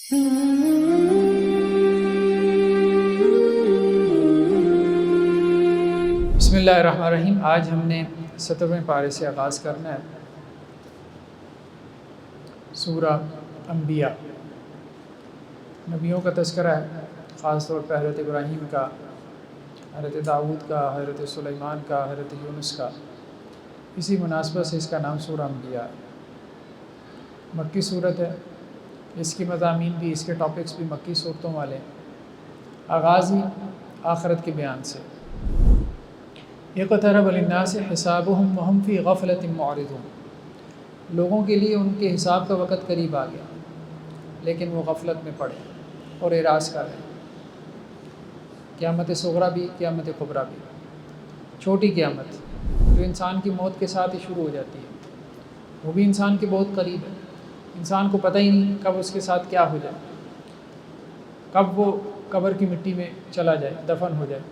بسم اللہ الرحمن الرحیم۔ آج ہم نے 70ویں پارے سے آغاز کرنا ہے۔ سورہ انبیاء، نبیوں کا تذکرہ ہے، خاص طور پہ حضرت ابراہیم کا، حضرت داؤد کا، حضرت سلیمان کا، حضرت یونس کا۔ اسی مناسبت سے اس کا نام سورہ انبیاء ہے۔ مکی صورت ہے، اس کی مضامین بھی، اس کے ٹاپکس بھی مکی صورتوں والے ہیں۔ آغاز ہی آخرت کے بیان سے، اقترب للناس حسابهم وهم فی غفلۃ معرضون۔ لوگوں کے لیے ان کے حساب کا وقت قریب آ گیا، لیکن وہ غفلت میں پڑے اور اعراض کر رہے ہیں۔ قیامت صغریٰ بھی، قیامت کبریٰ بھی۔ چھوٹی قیامت جو انسان کی موت کے ساتھ ہی شروع ہو جاتی ہے، وہ بھی انسان کے بہت قریب ہے۔ انسان کو پتہ ہی نہیں کب اس کے ساتھ کیا ہو جائے، کب وہ قبر کی مٹی میں چلا جائے، دفن ہو جائے۔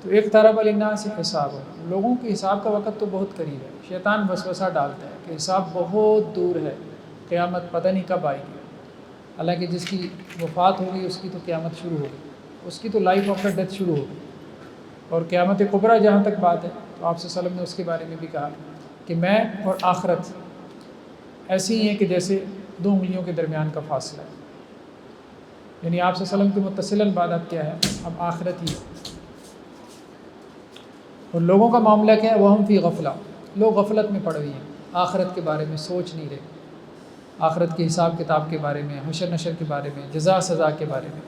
تو اقترب للناس حسابهم، لوگوں کے حساب کا وقت تو بہت قریب ہے۔ شیطان وسوسہ ڈالتا ہے کہ حساب بہت دور ہے، قیامت پتہ نہیں کب آئے گی۔ حالانکہ جس کی وفات ہوگی اس کی تو قیامت شروع ہوگی، اس کی تو لائف آفٹر ڈیتھ شروع ہوگی۔ اور قیامت کبریٰ جہاں تک بات ہے تو آپ صلی اللہ علیہ وسلم نے اس کے بارے میں بھی کہا کہ میں اور آخرت ایسی ہی ہیں کہ جیسے دو انگلیوں کے درمیان کا فاصلہ ہے۔ یعنی آپ صلی اللہ علیہ وسلم کی متصلاً بعد اب کیا ہے، اب آخرت ہی ہے۔ اور لوگوں کا معاملہ کیا ہے، وہم فی غفلہ، لوگ غفلت میں پڑ گئے ہیں، آخرت کے بارے میں سوچ نہیں رہے، آخرت کے حساب کتاب کے بارے میں، حشر نشر کے بارے میں، جزا سزا کے بارے میں۔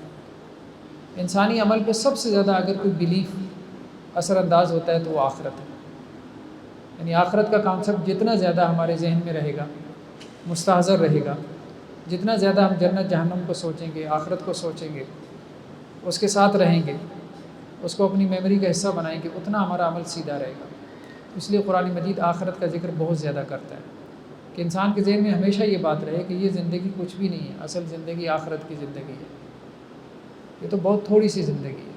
انسانی عمل پہ سب سے زیادہ اگر کوئی بلیف اثر انداز ہوتا ہے تو وہ آخرت ہے۔ یعنی آخرت کا کانسیپٹ جتنا زیادہ ہمارے ذہن میں رہے گا، مستحضر رہے گا، جتنا زیادہ ہم جنت جہنم کو سوچیں گے، آخرت کو سوچیں گے، اس کے ساتھ رہیں گے، اس کو اپنی میموری کا حصہ بنائیں گے، اتنا ہمارا عمل سیدھا رہے گا۔ اس لیے قرآن مجید آخرت کا ذکر بہت زیادہ کرتا ہے کہ انسان کے ذہن میں ہمیشہ یہ بات رہے کہ یہ زندگی کچھ بھی نہیں ہے، اصل زندگی آخرت کی زندگی ہے۔ یہ تو بہت تھوڑی سی زندگی ہے۔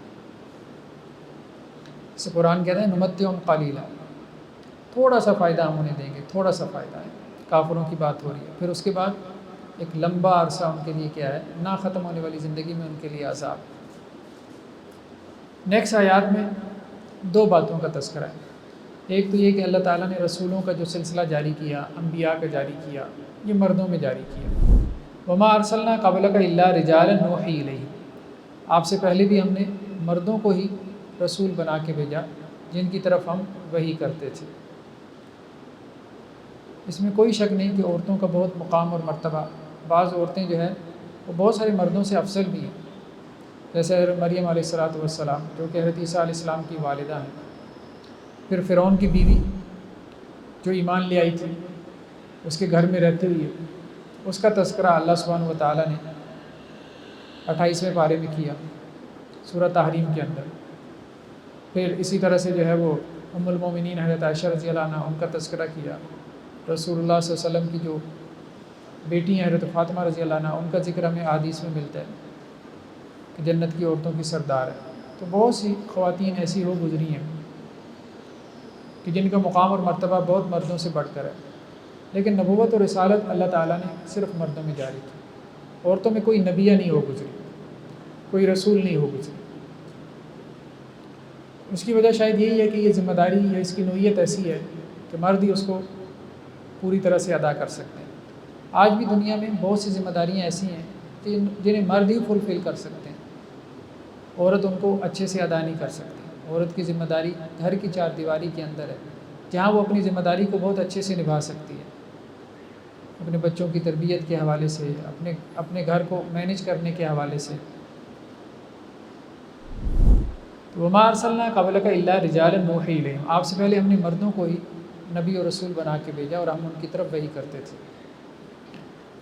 اس سے قرآن کہتا ہے نمتعہم قلیلا، تھوڑا سا فائدہ ہم انہیں دیں گے، تھوڑا سا فائدہ ہے۔ کافروں کی بات ہو رہی ہے۔ پھر اس کے بعد ایک لمبا عرصہ ان کے لیے کیا ہے، نہ ختم ہونے والی زندگی میں ان کے لیے عذاب۔ نیکسٹ آیات میں دو باتوں کا تذکرہ ہے۔ ایک تو یہ کہ اللہ تعالیٰ نے رسولوں کا جو سلسلہ جاری کیا، انبیاء کا جاری کیا، یہ مردوں میں جاری کیا۔ وما ارسلنا قبلک الا رجالا نوحی الیہم، آپ سے پہلے بھی ہم نے مردوں کو ہی رسول بنا کے بھیجا جن کی طرف ہم وحی کرتے تھے۔ اس میں کوئی شک نہیں کہ عورتوں کا بہت مقام اور مرتبہ، بعض عورتیں جو ہیں وہ بہت سارے مردوں سے افضل بھی ہیں، جیسے حضرت مریم علیہ السلام جو کہ حضرت عیسیٰ علیہ السلام کی والدہ ہیں۔ پھر فرعون کی بیوی جو ایمان لے آئی تھی، اس کے گھر میں رہتے ہوئے اس کا تذکرہ اللہ سبحانہ و تعالیٰ نے 28ویں پارے میں کیا سورہ تحریم کے اندر۔ پھر اسی طرح سے جو ہے وہ ام المومنین حضرت عائشہ رضی اللہ عنہ، ان کا تذکرہ کیا۔ رسول اللہ صلی اللہ علیہ وسلم کی جو بیٹی ہیں حضرت فاطمہ رضی اللہ عنہ، ان کا ذکر ہمیں احادیث میں ملتا ہے کہ جنت کی عورتوں کی سردار ہے۔ تو بہت سی خواتین ایسی ہو گزری ہیں کہ جن کا مقام اور مرتبہ بہت مردوں سے بڑھ کر ہے، لیکن نبوت اور رسالت اللہ تعالیٰ نے صرف مردوں میں جاری کی۔ عورتوں میں کوئی نبیہ نہیں ہو گزری، کوئی رسول نہیں ہو گزری۔ اس کی وجہ شاید یہی ہے کہ یہ ذمہ داری یا اس کی نوعیت ایسی ہے کہ مرد ہی اس کو پوری طرح سے ادا کر سکتے ہیں۔ آج بھی دنیا میں بہت سی ذمہ داریاں ایسی ہیں کہ جنہیں مرد ہی فلفل کر سکتے ہیں، عورت ان کو اچھے سے ادا نہیں کر سکتی۔ عورت کی ذمہ داری گھر کی چار دیواری کے اندر ہے، جہاں وہ اپنی ذمہ داری کو بہت اچھے سے نبھا سکتی ہے، اپنے بچوں کی تربیت کے حوالے سے، اپنے گھر کو مینیج کرنے کے حوالے سے۔ وما ارسلنا قبلک الا رجالا نوحی الیہم، آپ سے پہلے ہم نے مردوں کو ہی نبی اور رسول بنا کے بھیجا اور ہم ان کی طرف وحی کرتے تھے۔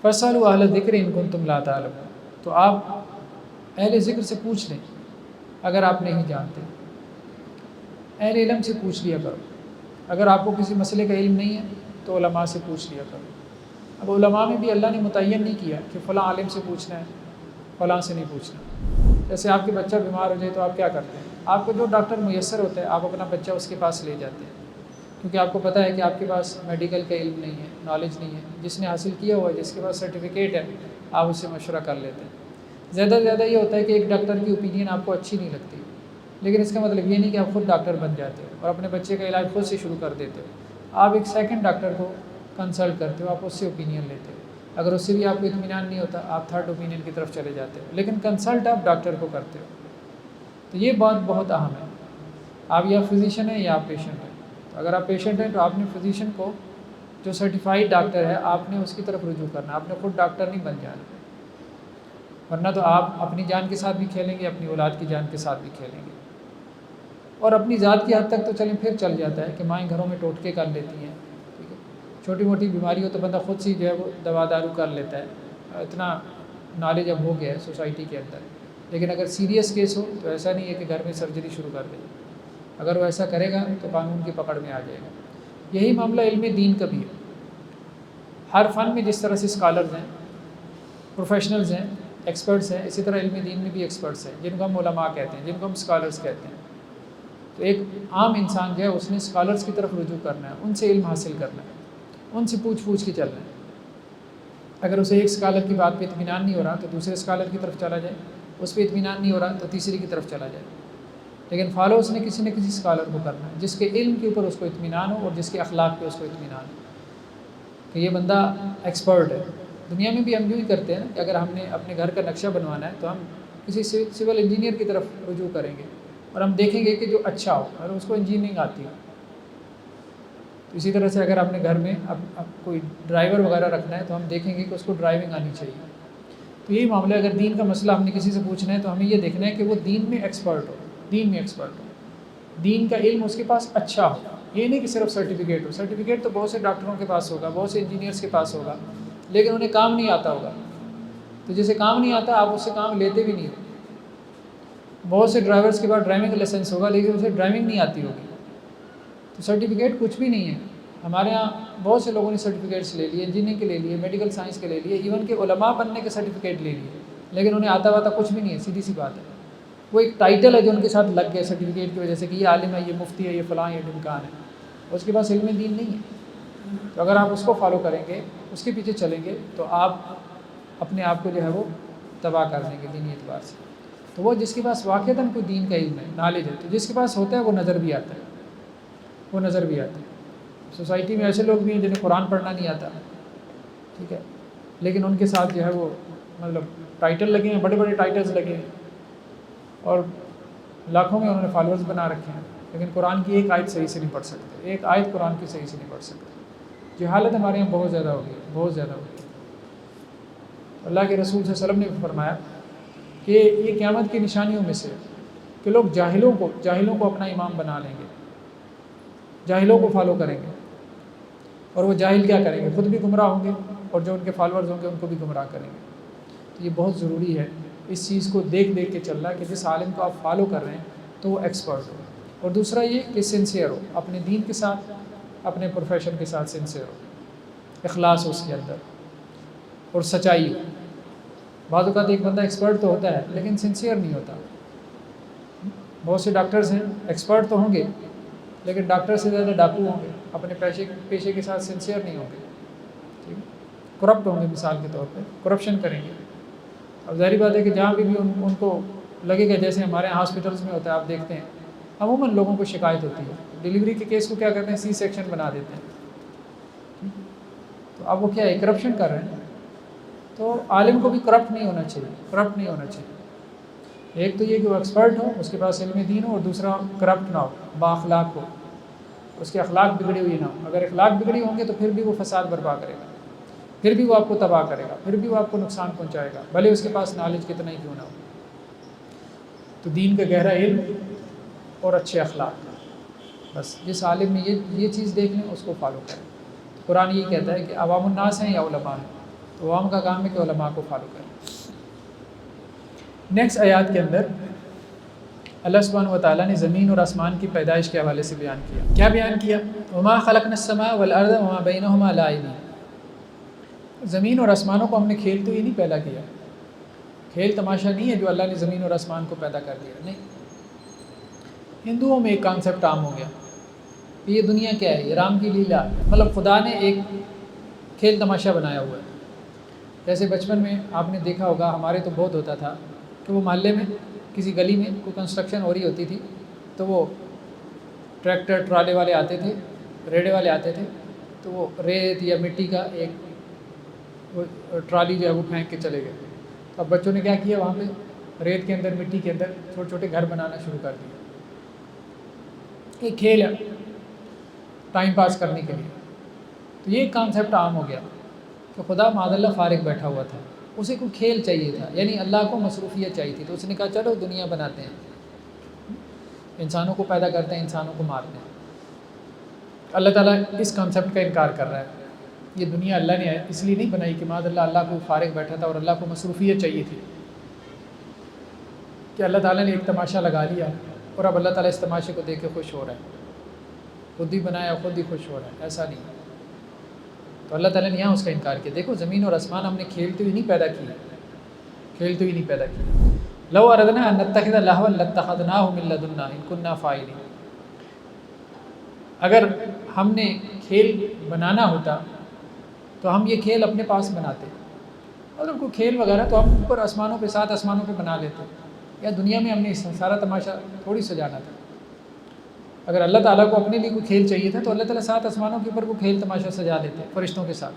فاسألوا اہل الذکر ان کنتم لا تعلمون، تو آپ اہل ذکر سے پوچھ لیں اگر آپ نہیں جانتے، اہل علم سے پوچھ لیا کرو۔ اگر آپ کو کسی مسئلے کا علم نہیں ہے تو علماء سے پوچھ لیا کرو۔ اب علماء میں بھی اللہ نے متعین نہیں کیا کہ فلاں عالم سے پوچھنا ہے، فلاں سے نہیں پوچھنا۔ جیسے آپ کے بچہ بیمار ہو جائے تو آپ کیا کرتے ہیں؟ آپ کو جو ڈاکٹر میسر ہوتا ہے آپ اپنا بچہ اس کے پاس لے جاتے ہیں، کیونکہ آپ کو پتہ ہے کہ آپ کے پاس میڈیکل کا علم نہیں ہے، نالج نہیں ہے. جس نے حاصل کیا ہوا ہے، جس کے پاس سرٹیفکیٹ ہے، آپ اس سے مشورہ کر لیتے ہیں. زیادہ سے زیادہ یہ ہوتا ہے کہ ایک ڈاکٹر کی اوپینین آپ کو اچھی نہیں لگتی، لیکن اس کا مطلب یہ نہیں کہ آپ خود ڈاکٹر بن جاتے ہو اور اپنے بچے کا علاج خود سے شروع کر دیتے ہو. آپ ایک سیکنڈ ڈاکٹر کو کنسلٹ کرتے ہو، آپ اس سے اوپینین لیتے ہو. اگر اس سے بھی آپ کو اطمینان نہیں ہوتا، آپ تھرڈ اوپینین کی طرف چلے جاتے ہو، لیکن کنسلٹ آپ ڈاکٹر کو کرتے ہو. تو یہ بات بہت اہم ہے. آپ یا فزیشین ہیں یا آپ پیشنٹ ہیں. تو اگر آپ پیشنٹ ہیں تو آپ نے فزیشین کو، جو سرٹیفائڈ ڈاکٹر ہے، آپ نے اس کی طرف رجوع کرنا. آپ نے خود ڈاکٹر نہیں بن جانا، ورنہ تو آپ اپنی جان کے ساتھ بھی کھیلیں گے، اپنی اولاد کی جان کے ساتھ بھی کھیلیں گے. اور اپنی ذات کی حد تک تو چلیں پھر چل جاتا ہے کہ مائیں گھروں میں ٹوٹکے کر لیتی ہیں. ٹھیک ہے، چھوٹی موٹی بیماری ہو تو بندہ خود سے جو ہے وہ دوا دارو کر لیتا ہے، اتنا نالج اب ہو گیا ہے سوسائٹی کے اندر. لیکن اگر سیریس کیس ہو تو ایسا نہیں ہے کہ گھر میں سرجری شروع کر دے. اگر وہ ایسا کرے گا تو قانون کی پکڑ میں آ جائے گا. یہی معاملہ علم دین کا بھی ہے. ہر فن میں جس طرح سے اسکالرز ہیں، پروفیشنلز ہیں، ایکسپرٹس ہیں، اسی طرح علم دین میں بھی ایکسپرٹس ہیں، جن کو ہم علماء کہتے ہیں، جن کو ہم اسکالرز کہتے ہیں. تو ایک عام انسان جو ہے اس نے اسکالرز کی طرف رجوع کرنا ہے، ان سے علم حاصل کرنا ہے، ان سے پوچھ کے چلنا ہے. اگر اسے ایک اسکالر کی بات پہ اطمینان نہیں ہو رہا تو دوسرے اسکالر کی طرف چلا جائے، اس پہ اطمینان نہیں ہو رہا تو تیسری کی طرف چلا جائے. لیکن فالو اس نے کسی نہ کسی اسکالر کو کرنا ہے جس کے علم کے اوپر اس کو اطمینان ہو اور جس کے اخلاق پہ اس کو اطمینان ہو کہ یہ بندہ ایکسپرٹ ہے. دنیا میں بھی ہم یوں ہی کرتے ہیں کہ اگر ہم نے اپنے گھر کا نقشہ بنوانا ہے تو ہم کسی سول انجینئر کی طرف رجوع کریں گے اور ہم دیکھیں گے کہ جو اچھا ہو اور اس کو انجینئرنگ آتی ہو. تو اسی طرح سے اگر اپنے گھر میں اب کوئی ڈرائیور وغیرہ رکھنا ہے تو ہم دیکھیں گے کہ اس کو ڈرائیونگ آنی چاہیے. تو یہی معاملہ ہے، اگر دین کا مسئلہ ہم نے کسی سے پوچھنا ہے تو ہمیں یہ دیکھنا ہے کہ وہ دین میں ایکسپرٹ ہو، دین میں ایکسپرٹ ہو، دین کا علم اس کے پاس اچھا ہو. یہ نہیں کہ صرف سرٹیفکیٹ ہو. سرٹیفکیٹ تو بہت سے ڈاکٹروں کے پاس ہوگا، بہت سے انجینئرس کے پاس ہوگا، لیکن انہیں کام نہیں آتا ہوگا. تو جسے کام نہیں آتا آپ اس سے کام لیتے بھی نہیں ہو. بہت سے ڈرائیورس کے پاس ڈرائیونگ لائسنس ہوگا لیکن اسے ڈرائیونگ نہیں آتی ہوگی. تو سرٹیفکیٹ کچھ بھی نہیں ہے. ہمارے ہاں بہت سے لوگوں نے سرٹیفکیٹس لے لیے، انجینئرنگ کے لے لیے، میڈیکل سائنس کے لے لیے، ایون کہ علماء بننے کے سرٹیفکیٹ لے لیے، لیکن انہیں آتا واتا کچھ بھی نہیں ہے. سیدھی سی بات ہے، وہ ایک ٹائٹل ہے جو ان کے ساتھ لگ گیا سرٹیفکیٹ کی وجہ سے کہ یہ عالم ہے، یہ مفتی ہے، یہ فلاں، یہ ڈمکان ہے. اس کے پاس علم دین نہیں ہے. تو اگر آپ اس کو فالو کریں گے، اس کے پیچھے چلیں گے، تو آپ اپنے آپ کو جو ہے وہ تباہ کر دیں گے دینی اعتبار سے. تو وہ جس کے پاس واقعتاً کوئی دین کا علم ہے، نالج ہے، تو جس کے پاس ہوتا ہے وہ نظر بھی آتا ہے، وہ نظر بھی آتا ہے. سوسائٹی میں ایسے لوگ بھی ہیں جنہیں قرآن پڑھنا نہیں آتا، ٹھیک ہے، لیکن ان کے ساتھ جو ہے وہ مطلب ٹائٹل لگے ہیں، بڑے بڑے ٹائٹلز لگے ہیں اور لاکھوں میں انہوں نے فالوورز بنا رکھے ہیں، لیکن قرآن کی ایک آیت صحیح سے نہیں پڑھ سکتے، ایک آیت قرآن کی صحیح سے نہیں پڑھ سکتے. جہالت ہمارے یہاں بہت زیادہ ہوگی، بہت زیادہ ہوگی. اللہ کے رسول صلی اللہ علیہ وسلم نے بھی فرمایا کہ یہ قیامت کی نشانیوں میں سے کہ لوگ جاہلوں کو اپنا امام بنا لیں گے، جاہلوں کو فالو کریں گے. اور وہ جاہل کیا کریں گے؟ خود بھی گمراہ ہوں گے اور جو ان کے فالوورز ہوں گے ان کو بھی گمراہ کریں گے. تو یہ بہت ضروری ہے اس چیز کو دیکھ کے چلنا کہ جس عالم کو آپ فالو کر رہے ہیں تو وہ ایکسپرٹ ہو. اور دوسرا یہ کہ سنسیئر ہو، اپنے دین کے ساتھ، اپنے پروفیشن کے ساتھ سنسیئر ہو، اخلاص ہو اس کے اندر اور سچائی ہو. بعض اوقات ایک بندہ ایکسپرٹ تو ہوتا ہے لیکن سنسیئر نہیں ہوتا. بہت سے ڈاکٹرز ہیں ایکسپرٹ تو ہوں گے لیکن ڈاکٹر سے زیادہ ڈاکو ہوں گے، اپنے پیشے کے ساتھ سنسیئر نہیں ہوں گے، ٹھیک ہے، کرپٹ ہوں گے. مثال کے طور پہ کرپشن کریں گے. اب ظاہری بات ہے کہ جہاں بھی ان کو لگے گا، جیسے ہمارے ہاسپٹلس میں ہوتا ہے، آپ دیکھتے ہیں عموماً لوگوں کو شکایت ہوتی ہے، ڈیلیوری کے کیس کو کیا کرتے ہیں، سی سیکشن بنا دیتے ہیں. تو اب وہ کیا ہے، کرپشن کر رہے ہیں. تو عالم کو بھی کرپٹ نہیں ہونا چاہیے، کرپٹ نہیں ہونا چاہیے. ایک تو یہ کہ وہ ایکسپرٹ ہو، اس کے پاس علم دین ہو، اور دوسرا کرپٹ نہ ہو، بااخلاق ہو، اس کے اخلاق بگڑے ہوئے نہ ہو. اگر اخلاق بگڑی ہوں گے تو پھر بھی وہ فساد برپا کرے گا، پھر بھی وہ آپ کو تباہ کرے گا، پھر بھی وہ آپ کو نقصان پہنچائے گا، بھلے اس کے پاس نالج کتنا ہی کیوں نہ ہو. تو دین کا گہرا علم اور اچھے اخلاق، بس جس عالم نے یہ چیز دیکھ لیں اس کو فالو کریں. قرآن یہ کہتا ہے کہ عوام الناس ہیں یا علماء ہیں، تو عوام کا کام ہے کہ علماء کو فالو کریں. نیکسٹ آیات کے اندر اللہ سبحانہ و تعالیٰ نے زمین اور آسمان کی پیدائش کے حوالے سے بیان کیا. کیا بیان کیا؟ وما خلقنا السماء والارض وما بینہما لاعبین. زمین اور آسمانوں کو ہم نے کھیل تو یہ نہیں پیدا کیا، کھیل تماشا نہیں ہے جو اللہ نے زمین اور آسمان کو پیدا کر دیا، نہیں. ہندوؤں میں ایک کانسیپٹ عام ہو گیا کہ یہ دنیا کیا ہے، یہ رام کی لیلا ہے، مطلب خدا نے ایک کھیل تماشا بنایا ہوا ہے۔ جیسے بچپن میں آپ نے دیکھا ہوگا، ہمارے تو بہت ہوتا تھا کہ وہ محلے میں کسی گلی میں کوئی کنسٹرکشن ہو رہی ہوتی تھی تو وہ ٹریکٹر ٹرالے والے آتے تھے، ریڑے والے آتے تھے، تو وہ ریت یا مٹی کا ایک وہ ٹرالی جو ہے وہ پھینک کے چلے گئے۔ اب بچوں نے کیا کیا، وہاں پہ ریت کے اندر، مٹی کے اندر چھوٹے چھوٹے گھر بنانا شروع کر دیا۔ ایک کھیل ہے ٹائم پاس کرنے کے لیے۔ تو یہ کانسیپٹ عام ہو گیا کہ خدا معاذ اللہ فارغ بیٹھا ہوا تھا، اسے کوئی کھیل چاہیے تھا، یعنی اللہ کو مصروفیت چاہیے تھی، تو اس نے کہا چلو دنیا بناتے ہیں، انسانوں کو پیدا کرتے ہیں، انسانوں کو مارتے ہیں۔ اللہ تعالیٰ اس کانسیپٹ کا انکار کر رہا ہے۔ یہ دنیا اللہ نے اس لیے نہیں بنائی کہ معاذ اللہ کو فارغ بیٹھا تھا اور اللہ کو مصروفیت چاہیے تھی، کہ اللہ تعالیٰ نے ایک تماشا لگا لیا اور اب اللہ تعالیٰ اس تماشے کو دیکھ کے خوش ہو رہا ہے، خود ہی بنایا خود ہی خوش ہو رہا ہے، ایسا نہیں۔ تو اللہ تعالیٰ نے یہاں اس کا انکار کیا۔ دیکھو زمین اور آسمان ہم نے کھیلتے ہوئے نہیں پیدا کی، کھیلتے ہوئے نہیں پیدا کی۔ لو اردنا ان نتخذ لہوا لاتخذناہ من لدنا ان کنا فاعلین۔ اگر ہم نے کھیل بنانا ہوتا تو ہم یہ کھیل اپنے پاس بناتے، اگر کوئی کھیل وغیرہ تو ہم اوپر آسمانوں پہ، سات آسمانوں پہ بنا لیتے، یا دنیا میں ہم نے سارا تماشا تھوڑی سجانا تھا۔ اگر اللہ تعالیٰ کو اپنے لیے کوئی کھیل چاہیے تھا تو اللہ تعالیٰ سات آسمانوں کے اوپر وہ کھیل تماشا سجا لیتے فرشتوں کے ساتھ،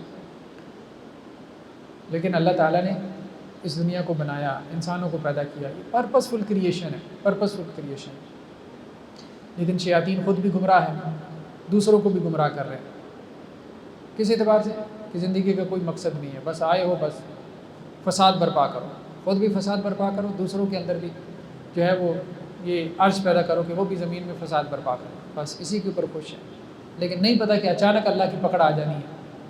لیکن اللہ تعالیٰ نے اس دنیا کو بنایا، انسانوں کو پیدا کیا۔ یہ پرپسفل کریشن ہے، پرپسفل کریشن۔ لیکن شیاطین خود بھی گمراہ ہیں، دوسروں کو بھی گمراہ کر رہے ہیں۔ کس اعتبار سے کہ زندگی کا کوئی مقصد نہیں ہے، بس آئے ہو بس فساد برپا کرو، خود بھی فساد برپا کرو، دوسروں کے اندر بھی جو ہے وہ یہ عرض پیدا کرو کہ وہ بھی زمین میں فساد برپا کرو، بس اسی کے اوپر خوش ہیں۔ لیکن نہیں پتہ کہ اچانک اللہ کی پکڑ آ جانی ہے،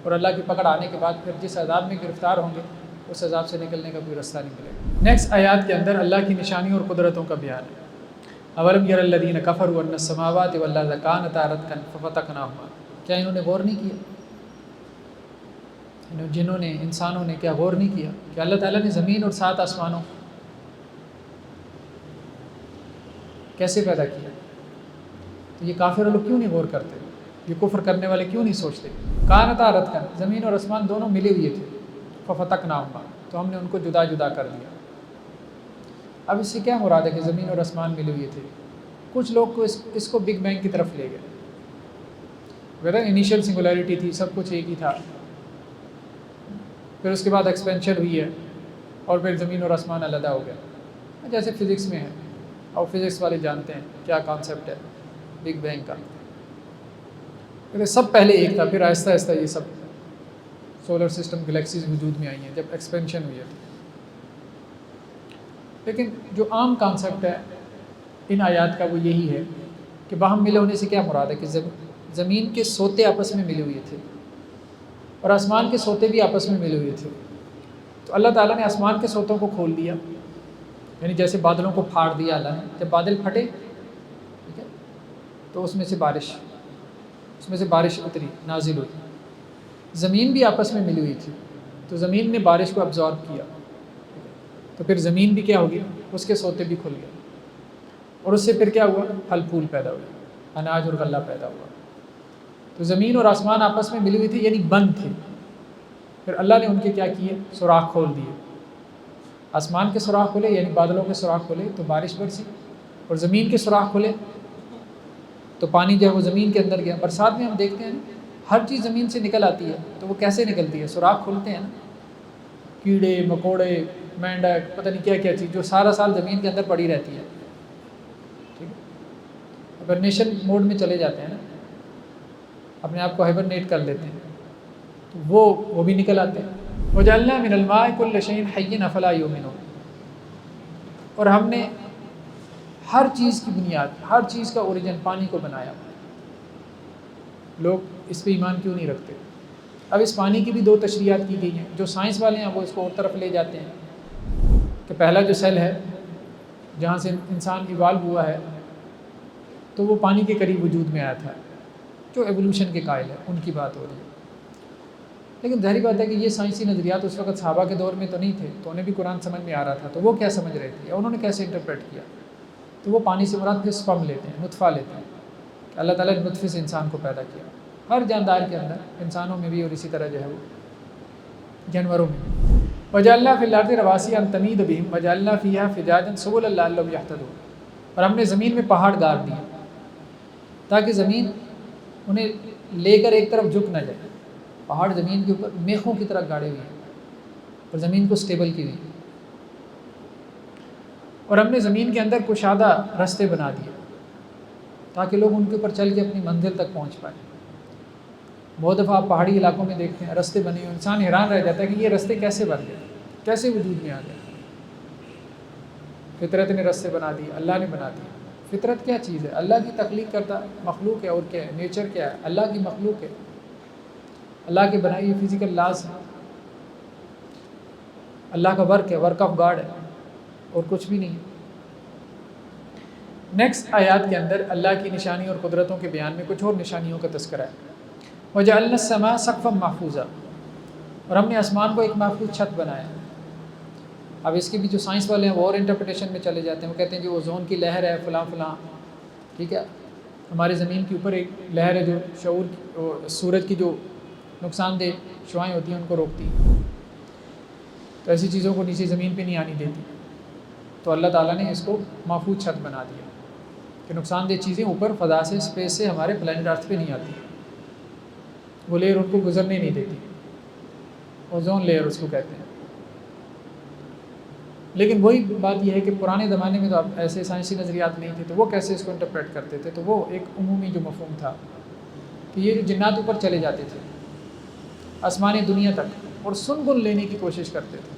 اور اللہ کی پکڑ آنے کے بعد پھر جس عذاب میں گرفتار ہوں گے اس عذاب سے نکلنے کا کوئی رستہ نہیں ملے گا۔ نیکسٹ آیات کے اندر اللہ کی نشانیوں اور قدرتوں کا بیان ہے۔ اولم یر الذین کفروا ان السماوات والارض کانتا رتقا ففتقناہما۔ کیا انہوں نے غور نہیں کیا؟ جنہوں نے، انسانوں نے کیا غور نہیں کیا کہ اللہ تعالیٰ نے زمین اور سات آسمانوں کیسے پیدا کیا؟ تو یہ کافر لوگ کیوں نہیں غور کرتے؟ یہ کفر کرنے والے کیوں نہیں سوچتے؟ کانتا رتقا، زمین اور آسمان دونوں ملے ہوئے تھے، ففتقناہما، تو ہم نے ان کو جدا جدا کر دیا۔ اب اس سے کیا مراد ہے کہ زمین اور آسمان ملے ہوئے تھے؟ کچھ لوگ کو اس کو بگ بینگ کی طرف لے گئے، ویدر انیشیل سنگولیرٹی تھی، سب کچھ ایک ہی تھا، پھر اس کے بعد ایکسپینشن ہوئی ہے اور پھر زمین اور آسمان علیحدہ ہو گیا، جیسے فزکس میں ہے، اور فزکس والے جانتے ہیں کیا کانسیپٹ ہے بگ بینگ کا۔ پھر سب پہلے ایک تھا، پھر آہستہ آہستہ یہ سب سولر سسٹم، گلیکسیز وجود میں آئی ہیں جب ایکسپینشن ہوئی ہے۔ لیکن جو عام کانسیپٹ ہے ان آیات کا وہ یہی ہے کہ باہم ملے ہونے سے کیا مراد ہے کہ زمین کے سوتے آپس میں ملے ہوئے تھے اور آسمان کے سوتے بھی آپس میں ملے ہوئے تھے۔ تو اللہ تعالیٰ نے آسمان کے سوتوں کو کھول دیا، یعنی جیسے بادلوں کو پھاڑ دیا اللہ نے، جب بادل پھٹے ٹھیک ہے تو اس میں سے بارش اتری، نازل ہوئی۔ زمین بھی آپس میں ملی ہوئی تھی، تو زمین نے بارش کو ابزارب کیا، تو پھر زمین بھی کیا ہوگی، اس کے سوتے بھی کھل گئے، اور اس سے پھر کیا ہوا، پھل پھول پیدا ہوئے، اناج اور غلہ پیدا ہوا۔ تو زمین اور آسمان آپس میں ملی ہوئی تھی، یعنی بند تھے، پھر اللہ نے ان کے کیا کیے، سوراخ کھول دیے۔ آسمان کے سوراخ کھولے یعنی بادلوں کے سوراخ کھولے تو بارش برسی، اور زمین کے سوراخ کھولے تو پانی جو ہے وہ زمین کے اندر گیا۔ برسات میں ہم دیکھتے ہیں ہر چیز زمین سے نکل آتی ہے، تو وہ کیسے نکلتی ہے، سوراخ کھولتے ہیں نا، کیڑے مکوڑے، مینڈک، پتہ نہیں کیا کیا چیز جو سارا سال زمین کے اندر پڑی رہتی ہے، ٹھیک ہے، ہیبرنیشن موڈ میں چلے جاتے ہیں نا، اپنے آپ کو ہیبرنیٹ کر لیتے ہیں، تو وہ بھی نکل آتے ہیں۔ وَجَعَلْنَا مِنَ الْمَاءِ كُلَّ شَيْءٍ حَيٍّ أَفَلَا يُؤْمِنُونَ۔ اور ہم نے ہر چیز کی بنیاد، ہر چیز کا اوریجن پانی کو بنایا۔ لوگ اس پہ ایمان کیوں نہیں رکھتے؟ اب اس پانی کی بھی دو تشریحات کی گئی ہیں، جو سائنس والے ہیں وہ اس کو اور طرف لے جاتے ہیں کہ پہلا جو سیل ہے جہاں سے انسان ایوالو ہوا ہے تو وہ پانی کے قریب وجود میں آیا تھا، جو ایوولوشن کے قائل ہے ان کی بات ہو رہی ہے۔ لیکن ظاہری بات ہے کہ یہ سائنسی نظریات اس وقت صحابہ کے دور میں تو نہیں تھے، تو انہیں بھی قرآن سمجھ میں آ رہا تھا، تو وہ کیا سمجھ رہے تھے یا انہوں نے کیسے انٹرپریٹ کیا؟ تو وہ پانی سے مراد پھر سپم لیتے ہیں، نطفہ لیتے ہیں اللہ تعالیٰ نے نطفے سے انسان کو پیدا کیا، ہر جاندار کے اندر، انسانوں میں بھی اور اسی طرح جو ہے وہ جانوروں میں بھی۔ وجعلنا فی الارض رواسیٰ ان تمید بہم وجعلنا فیہا فجاجا سبلا لعلہم یہتدون، اور ہم نے زمین میں پہاڑ گاڑ دیے تاکہ زمین انہیں لے کر ایک طرف جھک نہ جائے۔ پہاڑ زمین کے اوپر میخوں کی طرح گاڑے ہوئے ہیں اور زمین کو سٹیبل کی ہوئی، اور ہم نے زمین کے اندر کشادہ رستے بنا دیے تاکہ لوگ ان کے اوپر چل کے اپنی منزل تک پہنچ پائیں۔ بہت دفعہ آپ پہاڑی علاقوں میں دیکھتے ہیں رستے بنے ہوئے، انسان حیران رہ جاتا ہے کہ یہ رستے کیسے بن گئے، کیسے وجود میں آ گئے۔ فطرت نے رستے بنا دیے، اللہ نے بنا دیے۔ فطرت کیا چیز ہے؟ اللہ کی تخلیق کرتا مخلوق ہے، اور کیا ہے؟ نیچر کیا ہے؟ اللہ کی مخلوق ہے، اللہ کے بنائی ہوئی فزیکل لاز ہے، اللہ کا ورک ہے، ورک آف گاڈ ہے، اور کچھ بھی نہیں ہے۔ نیکسٹ آیات کے اندر اللہ کی نشانی اور قدرتوں کے بیان میں کچھ اور نشانیوں کا تذکرہ ہے۔ وَجَعَلْنَا السَّمَاءَ سَقْفًا مَحْفُوظًا، اور ہم نے آسمان کو ایک محفوظ چھت بنایا۔ اب اس کی بھی جو سائنس والے ہیں وہ اور انٹرپریٹیشن میں چلے جاتے ہیں، وہ کہتے ہیں جو اوزون کی لہر ہے فلاں فلاں، ٹھیک ہے، ہمارے زمین کے اوپر ایک لہر ہے جو سورج کی جو نقصان دہ شعاعیں ہوتی ہیں ان کو روکتی، تو ایسی چیزوں کو نیچے زمین پہ نہیں آنی دیتی۔ تو اللہ تعالیٰ نے اس کو محفوظ چھت بنا دیا کہ نقصان دہ چیزیں اوپر فضا سے، اسپیس سے ہمارے پلانٹ ارتھ پہ نہیں آتی، وہ لیئر ان کو گزرنے نہیں دیتی، اوزون لیئر اس کو کہتے ہیں۔ لیکن وہی بات یہ ہے کہ پرانے زمانے میں تو اب ایسے سائنسی نظریات نہیں تھے، تو وہ کیسے اس کو انٹرپریٹ کرتے تھے؟ تو وہ ایک عمومی جو مفہوم تھا کہ یہ جو جنات اوپر چلے جاتے تھے آسمانی دنیا تک اور سن گن لینے کی کوشش کرتے تھے،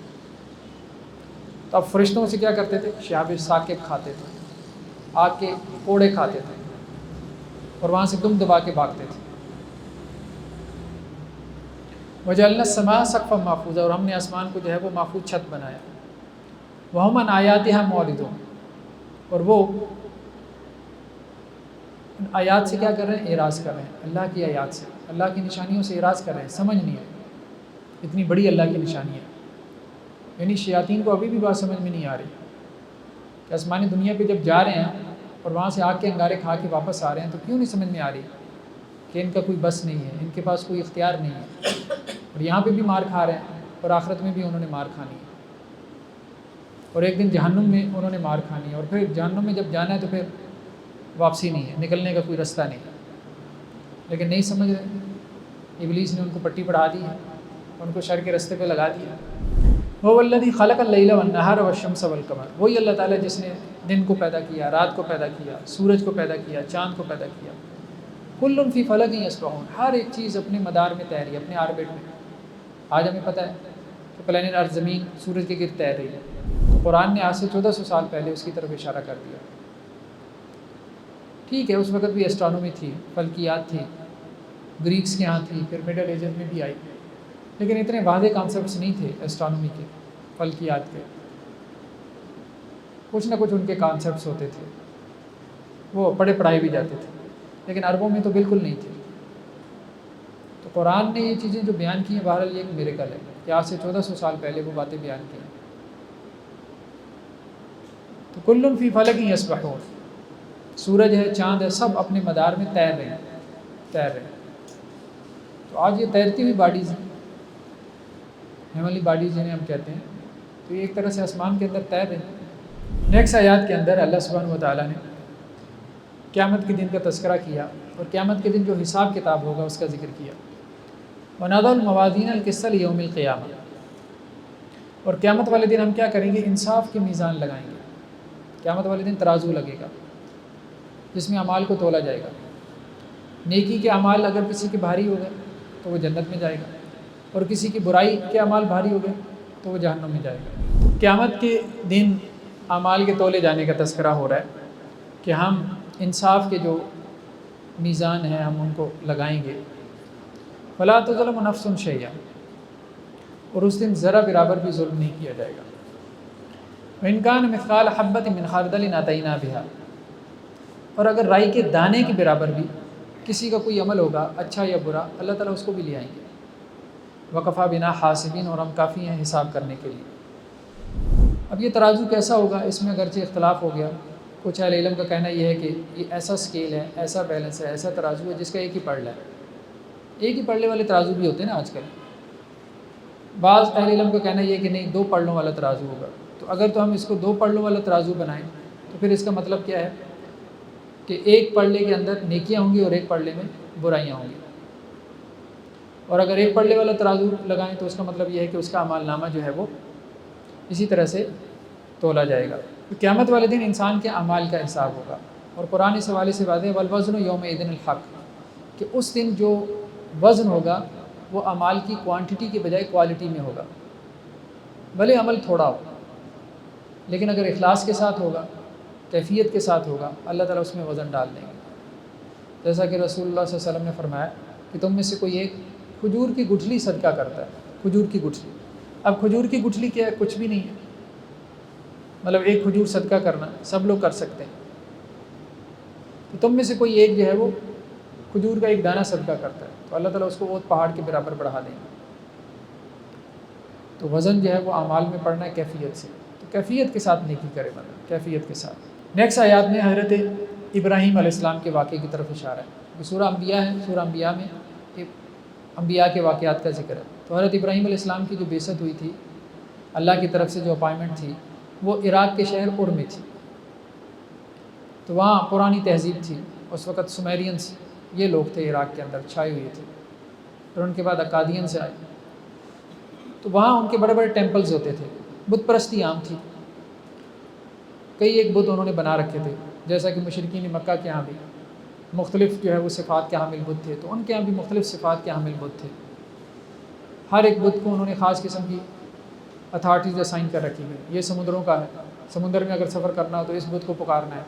تو اب فرشتوں سے کیا کرتے تھے؟ شہاب ثاقب کھاتے تھے، آگ کے کوڑے کھاتے تھے، اور وہاں سے دم دبا کے بھاگتے تھے۔ وَجَعَلْنَا السَّمَاءَ سَقْفًا مَحْفُوظًا، اور ہم نے آسمان کو جو ہے وہ محفوظ چھت بنایا۔ وَهُمْ عَنْ آيَاتِهَا مُعْرِضُونَ، اور وہ ان آیات سے کیا کر رہے ہیں؟ اعراض کر رہے ہیں، اللہ کی آیات سے، اللہ کی نشانیوں سے اعراض کر رہے ہیں، سمجھ نہیں آئی اتنی بڑی اللہ کی نشانی ہے۔ یعنی شیاطین کو ابھی بھی بات سمجھ میں نہیں آ رہی کہ آسمانی دنیا پہ جب جا رہے ہیں اور وہاں سے آگ کے انگارے کھا کے واپس آ رہے ہیں، تو کیوں نہیں سمجھ میں آ رہی کہ ان کا کوئی بس نہیں ہے، ان کے پاس کوئی اختیار نہیں ہے، اور یہاں پہ بھی مار کھا رہے ہیں اور آخرت میں بھی انہوں نے مار کھانی ہے، اور ایک دن جہنم میں انہوں نے مار کھانی ہے، اور پھر جہنم میں جب جانا ہے تو پھر واپسی نہیں ہے، نکلنے کا کوئی رستہ نہیں ہے، لیکن نہیں سمجھ رہے۔ ابلیس نے ان کو پٹی پڑھا دی ہے، ان کو شر کے رستے پہ لگا دیا۔ وَهُوَ الَّذِي خَلَقَ اللَّيْلَ وَالنَّهَارَ وَالشَّمْسَ وَالْقَمَرَ، وہی اللہ تعالیٰ جس نے دن کو پیدا کیا، رات کو پیدا کیا، سورج کو پیدا کیا، چاند کو پیدا کیا۔ كُلٌّ فِي فَلَكٍ يَسْبَحُونَ، ہر ایک چیز اپنے مدار میں تیر رہی ہے، اپنے آربٹ میں۔ آج ہمیں پتہ ہے کہ پلانٹ ارتھ زمین سورج کے گرد تیر رہی ہے، تو قرآن نے آج سے 1400 سال پہلے اس کی طرف اشارہ کر دیا۔ ٹھیک ہے، اس وقت بھی ایسٹرانومی تھی، فلکیات تھی، گریکس کے ہاں تھی، پھر مڈل ایجز میں بھی آئی، لیکن اتنے واضح کانسیپٹس نہیں تھے ایسٹرانومی کے، فلکیات کے۔ کچھ نہ کچھ ان کے کانسیپٹس ہوتے تھے، وہ پڑھے پڑھائے بھی جاتے تھے، لیکن عربوں میں تو بالکل نہیں تھے۔ تو قرآن نے یہ چیزیں جو بیان کی ہیں، بہرحال یہ ایک میریکل ہے کہ آج سے 1400 سال پہلے وہ باتیں بیان کی ہیں۔ تو کل فی فلک یسبحون، سورج ہے، چاند ہے، سب اپنے مدار میں تیر رہے ہیں۔ تو آج یہ تیرتی ہوئی باڈیز ہیں، ہیونلی باڈیز جنہیں ہم کہتے ہیں، تو یہ ایک طرح سے آسمان کے اندر تیر رہے ہیں۔ نیکسٹ آیات کے اندر اللہ سبحانہ و تعالیٰ نے قیامت کے دن کا تذکرہ کیا، اور قیامت کے دن جو حساب کتاب ہوگا اس کا ذکر کیا۔ وَنَضَعُ الْمَوَازِينَ الْقِسْطَ لِيَوْمِ الْقِيَامَةِ، اور قیامت والے دن ہم کیا کریں گے؟ انصاف کی میزان لگائیں گے۔ قیامت والے دن ترازو لگے گا جس میں اعمال کو تولا جائے گا۔ نیکی کے اعمال اگر کسی کے بھاری ہو گئے تو وہ جنت میں جائے گا، اور کسی کی برائی کے اعمال بھاری ہو گئے تو وہ جہنم میں جائے گا۔ قیامت کے دن اعمال کے تولے جانے کا تذکرہ ہو رہا ہے کہ ہم انصاف کے جو میزان ہیں ہم ان کو لگائیں گے۔ فَلَا تُظْلَمُ نَفْسٌ شَيْئًا، اور اس دن ذرا برابر بھی ظلم نہیں کیا جائے گا۔ وَإِنْ كَانَ مِثْقَالَ حَبَّةٍ مِّنْ خَرْدَلٍ أَتَيْنَا بِهَا، اور اگر رائی کے دانے کے برابر بھی کسی کا کوئی عمل ہوگا اچھا یا برا، اللہ تعالیٰ اس کو بھی لے آئیں گے۔ وَكَفَىٰ بِنَا حَاسِبِينَ، اور ہم کافی ہیں حساب کرنے کے لیے۔ اب یہ ترازو کیسا ہوگا؟ اس میں اگرچہ اختلاف ہو گیا کچھ اہل علم کا کہنا یہ ہے کہ یہ ایسا اسکیل ہے، ایسا بیلنس ہے، ایسا ترازو ہے جس کا ایک ہی پلڑا ہے۔ ایک ہی پلڑے والے ترازو بھی ہوتے ہیں نا آج کل۔ بعض اہل علم کا کہنا یہ ہے کہ نہیں، 2 پلڑوں والا ترازو ہوگا۔ تو اگر تو ہم اس کو 2 پلڑوں والا ترازو بنائیں تو پھر اس کا مطلب کیا ہے کہ ایک پلڑے کے اندر نیکیاں ہوں گی اور ایک پلڑے میں برائیاں ہوں گی۔ اور اگر ایک پلڑے والا ترازو لگائیں تو اس کا مطلب یہ ہے کہ اس کا اعمال نامہ جو ہے وہ اسی طرح سے تولا جائے گا۔ تو قیامت والے دن انسان کے اعمال کا حساب ہوگا، اور قرآن اس حوالے سے واضح ہے والوزن یومئذ الحق، کہ اس دن جو وزن ہوگا وہ اعمال کی کوانٹٹی کے بجائے کوالٹی میں ہوگا۔ بھلے عمل تھوڑا ہو، لیکن اگر اخلاص کے ساتھ ہوگا، کیفیت کے ساتھ ہوگا، اللہ تعالیٰ اس میں وزن ڈال دیں گے۔ جیسا کہ رسول اللہ صلی اللہ علیہ وسلم نے فرمایا کہ تم میں سے کوئی ایک کھجور کی گٹھلی صدقہ کرتا ہے، کھجور کی گٹھلی۔ اب کھجور کی گٹھلی کیا ہے؟ کچھ بھی نہیں ہے، مطلب ایک کھجور صدقہ کرنا سب لوگ کر سکتے ہیں۔ تو تم میں سے کوئی ایک جو ہے وہ کھجور کا ایک دانہ صدقہ کرتا ہے تو اللہ تعالیٰ اس کو وہ پہاڑ کے برابر بڑھا دیں گے۔ تو وزن جو ہے وہ اعمال میں پڑنا ہے کیفیت سے، تو کیفیت کے ساتھ نیکی کرے بندہ، کیفیت کے ساتھ۔ نیکسٹ آیات میں حضرت ابراہیم علیہ السلام کے واقعے کی طرف اشارہ ہے۔ یہ سورہ انبیاء ہے، سورہ انبیاء میں انبیاء کے واقعات کا ذکر ہے۔ تو حضرت ابراہیم علیہ السلام کی جو بعثت ہوئی تھی، اللہ کی طرف سے جو اپائنمنٹ تھی، وہ عراق کے شہر ار میں تھی۔ تو وہاں پرانی تہذیب تھی، اس وقت سمیرینس یہ لوگ تھے عراق کے اندر چھائے ہوئے تھے، پھر ان کے بعد اکادین سے آئے۔ تو وہاں ان کے بڑے بڑے ٹیمپلز ہوتے تھے، بت پرستی عام تھی، کئی ایک بت انہوں نے بنا رکھے تھے، جیسا کہ مشرکین مکہ کے ہاں بھی مختلف جو ہے وہ صفات کے حامل بت تھے، تو ان کے ہاں بھی مختلف صفات کے حامل بت تھے۔ ہر ایک بت کو انہوں نے خاص قسم کی اتھارٹیز اسائن کر رکھی ہیں۔ یہ سمندروں کا ہے، سمندر میں اگر سفر کرنا ہو تو اس بت کو پکارنا ہے،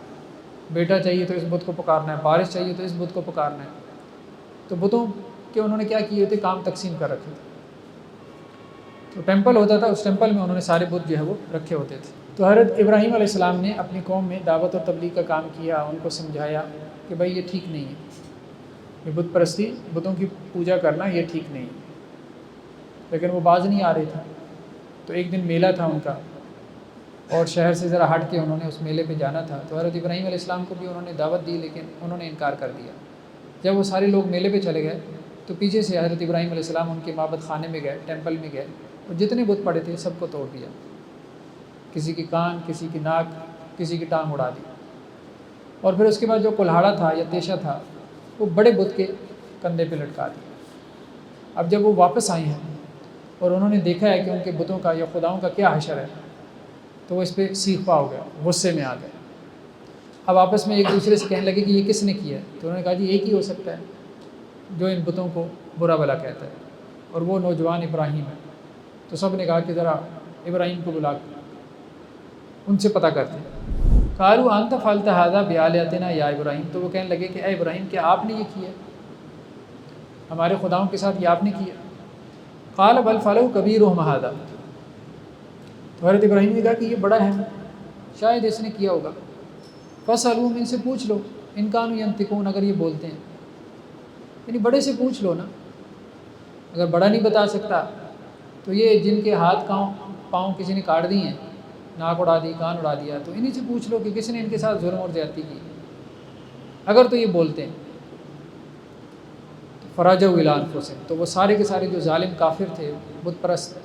بیٹا چاہیے تو اس بت کو پکارنا ہے، بارش چاہیے تو اس بت کو پکارنا ہے۔ تو بتوں کے انہوں نے کیا کیے تھے؟ کام تقسیم کر رکھے تھے۔ تو ٹیمپل ہوتا تھا، اس ٹیمپل میں انہوں نے سارے بت جو ہے وہ رکھے ہوتے تھے۔ تو حضرت ابراہیم علیہ السلام نے اپنی قوم میں دعوت اور تبلیغ کا کام کیا، ان کو سمجھایا کہ بھائی یہ ٹھیک نہیں ہے، یہ بت پرستی، بتوں کی پوجا کرنا یہ ٹھیک نہیں ہے۔ لیکن وہ باز نہیں آ رہے تھے۔ تو ایک دن میلہ تھا ان کا، اور شہر سے ذرا ہٹ کے انہوں نے اس میلے پہ جانا تھا، تو حضرت ابراہیم علیہ السلام کو بھی انہوں نے دعوت دی، لیکن انہوں نے انکار کر دیا۔ جب وہ سارے لوگ میلے پہ چلے گئے تو پیچھے سے حضرت ابراہیم علیہ السلام ان کے معبد خانے میں گئے، ٹیمپل میں گئے، اور جتنے بت پڑے تھے سب کو توڑ دیا، کسی کی کان، کسی کی ناک، کسی کی ٹانگ اڑا دی۔ اور پھر اس کے بعد جو کلہاڑا تھا یا تیشہ تھا وہ بڑے بت کے کندھے پہ لٹکا دیا۔ اب جب وہ واپس آئے ہیں اور انہوں نے دیکھا ہے کہ ان کے بتوں کا یا خداؤں کا کیا حشر ہے، تو وہ اس پہ سیخ پا ہو گیا، غصے میں آ گئے۔ اب آپس میں ایک دوسرے سے کہنے لگے کہ یہ کس نے کیا ہے؟ تو انہوں نے کہا جی ایک ہی ہو سکتا ہے جو ان بتوں کو برا بھلا کہتا ہے، اور وہ نوجوان ابراہیم ہے۔ تو سب نے کہا کہ ذرا ابراہیم کو بلا ان سے پتہ کرتے ہیں۔ قالوا انت فعلت هذا بآلهتنا یا ابراہیم، تو وہ کہنے لگے کہ اے ابراہیم کیا آپ نے یہ کیا ہمارے خداؤں کے ساتھ، یہ آپ نے کیا؟ قال بل فعلوا كبيرهم هذا، تو حضرت ابراہیم نے کہا کہ یہ بڑا ہے، شاید اس نے کیا ہوگا۔ فاسألوهم، ان سے پوچھ لو، ان كانوا ينطقون، اگر یہ بولتے ہیں، یعنی بڑے سے پوچھ لو نا، اگر بڑا نہیں بتا سکتا تو یہ جن کے ہاتھ پاؤں کسی نے کاٹ دی ہیں، ناک اڑا دی، کان اڑا دیا، تو انہی سے پوچھ لو کہ کس نے ان کے ساتھ ظلم اور زیادتی کی، اگر تو یہ بولتے ہیں۔ فراجعوا الی انفسہم، تو وہ سارے کے سارے جو ظالم کافر تھے، بت پرست،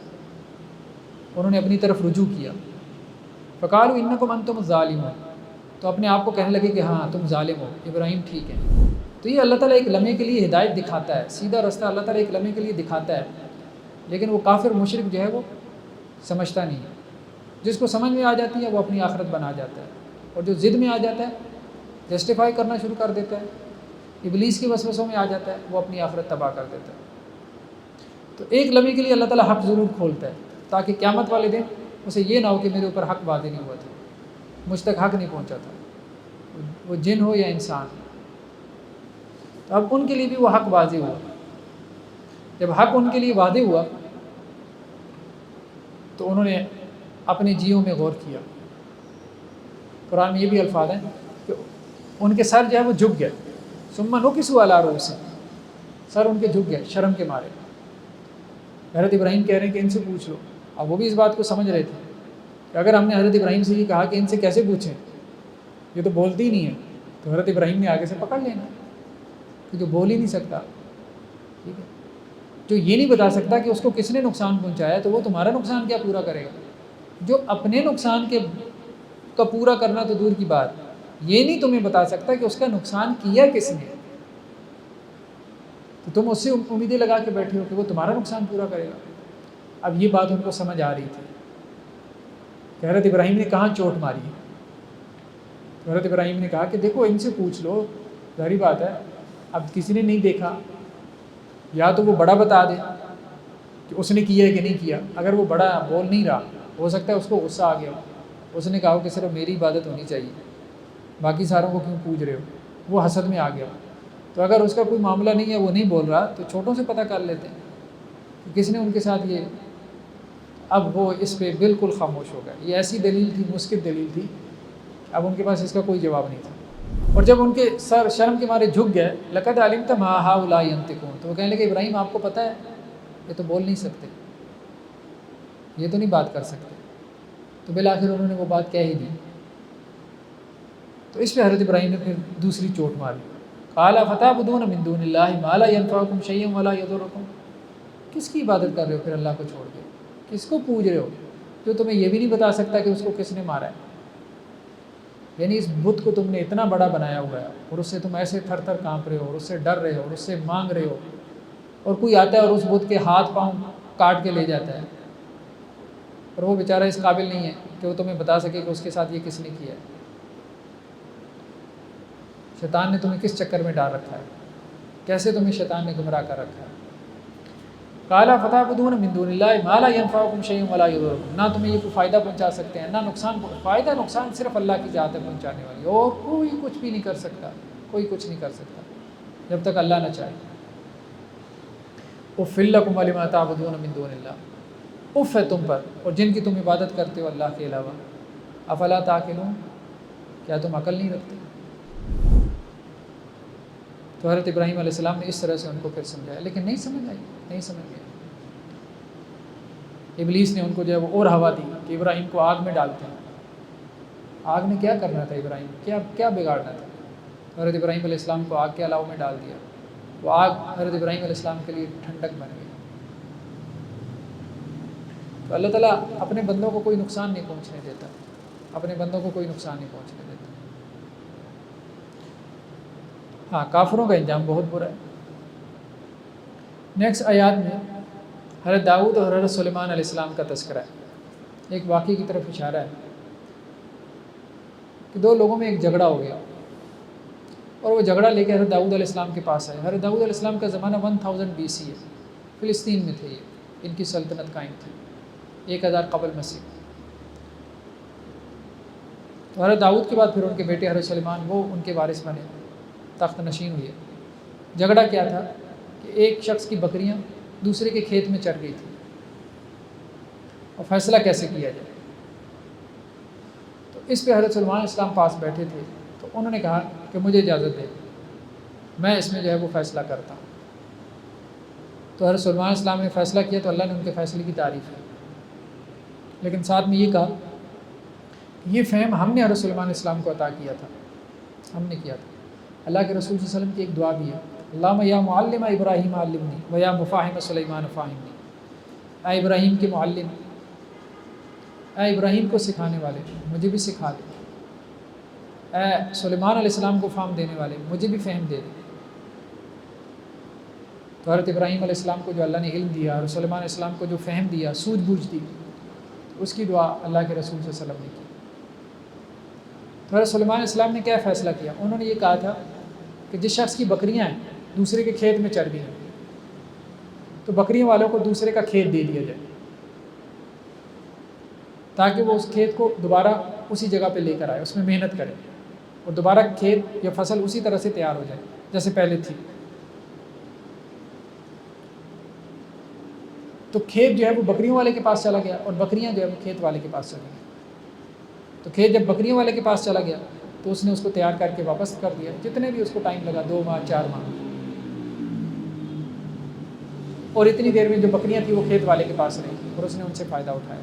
انہوں نے اپنی طرف رجوع کیا۔ فقالوا انکم انتم الظالمون، تو اپنے آپ کو کہنے لگے کہ ہاں تم ظالم ہو، ابراہیم ٹھیک ہے۔ تو یہ اللہ تعالیٰ ایک لمحے کے لیے ہدایت دکھاتا ہے، سیدھا راستہ اللہ تعالیٰ ایک لمحے کے لیے دکھاتا ہے، لیکن وہ کافر مشرک جو ہے وہ سمجھتا نہیں ہے۔ جس کو سمجھ میں آ جاتی ہے وہ اپنی آخرت بنا جاتا ہے، اور جو ضد میں آ جاتا ہے، جسٹیفائی کرنا شروع کر دیتا ہے، ابلیس کی وسوسوں میں آ جاتا ہے، وہ اپنی آخرت تباہ کر دیتا ہے۔ تو ایک لمحے کے لیے اللہ تعالیٰ حق ضرور کھولتا ہے، تاکہ قیامت والے دن اسے یہ نہ ہو کہ میرے اوپر حق واضح نہیں ہوا تھا، مجھ تک حق نہیں پہنچا تھا، وہ جن ہو یا انسان۔ تو اب ان کے لیے بھی وہ حق واضح ہوا۔ جب حق ان کے لیے واضح ہوا تو انہوں نے اپنے جیوں میں غور کیا۔ قرآن میں یہ بھی الفاظ ہیں کہ ان کے سر جو ہے وہ جھک گئے، ثم نکسوا علی رؤوسہم، سر ان کے جھک گئے شرم کے مارے۔ حضرت ابراہیم کہہ رہے ہیں کہ ان سے پوچھ لو، اب وہ بھی اس بات کو سمجھ رہے تھے کہ اگر ہم نے حضرت ابراہیم سے یہ کہا کہ ان سے کیسے پوچھیں، یہ تو بولتی ہی نہیں ہے، تو حضرت ابراہیم نے آگے سے پکڑ لینا کہ جو بول ہی نہیں سکتا، ٹھیک ہے، جو یہ نہیں بتا سکتا کہ اس کو کس نے نقصان پہنچایا، تو وہ تمہارا نقصان کیا پورا کرے گا؟ جو اپنے نقصان کا پورا کرنا تو دور کی بات، یہ نہیں تمہیں بتا سکتا کہ اس کا نقصان کیا کس نے، تو تم اس سے امیدیں لگا کے بیٹھے ہو کہ وہ تمہارا نقصان پورا کرے گا۔ اب یہ بات ان کو سمجھ آ رہی تھی کہ حضرت ابراہیم نے کہاں چوٹ ماری ہے۔ تو حضرت ابراہیم نے کہا کہ دیکھو ان سے پوچھ لو، ظاہری بات ہے اب کسی نے نہیں دیکھا، یا تو وہ بڑا بتا دے کہ اس نے کیا ہے کہ نہیں کیا، اگر وہ بڑا بول نہیں رہا ہو سکتا ہے اس کو غصہ آ گیا ہو، اس نے کہا کہ صرف میری عبادت ہونی چاہیے، باقی ساروں کو کیوں پوچھ رہے ہو، وہ حسد میں آ گیا۔ تو اگر اس کا کوئی معاملہ نہیں ہے، وہ نہیں بول رہا، تو چھوٹوں سے پتہ کر لیتے ہیں کہ کس نے ان کے ساتھ یہ۔ اب وہ اس پہ بالکل خاموش ہو گئے، یہ ایسی دلیل تھی، مسکت دلیل تھی، اب ان کے پاس اس کا کوئی جواب نہیں تھا۔ اور جب ان کے سر شرم کے مارے جھک گئے، لقد علمت ما هؤلاء ينطقون، تو وہ کہنے لگے ابراہیم آپ کو پتہ ہے یہ تو بول نہیں سکتے، یہ تو نہیں بات کر سکتے۔ تو بالآخر انہوں نے وہ بات کہہ ہی دی۔ تو اس پہ حضرت ابراہیم نے پھر دوسری چوٹ ماری، قال فتعبدون من دون اللہ ما لا ينفعكم شيئا ولا يضركم، کس کی عبادت کر رہے ہو پھر اللہ کو چھوڑ کے، کس کو پوج رہے ہو جو تمہیں یہ بھی نہیں بتا سکتا کہ اس کو کس نے مارا ہے۔ یعنی اس بت کو تم نے اتنا بڑا بنایا ہوا ہے، اور اس سے تم ایسے تھر تھر کانپ رہے ہو، اور اس سے ڈر رہے ہو، اور اس سے مانگ رہے ہو، اور کوئی آتا ہے اور اس بت کے ہاتھ پاؤں کاٹ کے لے جاتا ہے، اور وہ بیچارہ اس قابل نہیں ہے کہ وہ تمہیں بتا سکے کہ اس کے ساتھ یہ کس نے کیا ہے۔ شیطان نے تمہیں کس چکر میں ڈال رکھا ہے، کیسے تمہیں شیطان نے گمراہ کر رکھا ہے۔ قال فتعبدون من دون اللہ ما لا ينفعكم شيئا ولا يضركم، نہ تمہیں یہ کوئی فائدہ پہنچا سکتے ہیں نہ نقصان، فائدہ نقصان صرف اللہ کی ذات ہے پہنچانے والی، اور کوئی کچھ بھی نہیں کر سکتا، کوئی کچھ نہیں کر سکتا جب تک اللہ نہ چاہے۔ اف لکم ولما تعبدون من دون اللہ، اف ہے تم پر اور جن کی تم عبادت کرتے ہو اللہ کے علاوہ، افلا تعقلون، کیا تم عقل نہیں رکھتے؟ تو حضرت ابراہیم علیہ السلام نے اس طرح سے ان کو پھر سمجھایا، لیکن نہیں سمجھ آئی، نہیں سمجھ گئے۔ ابلیس نے ان کو جو ہے وہ اور ہوا دی کہ ابراہیم کو آگ میں ڈالتے ہیں۔ آگ نے کیا کرنا تھا ابراہیم، کیا بگاڑنا تھا؟ حضرت ابراہیم علیہ السلام کو آگ کے علاوہ میں ڈال دیا، وہ آگ حضرت ابراہیم علیہ السلام کے لیے ٹھنڈک بن گئی۔ تو اللہ تعالیٰ اپنے بندوں کو کوئی نقصان نہیں پہنچنے دیتا، اپنے بندوں کو کوئی نقصان نہیں پہنچنے دیتا۔ ہاں، کافروں کا انجام بہت برا ہے۔ نیکسٹ آیات میں حضرت داؤد اور حضرت سلیمان علیہ السلام کا تذکرہ ہے، ایک واقعے کی طرف اشارہ ہے کہ دو لوگوں میں ایک جھگڑا ہو گیا، اور وہ جھگڑا لے کے حضرت داؤد علیہ السلام کے پاس آئے۔ حضرت داؤد علیہ السلام کا زمانہ 1000 BC ہے، فلسطین میں تھے، یہ ان کی سلطنت قائم تھی 1000 قبل مسیح۔ تو حضرت داؤد کے بعد پھر ان کے بیٹے حضرت سلیمان وہ ان کے وارث بنے، تخت نشین ہوئے۔ جھگڑا کیا تھا کہ ایک شخص کی بکریاں دوسرے کے کھیت میں چر گئی تھی، اور فیصلہ کیسے کیا جائے۔ تو اس پہ حضرت سلیمان علیہ السلام پاس بیٹھے تھے، تو انہوں نے کہا کہ مجھے اجازت دے، میں اس میں جو ہے وہ فیصلہ کرتا ہوں۔ تو حضرت سلیمان علیہ السلام نے فیصلہ کیا، تو اللہ نے ان کے فیصلے کی تعریف کی، لیکن ساتھ میں یہ کہا کہ یہ فہم ہم نے حضرت سلیمان علیہ السلام کو عطا کیا تھا، ہم نے کیا تھا۔ اللہ کے رسول صلی اللہ علیہ وسلم کی ایک دعا بھی ہے، اللہم یا معلم ابراہیم علمنی و یا مفاہم سلیمان فاہمنی، اے ابراہیم کے معلم، اے ابراہیم کو سکھانے والے مجھے بھی سکھا دے، اے سلیمان علیہ السلام کو فہم دینے والے مجھے بھی فہم دے دے۔ تو حضرت ابراہیم علیہ السلام کو جو اللہ نے علم دیا اور سلیمان علیہ السلام کو جو فہم دیا، سوجھ بوجھ دی، اس کی دعا اللہ کے رسول صلی اللہ علیہ وسلم نے کی۔ تو حضرت سلیمان علیہ السلام نے کیا فیصلہ کیا؟ انہوں نے یہ کہا تھا کہ جس شخص کی بکریاں ہیں دوسرے کے کھیت میں چر گئی ہیں، تو بکریوں والوں کو دوسرے کا کھیت دے دیا جائے، تاکہ وہ اس کھیت کو دوبارہ اسی جگہ پہ لے کر آئے، اس میں محنت کرے، اور دوبارہ کھیت یا فصل اسی طرح سے تیار ہو جائے جیسے پہلے تھی۔ تو کھیت جو ہے وہ بکریوں والے کے پاس چلا گیا، اور بکریاں جو ہے وہ کھیت والے کے پاس چلی گئی۔ تو کھیت جب بکریوں والے کے پاس چلا گیا تو اس نے اس کو تیار کر کے واپس کر دیا، جتنے بھی اس کو ٹائم لگا، 2 ماہ 4 ماہ، اور اتنی دیر میں جو بکریاں تھیں وہ کھیت والے کے پاس رہیں، اور اس نے ان سے فائدہ اٹھایا۔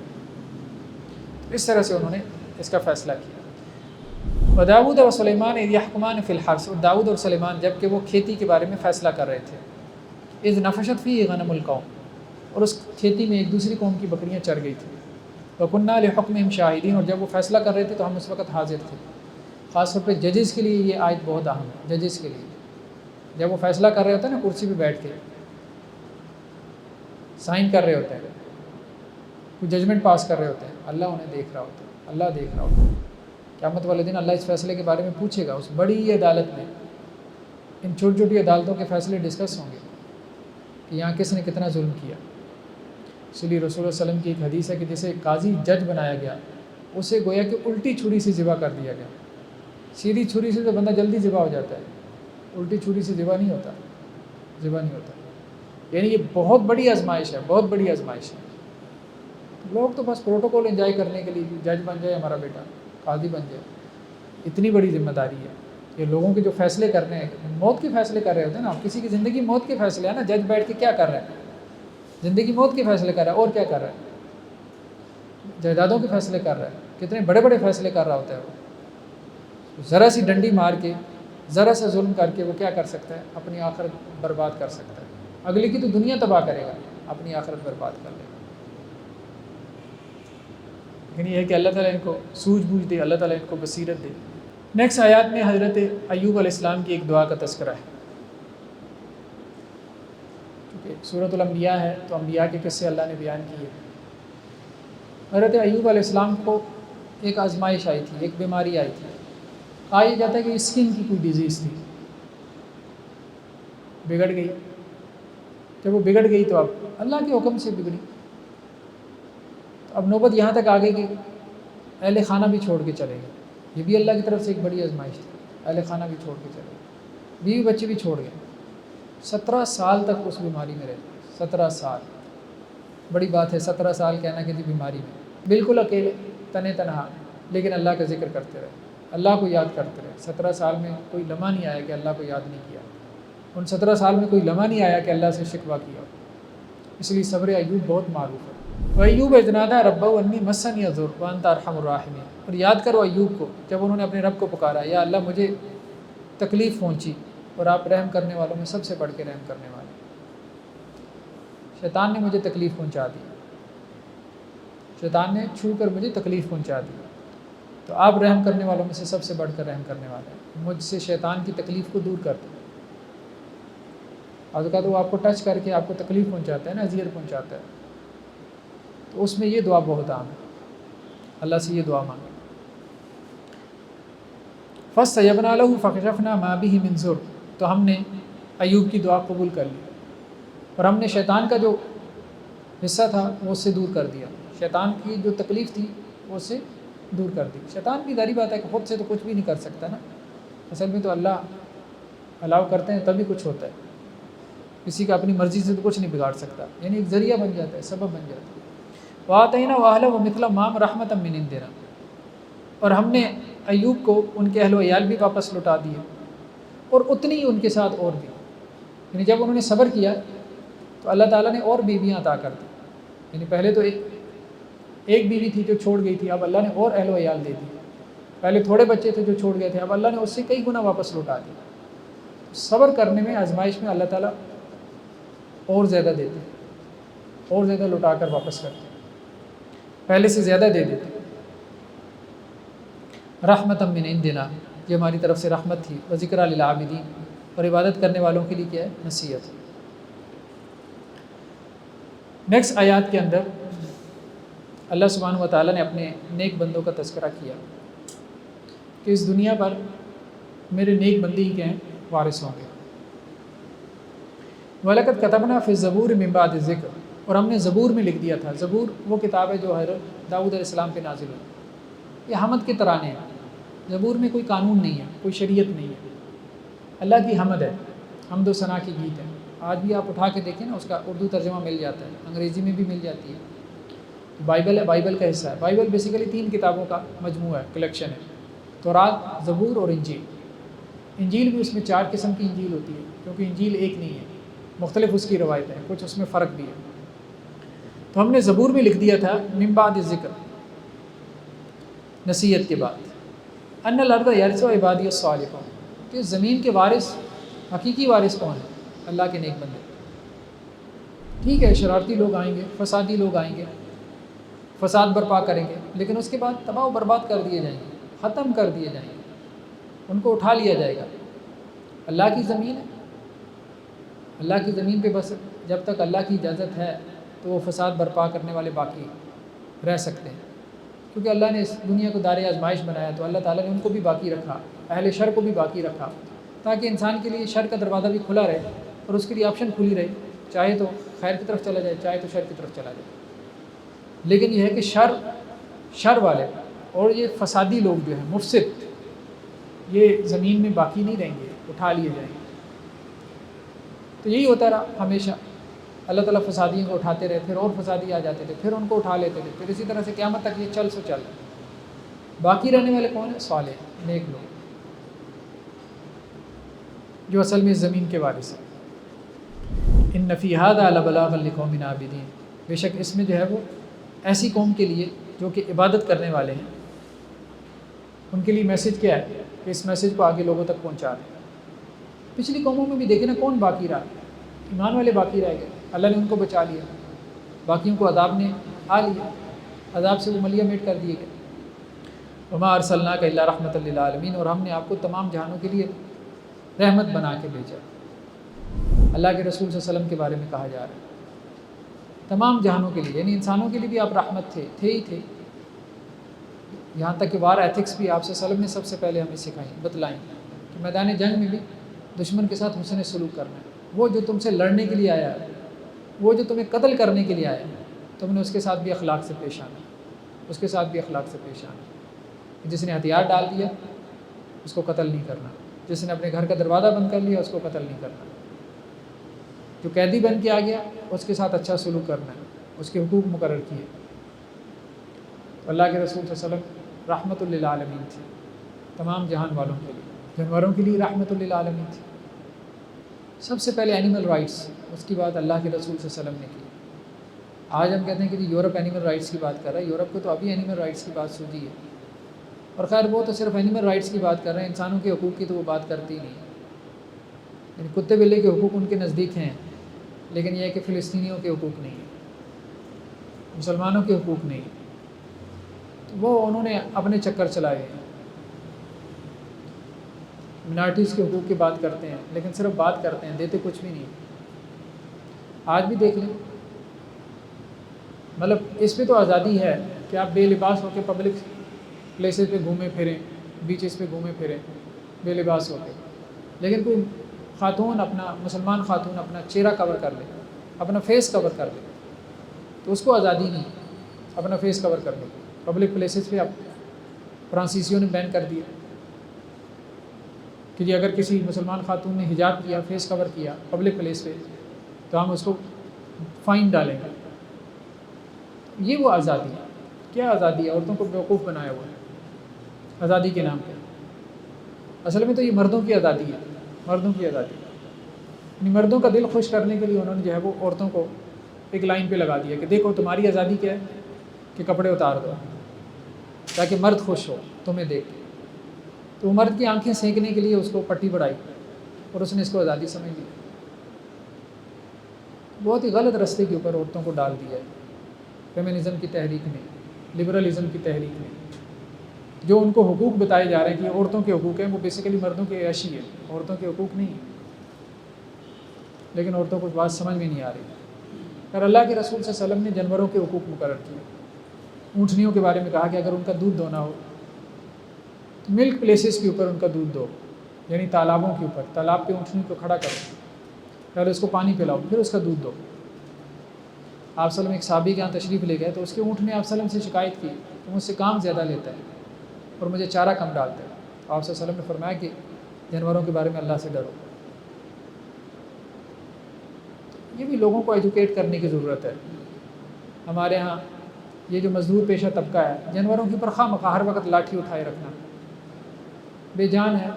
اس طرح سے انہوں نے اس کا فیصلہ کیا۔ و داؤد و سلیمان اذ یحکمان فی الحرث، اور داؤد اور سلیمان جب کہ وہ کھیتی کے بارے میں فیصلہ کر رہے تھے، اذ نفشت فیہ غنم القوم، اور اس کھیتی میں ایک دوسری قوم کی بکریاں چر گئی تھیں، وکنہ لحکمہم شاہدین، اور جب وہ فیصلہ کر رہے تھے تو ہم اس وقت حاضر تھے۔ خاص طور پہ ججز کے لیے یہ آیت بہت اہم ہے، ججز کے لیے جب وہ فیصلہ کر رہے ہوتے ہیں نا، کرسی پہ بیٹھ کے سائن کر رہے ہوتے ہیں، کوئی ججمنٹ پاس کر رہے ہوتے ہیں، اللہ انہیں دیکھ رہا ہوتا ہے، اللہ دیکھ رہا ہوتا ہے۔ قیامت والے دن اللہ اس فیصلے کے بارے میں پوچھے گا، اس بڑی عدالت میں ان چھوٹی چھوٹی عدالتوں کے فیصلے ڈسکس ہوں گے کہ یہاں کس نے کتنا ظلم کیا۔ اس لیے رسول اللہ علیہ وسلم کی ایک حدیث ہے کہ جسے قاضی جج بنایا گیا، اسے گویا کہ الٹی چھری سے ذبح کر دیا گیا۔ سیدھی چھری سے تو بندہ جلدی ذبح ہو جاتا ہے، الٹی چھری سے ذبح نہیں ہوتا، ذبح نہیں ہوتا۔ یعنی یہ بہت بڑی آزمائش ہے، بہت بڑی آزمائش ہے۔ لوگ تو بس پروٹوکول انجوائے کرنے کے لیے جج بن جائے ہمارا بیٹا، قاضی بن جائے، اتنی بڑی ذمہ داری ہے۔ یہ لوگوں کے جو فیصلے کرنے ہیں، موت کے فیصلے کر رہے ہوتے ہیں نا، کسی کی زندگی موت کے فیصلے ہیں نا، جج بیٹھ کے کیا کر رہا ہے؟ زندگی موت کے فیصلے کر رہا ہے، اور کیا کر رہا ہے؟ جائیدادوں کے فیصلے کر رہا ہے، کتنے بڑے بڑے فیصلے کر رہا ہوتا ہے وہ۔ ذرا سی ڈنڈی مار کے، ذرا سا ظلم کر کے وہ کیا کر سکتا ہے؟ اپنی آخرت برباد کر سکتا ہے۔ اگلے کی تو دنیا تباہ کرے گا، اپنی آخرت برباد کر لے گا۔ لیکن یہ ہے کہ اللہ تعالیٰ ان کو سوجھ بوجھ دے، اللہ تعالیٰ ان کو بصیرت دے۔ نیکسٹ آیات میں حضرت ایوب علیہ السلام کی ایک دعا کا تذکرہ ہے، کیونکہ سورۃ الانبیاء ہے تو انبیاء کے قصے اللہ نے بیان کیے۔ حضرت ایوب علیہ السلام کو ایک آزمائش آئی تھی، ایک بیماری آئی تھی۔ کہا یہ جاتا ہے کہ اسکن کی کوئی ڈیزیز تھی، بگڑ گئی۔ جب وہ بگڑ گئی تو اب اللہ کے حکم سے بگڑی، تو اب نوبت یہاں تک آ گئی کہ اہل خانہ بھی چھوڑ کے چلے گئے۔ یہ بھی اللہ کی طرف سے ایک بڑی آزمائش تھی، اہل خانہ بھی چھوڑ کے چلے گئے، بیوی بچے بھی چھوڑ گئے۔ 17 سال تک اس بیماری میں رہے، 17 سال، بڑی بات ہے 17 سال کہنا کہ بیماری میں بالکل اکیلے، تنے تنہا، لیکن اللہ کا ذکر کرتے رہے، اللہ کو یاد کرتے رہے۔ 17 سال میں کوئی لمحہ نہیں آیا کہ اللہ کو یاد نہیں کیا، ان 17 سال میں کوئی لمحہ نہیں آیا کہ اللہ سے شکوہ کیا۔ اس لیے صبر ایوب بہت معروف ہے۔ وَأَيُّوبَ إِذْ نَادَىٰ رَبَّهُ أَنِّي مَسَّنِيَ الضُّرُّ وَأَنتَ أَرْحَمُ الرَّاحِمِينَ، اور یاد کرو ایوب کو جب انہوں نے اپنے رب کو پکارا، یا اللہ مجھے تکلیف پہنچی، اور آپ رحم کرنے والوں میں سب سے بڑھ کے رحم کرنے والے۔ شیطان نے مجھے تکلیف پہنچا دی، شیطان نے چھو کر مجھے تکلیف پہنچا دی، تو آپ رحم کرنے والوں میں سے سب سے بڑھ کر رحم کرنے والے ہیں، مجھ سے شیطان کی تکلیف کو دور کر دیں۔ بعض اوقات وہ آپ کو ٹچ کر کے آپ کو تکلیف پہنچاتا ہے نا، اذیت پہنچاتا ہے، تو اس میں یہ دعا بہت عام ہے، اللہ سے یہ دعا مانگیں۔ فَاسْتَجَبْنَا لَهُ فَكَشَفْنَا مَا بِهِ مِنْ ضُرٍّ، تو ہم نے ایوب کی دعا قبول کر لی، اور ہم نے شیطان کا جو حصہ تھا وہ اس سے دور کر دیا، شیطان کی جو تکلیف تھی وہ اس سے دور کر دی۔ شیطان بھی ظاہری بات ہے کہ خود سے تو کچھ بھی نہیں کر سکتا نا، اصل میں تو اللہ الاؤ کرتے ہیں تبھی کچھ ہوتا ہے، کسی کا اپنی مرضی سے تو کچھ نہیں بگاڑ سکتا، یعنی ایک ذریعہ بن جاتا ہے، سبب بن جاتا ہے۔ وَآتَيْنَاهُ أَهْلَهُ وَمِثْلَهُ مَعَهُمْ رَحْمَةً مِّنْ عِندِنَا، اور ہم نے ایوب کو ان کے اہل و عیال بھی واپس لوٹا دیے، اور اتنی ہی ان کے ساتھ اور بھی، یعنی جب انہوں نے صبر کیا تو اللہ تعالیٰ نے اور بیویاں عطا کر دی، یعنی پہلے تو ایک بیوی تھی جو چھوڑ گئی تھی، اب اللہ نے اور اہل و عیال دے دی۔ پہلے تھوڑے بچے تھے جو چھوڑ گئے تھے، اب اللہ نے اس سے کئی گنا واپس لوٹا دی۔ صبر کرنے میں، آزمائش میں اللہ تعالیٰ اور زیادہ دیتے، اور زیادہ لوٹا کر واپس کرتے، پہلے سے زیادہ دے دیتے۔ رحمۃ من عندنا، یہ ہماری طرف سے رحمت تھی، و ذکر للعابدین، اور عبادت کرنے والوں کے لیے کیا ہے؟ نصیحت۔ نیکسٹ آیات کے اندر اللہ سبحانہ و تعالیٰ نے اپنے نیک بندوں کا تذکرہ کیا کہ اس دنیا پر میرے نیک بندے ہی کے ہیں وارث ہوں گے۔ وَلَقَدْ كَتَبْنَا فِي الزَّبُورِ مِن بَعْدِ الذِّكْرِ، اور ہم نے زبور میں لکھ دیا تھا۔ زبور وہ کتاب ہے جو حضرت داؤد علیہ السلام پہ نازل ہوئی، یہ حمد کے ترانے ہیں۔ زبور میں کوئی قانون نہیں ہے، کوئی شریعت نہیں ہے، اللہ کی حمد ہے، حمد و ثنا کی گیت ہے۔ آج بھی آپ اٹھا کے دیکھیں نا، اس کا اردو ترجمہ مل جاتا ہے، انگریزی میں بھی مل جاتی ہے۔ بائبل ہے، بائبل کا حصہ ہے۔ بائبل بیسیکلی 3 کتابوں کا مجموعہ ہے، کلیکشن ہے، تورات، زبور اور انجیل۔ انجیل بھی اس میں 4 قسم کی انجیل ہوتی ہے، کیونکہ انجیل ایک نہیں ہے، مختلف اس کی روایتیں ہیں، کچھ اس میں فرق بھی ہے۔ تو ہم نے زبور میں لکھ دیا تھا من بعد الذکر، نصیحت کے بعد، ان الارض یرثها عبادی الصالحون، کہ زمین کے وارث، حقیقی وارث کون ہے؟ اللہ کے نیک بندے۔ ٹھیک ہے، شرارتی لوگ آئیں گے، فسادی لوگ آئیں گے، فساد برپا کریں گے، لیکن اس کے بعد تباہ و برباد کر دیے جائیں گے، ختم کر دیے جائیں گے، ان کو اٹھا لیا جائے گا۔ اللہ کی زمین ہے، اللہ کی زمین پہ بس جب تک اللہ کی اجازت ہے تو وہ فساد برپا کرنے والے باقی رہ سکتے ہیں، کیونکہ اللہ نے اس دنیا کو دار آزمائش بنایا، تو اللہ تعالیٰ نے ان کو بھی باقی رکھا، اہل شر کو بھی باقی رکھا، تاکہ انسان کے لیے شر کا دروازہ بھی کھلا رہے اور اس کے لیے آپشن کھلی رہے، چاہے تو خیر کی طرف چلا جائے، چاہے تو شر کی طرف چلا جائے۔ لیکن یہ ہے کہ شر والے اور یہ فسادی لوگ جو ہیں، مفسد، یہ زمین میں باقی نہیں رہیں گے، اٹھا لیے جائیں گے۔ تو یہی ہوتا رہا ہمیشہ، اللہ تعالیٰ فسادیوں کو اٹھاتے رہے، پھر اور فسادی آ جاتے تھے، پھر ان کو اٹھا لیتے تھے، پھر اسی طرح سے قیامت تک یہ چل سو چل۔ باقی رہنے والے کون ہیں؟ صالح، نیک لوگ، جو اصل میں زمین کے وارث ہیں۔ ان فی ھذا لبلاغا لقوم عابدین، بے شک اس میں جو ہے وہ ایسی قوم کے لیے جو کہ عبادت کرنے والے ہیں، ان کے لیے میسج کیا ہے کہ اس میسج کو آگے لوگوں تک پہنچا دیں۔ پچھلی قوموں میں بھی دیکھیں نا، کون باقی رہا؟ ایمان والے باقی رہ گئے، اللہ نے ان کو بچا لیا، باقیوں کو عذاب نے آ لیا، عذاب سے وہ ملیہ میٹ کر دیے گئے۔ وما ارسلناک الا رحمۃ للعالمین، اور ہم نے آپ کو تمام جہانوں کے لیے رحمت بنا کے بھیجا۔ اللہ کے رسول صلی اللہ علیہ وسلم کے بارے میں کہا جا رہا ہے تمام جہانوں کے لیے، یعنی انسانوں کے لیے بھی آپ رحمت تھے ہی تھے، یہاں تک کہ وار ایتھکس بھی آپ صلی اللہ علیہ وسلم نے سب سے پہلے ہمیں سکھائیں، بتلائیں کہ میدان جنگ میں بھی دشمن کے ساتھ حسن سلوک کرنا ہے۔ وہ جو تم سے لڑنے کے لیے آیا ہے، وہ جو تمہیں قتل کرنے کے لیے آیا ہے، تم نے اس کے ساتھ بھی اخلاق سے پیش آنا، اس کے ساتھ بھی اخلاق سے پیش آنا۔ جس نے ہتھیار ڈال دیا اس کو قتل نہیں کرنا، جس نے اپنے گھر کا دروازہ بند کر لیا اس کو قتل نہیں کرنا، جو قیدی بن کے آ گیا اس کے ساتھ اچھا سلوک کرنا ہے، اس کے حقوق مقرر کیے۔ تو اللہ کے رسول صلی اللہ علیہ وسلم رحمت للعالمین تھے، تمام جہان والوں کے لیے، جانوروں کے لیے رحمت للعالمین تھی۔ سب سے پہلے اینیمل رائٹس، اس کی بات اللہ کے رسول صلی اللہ علیہ وسلم نے کی۔ آج ہم کہتے ہیں کہ جی یورپ اینیمل رائٹس کی بات کر رہا ہے، یورپ کو تو ابھی اینیمل رائٹس کی بات سوچی ہے، اور خیر وہ تو صرف اینیمل رائٹس کی بات کر رہے ہیں، انسانوں کے حقوق کی تو وہ بات کرتی ہی نہیں، یعنی کتے بلے کے حقوق ان کے نزدیک ہیں، لیکن یہ ہے کہ فلسطینیوں کے حقوق نہیں ہیں، مسلمانوں کے حقوق نہیں ہیں، تو وہ انہوں نے اپنے چکر چلائے ہیں۔ منارٹیز کے حقوق کی بات کرتے ہیں، لیکن صرف بات کرتے ہیں، دیتے کچھ بھی نہیں۔ آج بھی دیکھ لیں، مطلب اس پہ تو آزادی ہے کہ آپ بے لباس ہو کے پبلک پلیسز پہ گھومیں پھریں، بیچز پہ گھومیں پھریں بے لباس ہو کے، لیکن کوئی خاتون اپنا، مسلمان خاتون اپنا چہرہ کور کر لے، اپنا فیس کور کر لے، تو اس کو آزادی نہیں اپنا فیس کور کر لے۔ پبلک پلیسز پہ اب فرانسیسیوں نے بین کر دیا کہ جی اگر کسی مسلمان خاتون نے حجاب کیا، فیس کور کیا پبلک پلیس پہ، تو ہم اس کو فائن ڈالیں گے۔ یہ وہ آزادی ہے؟ کیا آزادی ہے؟ عورتوں کو بیوقوف بنایا ہوا ہے آزادی کے نام پہ۔ اصل میں تو یہ مردوں کی آزادی ہے، مردوں کی آزادی، یعنی مردوں کا دل خوش کرنے کے لیے انہوں نے جو ہے وہ عورتوں کو ایک لائن پہ لگا دیا کہ دیکھو تمہاری آزادی کیا ہے کہ کپڑے اتار دو تاکہ مرد خوش ہو تمہیں دیکھ کے۔ تو وہ مرد کی آنکھیں سینکنے کے لیے اس کو پٹی بڑھائی اور اس نے اس کو آزادی سمجھ لی۔ بہت ہی غلط راستے کے اوپر عورتوں کو ڈال دیا ہے فیمنزم کی تحریک نے، لبرلزم کی تحریک نے۔ جو ان کو حقوق بتائے جا رہے ہیں کہ یہ عورتوں کے حقوق ہیں، وہ بیسیکلی مردوں کے عیاشی ہے، عورتوں کے حقوق نہیں ہیں، لیکن عورتوں کو بات سمجھ میں نہیں آ رہی۔ اور اللہ کے رسول صلی اللہ علیہ وسلم نے جانوروں کے حقوق مقرر کیے۔ اونٹنیوں کے بارے میں کہا کہ اگر ان کا دودھ دونا ہو تو ملک پلیسز کے اوپر ان کا دودھ دو، یعنی تالابوں کے اوپر، تالاب پہ اونٹنی کو کھڑا کرو، پہلے اس کو پانی پلاؤ، پھر اس کا دودھ دو۔ آپ صلی اللہ علیہ وسلم ایک صحابی کے یہاں تشریف لے گئے تو اس کے اونٹ نے آپ صلی اللہ علیہ وسلم سے شکایت کی کہ مجھ سے کام زیادہ لیتا ہے اور مجھے چارہ کم ڈالتا ہے۔ آپ صلی اللہ علیہ وسلم نے فرمایا کہ جانوروں کے بارے میں اللہ سے ڈرو۔ یہ بھی لوگوں کو ایجوکیٹ کرنے کی ضرورت ہے۔ ہمارے ہاں یہ جو مزدور پیشہ طبقہ ہے، جانوروں کے اوپر خواہ مخواہ ہر وقت لاٹھی اٹھائے رکھنا، بے جان ہے۔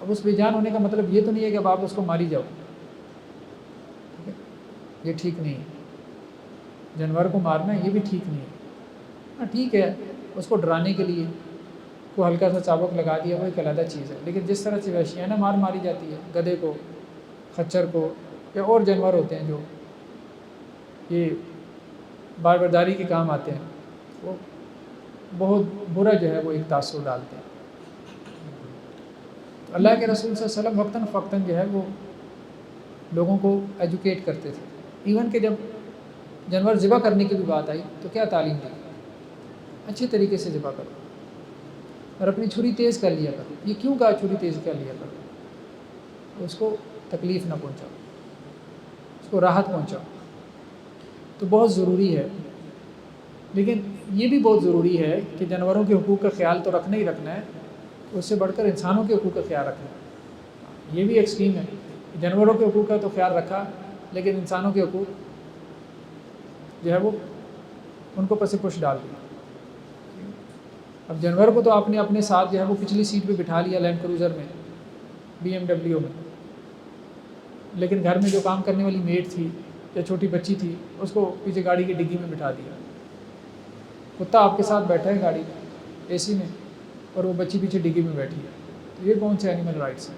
اب اس بے جان ہونے کا مطلب یہ تو نہیں ہے کہ اب آپ اس کو ماری جاؤ، یہ ٹھیک نہیں ہے۔ جانور کو مارنا یہ بھی ٹھیک نہیں ہے۔ ہاں ٹھیک ہے، اس کو ڈرانے کے لیے کو ہلکا سا چابک لگا دیا وہ ایک علیحدہ چیز ہے، لیکن جس طرح سے وحشیانہ مار ماری جاتی ہے گدھے کو، خچر کو، یا اور جانور ہوتے ہیں جو یہ بار برداری کے کام آتے ہیں، وہ بہت برا جو ہے وہ ایک تاثر ڈالتے ہیں۔ تو اللہ کے رسول صلی اللہ علیہ وسلم وقتاً فوقتاً جو ہے وہ لوگوں کو ایجوکیٹ کرتے تھے، ایون کہ جب جانور ذبح کرنے کی بھی بات آئی تو کیا تعلیم دی؟ اچھے طریقے سے ذبح کرو اور اپنی چھری تیز کر لیا کرو۔ یہ کیوں کہا چھری تیز کر لیا کرو؟ اس کو تکلیف نہ پہنچاؤ، اس کو راحت پہنچاؤ، تو بہت ضروری ہے۔ لیکن یہ بھی بہت ضروری ہے کہ جانوروں کے حقوق کا خیال تو رکھنا ہی رکھنا ہے، اس سے بڑھ کر انسانوں کے حقوق کا خیال رکھنا ہے۔ یہ بھی ایکسٹریم ہے، جانوروں کے حقوق کا تو خیال رکھا لیکن انسانوں کے حقوق جو ہے وہ ان کو پس پش ڈال دیا۔ اب جانور کو تو آپ نے اپنے ساتھ جو ہے وہ پچھلی سیٹ پہ بٹھا لیا لینڈ کروزر میں، BMW میں، لیکن گھر میں جو کام کرنے والی میڈ تھی یا چھوٹی بچی تھی اس کو پیچھے گاڑی کی ڈگی میں بٹھا دیا۔ کتا آپ کے ساتھ بیٹھا ہے گاڑی میں AC میں اور وہ بچی پیچھے ڈگی میں بیٹھی ہے، تو یہ کون سے اینیمل رائٹس ہیں؟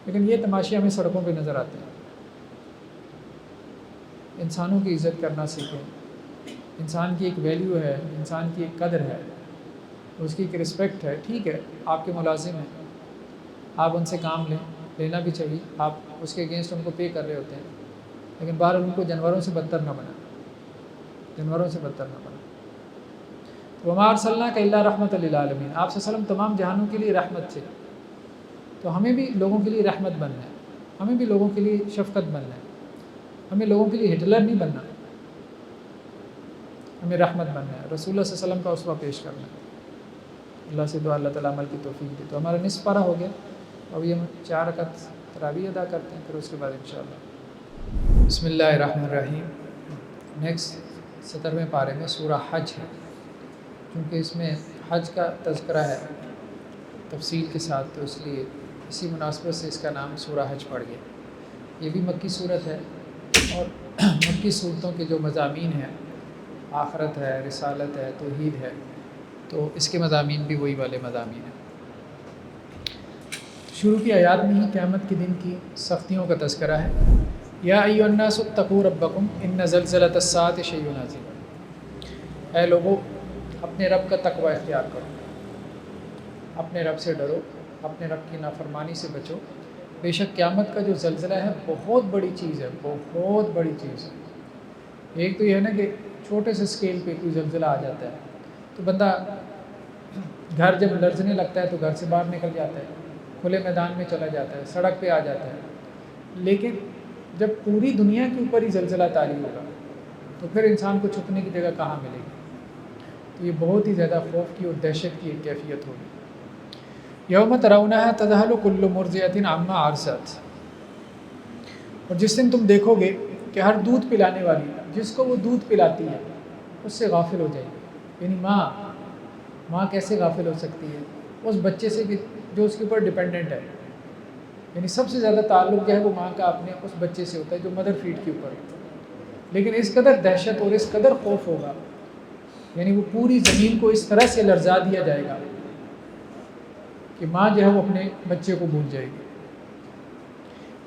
لیکن یہ تماشے ہمیں سڑکوں پہ نظر آتے ہیں۔ انسانوں کی عزت کرنا سیکھیں، انسان کی ایک ویلیو ہے، انسان کی ایک قدر ہے، اس کی ایک رسپیکٹ ہے۔ ٹھیک ہے آپ کے ملازم ہیں، آپ ان سے کام لینا بھی چاہیے، آپ اس کے اگینسٹ ان کو پے کر رہے ہوتے ہیں، لیکن بہرحال ان کو جانوروں سے بدتر نہ بنا، جانوروں سے بدتر نہ بنا۔ وما ارسلناک الا رحمۃ للعالمین، آپ صلی اللہ علیہ وسلم تمام جہانوں کے لیے رحمت تھے، تو ہمیں بھی لوگوں کے لیے رحمت بننا ہے، ہمیں بھی لوگوں کے لیے شفقت بننا ہے، ہمیں لوگوں کے لیے ہٹلر نہیں بننا، ہمیں رحمت بننا ہے، رسول اللہ صلی اللہ علیہ وسلم کا اسوہ پیش کرنا ہے۔ اللہ سے دعا اللہ تعالیٰ عمل کی توفیق دے۔ تو ہمارا نصف پارہ ہو گیا، اب یہ ہم 4 رکعت تراویح ادا کرتے ہیں، پھر اس کے بعد انشاءاللہ بسم اللہ الرحمن الرحیم۔ نیکسٹ 17ویں پارے میں سورہ حج ہے، کیونکہ اس میں حج کا تذکرہ ہے تفصیل کے ساتھ، تو اس لیے اسی مناسبت سے اس کا نام سورہ حج پڑ گیا۔ یہ بھی مکی صورت ہے، اور مکی صورتوں کے جو مضامین ہیں، آخرت ہے، رسالت ہے، توحید ہے، تو اس کے مضامین بھی وہی والے مضامین ہیں۔ شروع کی آیات میں ہی قیامت کے دن کی سختیوں کا تذکرہ ہے۔ یا ایھا الناس اتقوا ربکم ان زلزلۃ الساعۃ شیء عظیم، اے لوگو اپنے رب کا تقوی اختیار کرو، اپنے رب سے ڈرو، اپنے رب کی نافرمانی سے بچو، بے شک قیامت کا جو زلزلہ ہے بہت بڑی چیز ہے، بہت بڑی چیز ہے۔ ایک تو یہ ہے نا کہ چھوٹے سے اسکیل پہ کوئی زلزلہ آ جاتا ہے تو بندہ گھر جب لرزنے لگتا ہے تو گھر سے باہر نکل جاتا ہے، کھلے میدان میں چلا جاتا ہے، سڑک پہ آ جاتا ہے، لیکن جب پوری دنیا کے اوپر ہی زلزلہ طاری ہوگا تو پھر انسان کو چھپنے کی جگہ کہاں ملے گی؟ تو یہ بہت ہی زیادہ خوف کی اور دہشت کی ایک کیفیت ہوگی۔ یوم ترونھا تذہل کل مرضعۃ عما ارضعت، اور جس دن تم دیکھو گے کہ ہر دودھ پلانے والی جس کو وہ دودھ پلاتی ہے اس سے غافل ہو جائے گی، یعنی ماں کیسے غافل ہو سکتی ہے اس بچے سے جو اس کے اوپر ڈیپینڈنٹ ہے، یعنی سب سے زیادہ تعلق جو ہے وہ ماں کا اپنے اس بچے سے ہوتا ہے جو مدر فیڈ کے اوپر ہوتا ہے، لیکن اس قدر دہشت اور اس قدر خوف ہوگا، یعنی وہ پوری زمین کو اس طرح سے لرزا دیا جائے گا کہ ماں جو ہے وہ اپنے بچے کو بھول جائے گی۔